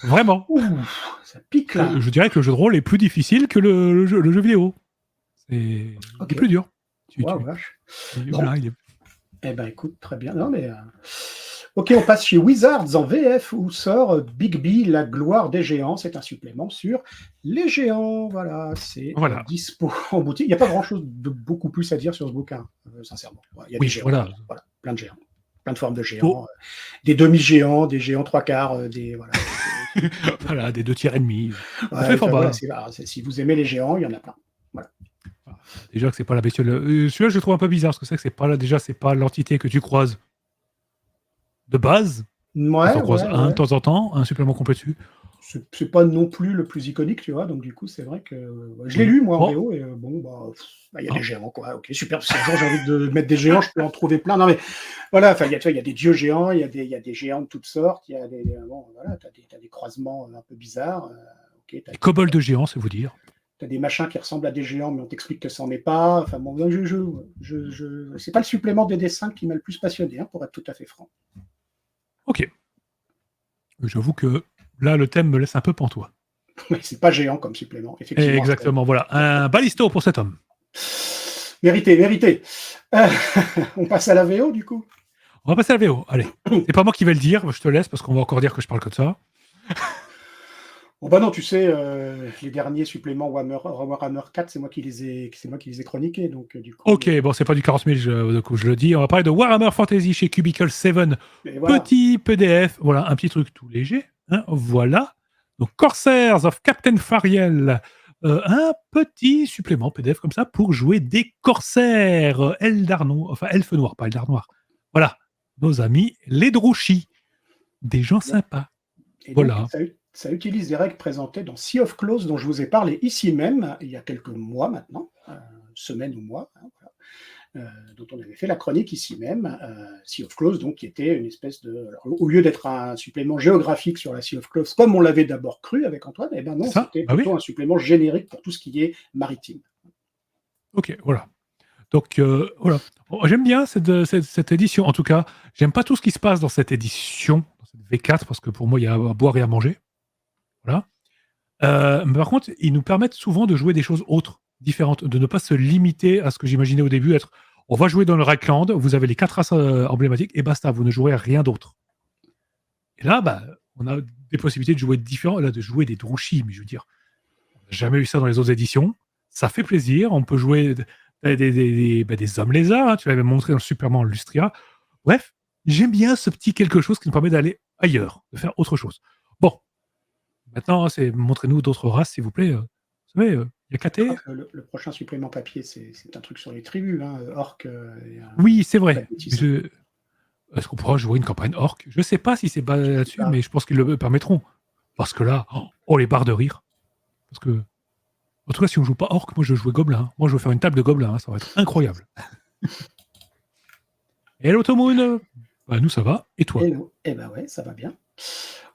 Vraiment. Ça pique là. Je dirais que le jeu de rôle est plus difficile que le jeu vidéo. C'est plus dur. Vache. Voilà, Eh ben écoute, très bien. Non, mais, ok, on passe chez Wizards en VF où sort Big B, la gloire des géants. C'est un supplément sur les géants. Voilà, c'est dispo en boutique. Il n'y a pas grand-chose de beaucoup plus à dire sur ce bouquin, sincèrement. Il y a des géants, voilà, plein de géants. Plein de formes de géants, des demi-géants, des géants 3/4, voilà, des 2 tiers et demi. Si vous aimez les géants, il y en a plein. Voilà. Déjà que c'est pas la bestiole. Celui-là, je le trouve un peu bizarre parce que c'est pas là. Déjà, c'est pas l'entité que tu croises de base. Ouais. Tu en croises un de temps en temps, un supplément complet dessus. c'est pas non plus le plus iconique, tu vois. Donc du coup, c'est vrai que je l'ai lu moi en Bon. VO et bon il y a Ah. des géants quoi. Ok, super. Si un jour j'ai envie de mettre des géants, je peux en trouver plein. Non mais voilà, enfin tu vois, il y a des dieux géants, il y a des géants de toutes sortes. Il y a bon, voilà, t'as des croisements un peu bizarres. Ok, Les kobolds de géants, c'est vous dire. t'as des machins qui ressemblent à des géants, mais on t'explique que ça n'en est pas. Enfin bon, c'est pas le supplément des dessins qui m'a le plus passionné, hein, pour être tout à fait franc. Ok. J'avoue que là, le thème me laisse un peu pantois. Mais c'est pas géant comme supplément, effectivement. Exactement, voilà. Un balisto pour cet homme. Mérité. On passe à la VO du coup. On va passer à la VO. Allez. C'est pas moi qui vais le dire, je te laisse parce qu'on va encore dire que je parle que de ça. Bon bah non, tu sais, les derniers suppléments Warhammer 4, c'est moi qui les ai chroniqués, donc du coup. Ok, bon, c'est pas du 40 000, du coup, je le dis. On va parler de Warhammer Fantasy chez Cubicle 7. Mais voilà. Petit PDF, voilà, un petit truc tout léger. Hein, voilà. Donc, Corsairs of Captain Fariel. Un petit supplément PDF comme ça pour jouer des corsaires elfes noirs, pas Eldar noirs. Voilà, nos amis les Drouchis. Des gens sympas. Et voilà. donc, ça utilise des règles présentées dans Sea of Claws, dont je vous ai parlé ici même, il y a quelques mois maintenant, semaines ou mois, hein, voilà, dont on avait fait la chronique ici même, Sea of Claws, donc, qui était une espèce de... Alors, au lieu d'être un supplément géographique sur la Sea of Claws, comme on l'avait d'abord cru avec Antoine, eh ben non, c'était plutôt un supplément générique pour tout ce qui est maritime. Ok, voilà. Donc, voilà. J'aime bien cette édition. En tout cas, j'aime pas tout ce qui se passe dans cette édition, dans cette V4, parce que pour moi, il y a à boire et à manger. Voilà. Mais par contre, ils nous permettent souvent de jouer des choses autres, différentes, de ne pas se limiter à ce que j'imaginais au début, être on va jouer dans le Reichland, vous avez les 4 races emblématiques, et basta, vous ne jouerez à rien d'autre. Et là, bah, on a des possibilités de jouer différents, là, de jouer des Drouchis, mais je veux dire, on n'a jamais eu ça dans les autres éditions. Ça fait plaisir, on peut jouer des hommes lézards, hein, tu l'avais montré dans le Superman Lustria. Bref, j'aime bien ce petit quelque chose qui nous permet d'aller ailleurs, de faire autre chose. Bon, maintenant, c'est montrez-nous d'autres races, s'il vous plaît. Vous savez, il y a KT. Le prochain supplément papier, c'est un truc sur les tribus, hein, orques. Oui, c'est vrai. Est-ce qu'on pourra jouer une campagne orque? Je ne sais pas si c'est basé là-dessus, mais je pense qu'ils le permettront. Parce que là, les barres de rire. Parce que, en tout cas, si on joue pas orque, moi je veux jouer gobelin. Moi je veux faire une table de gobelins, hein, ça va être incroyable. Et l'Automoon, bah, nous ça va. Et toi? Eh ben ouais, ça va bien.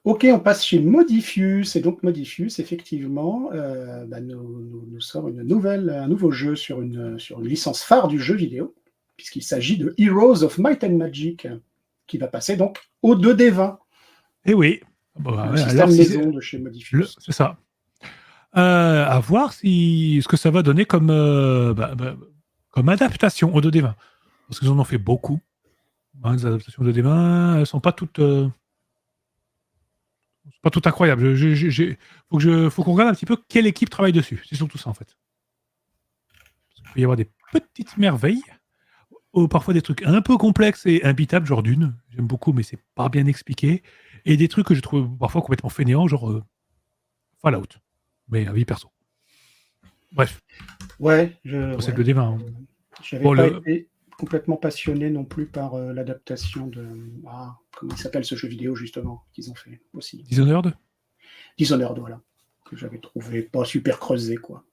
Ok, on passe chez Modifius. Et donc Modifius, effectivement, nous sort un nouveau jeu sur une licence phare du jeu vidéo, puisqu'il s'agit de Heroes of Might and Magic, qui va passer donc au 2D20. Eh oui. Le système maison de chez Modifius. C'est ça. À voir ce que ça va donner comme adaptation au 2D20. Parce qu'ils en ont fait beaucoup. Hein, les adaptations de 2D20, elles sont pas toutes... c'est pas tout incroyable. Faut qu'on regarde un petit peu quelle équipe travaille dessus. C'est surtout ça, en fait. Il peut y avoir des petites merveilles, ou parfois des trucs un peu complexes et imbitables, genre Dune. J'aime beaucoup, mais c'est pas bien expliqué. Et des trucs que je trouve parfois complètement fainéants, genre Fallout. Mais à vie perso. Bref. Ouais, c'est le D20. Hein. J'avais pas été complètement passionné non plus par l'adaptation de... comment il s'appelle ce jeu vidéo, justement, qu'ils ont fait aussi. Dishonored, voilà. Que j'avais trouvé pas super creusé, quoi.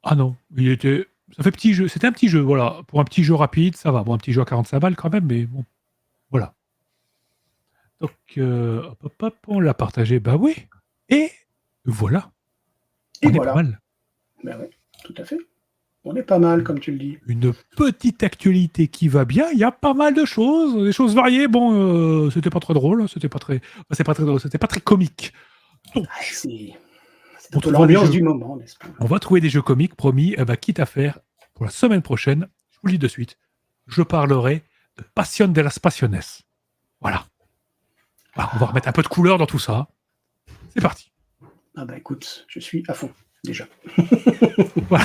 Ah non, ça fait petit jeu. C'était un petit jeu, voilà. Pour un petit jeu rapide, ça va. Bon, un petit jeu à 45 balles quand même, mais bon. Voilà. Donc, on l'a partagé. Bah oui. Et voilà. On est pas mal. Ben ouais, tout à fait. On est pas mal, comme tu le dis. Une petite actualité qui va bien. Il y a pas mal de choses, des choses variées. Bon, c'était pas très drôle, c'était pas très drôle, c'était pas très comique. Donc, c'est l'ambiance du moment, n'est-ce pas? On va trouver des jeux comiques, promis. Quitte à faire pour la semaine prochaine, je vous le dis de suite, je parlerai de Passion de las Pasiones. Voilà. On va remettre un peu de couleur dans tout ça. C'est parti. Ah bah écoute, je suis à fond, déjà. Voilà.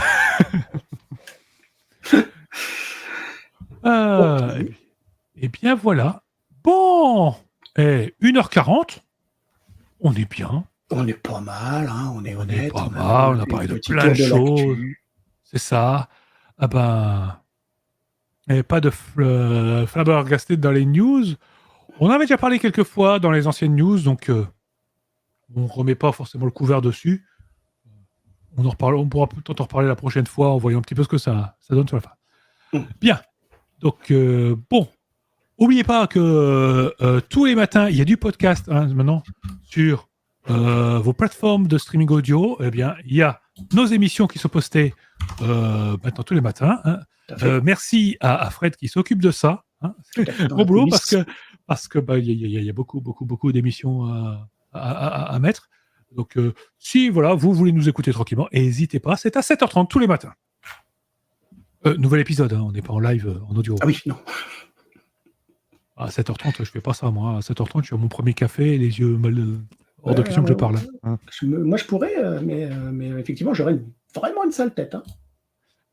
Et bien voilà. Bon, 1h40. On est bien. On est pas mal, hein, on est honnête. On est pas mal, on a parlé de plein de choses. C'est ça. Et pas de flabbergasted dans les news. On avait déjà parlé quelques fois dans les anciennes news, donc On ne remet pas forcément le couvert dessus. On pourra peut-être en reparler la prochaine fois en voyant un petit peu ce que ça donne sur la fin. Bien. Donc, bon. N'oubliez pas que tous les matins, il y a du podcast maintenant sur vos plateformes de streaming audio. Eh bien, il y a nos émissions qui sont postées maintenant tous les matins. Merci à Fred qui s'occupe de ça. C'est bon boulot parce que il y a beaucoup d'émissions à mettre. Donc, si voilà, vous voulez nous écouter tranquillement, n'hésitez pas. C'est à 7h30 tous les matins. Nouvel épisode, on n'est pas en live en audio. Ah oui, non. À 7h30, je fais pas ça, moi. À 7h30, je suis à mon premier café, les yeux mal... hors de question que je parle. Moi, je pourrais, mais effectivement, j'aurais vraiment une sale tête.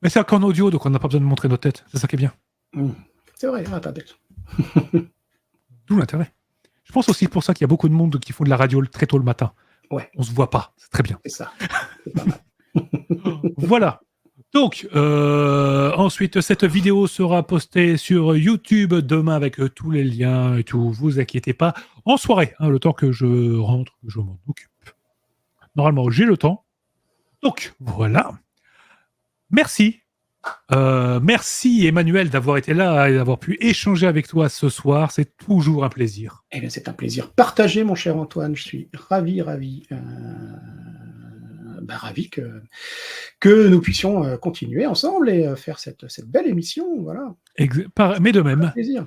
Mais c'est qu'en audio, donc on n'a pas besoin de montrer notre tête. C'est ça qui est bien. C'est vrai, ta tête. D'où l'intérêt. Je pense aussi pour ça qu'il y a beaucoup de monde qui font de la radio très tôt le matin. Ouais. On se voit pas. C'est très bien. C'est ça. C'est pas mal. Voilà. Donc, ensuite, cette vidéo sera postée sur YouTube demain avec tous les liens et tout. Vous inquiétez pas. En soirée, le temps que je rentre, que je m'en occupe. Normalement, j'ai le temps. Donc, voilà. Merci. Merci Emmanuel d'avoir été là et d'avoir pu échanger avec toi ce soir. C'est toujours un plaisir. Eh bien, c'est un plaisir partagé, mon cher Antoine. Je suis ravi que nous puissions continuer ensemble et faire cette belle émission. Voilà. Mais de même. Un plaisir.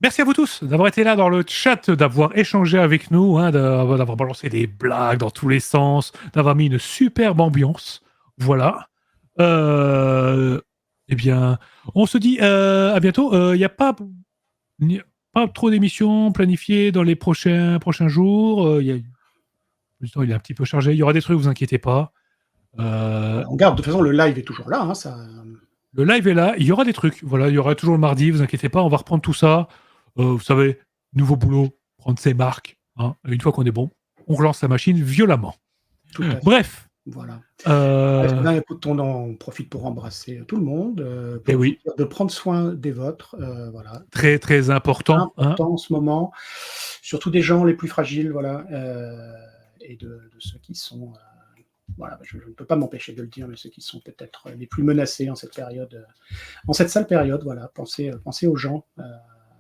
Merci à vous tous d'avoir été là dans le chat, d'avoir échangé avec nous, d'avoir balancé des blagues dans tous les sens, d'avoir mis une superbe ambiance. Voilà. Eh bien, on se dit à bientôt. Il n'y a pas trop d'émissions planifiées dans les prochains jours. Il est un petit peu chargé. Il y aura des trucs, vous inquiétez pas. On garde, de toute façon, le live est toujours là. Le live est là. Il y aura des trucs. Voilà, il y aura toujours le mardi. Vous inquiétez pas. On va reprendre tout ça. Vous savez, nouveau boulot, prendre ses marques. Une fois qu'on est bon, on relance la machine violemment. Bref. Voilà. Écoute, on profite pour embrasser tout le monde, de prendre soin des vôtres. Voilà. Très, très important. En ce moment, surtout des gens les plus fragiles, voilà, et de ceux qui sont... voilà, je ne peux pas m'empêcher de le dire, mais ceux qui sont peut-être les plus menacés en cette période, en cette sale période, voilà, pensez aux gens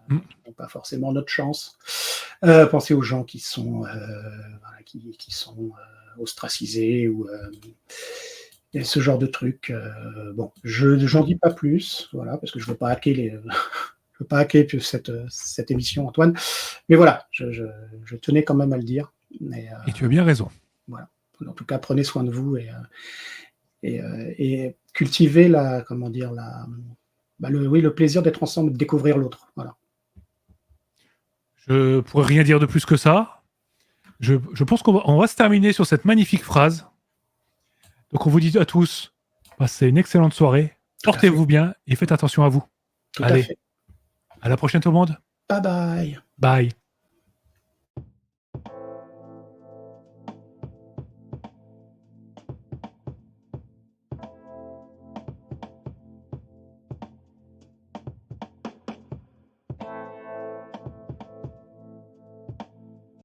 qui n'ont pas forcément notre chance, pensez aux gens qui sont, qui sont ostracisés ou ce genre de trucs. Bon, j'en dis pas plus, voilà, parce que je veux pas hacker cette émission, Antoine, mais voilà, je tenais quand même à le dire. Et tu as bien raison. Voilà. En tout cas, prenez soin de vous et cultivez le plaisir d'être ensemble, de découvrir l'autre. Voilà. Je pourrais rien dire de plus que ça. Je pense qu'on va se terminer sur cette magnifique phrase. Donc on vous dit à tous, passez une excellente soirée, portez-vous bien et faites attention à vous. Allez, à la prochaine tout le monde. Bye bye. Bye.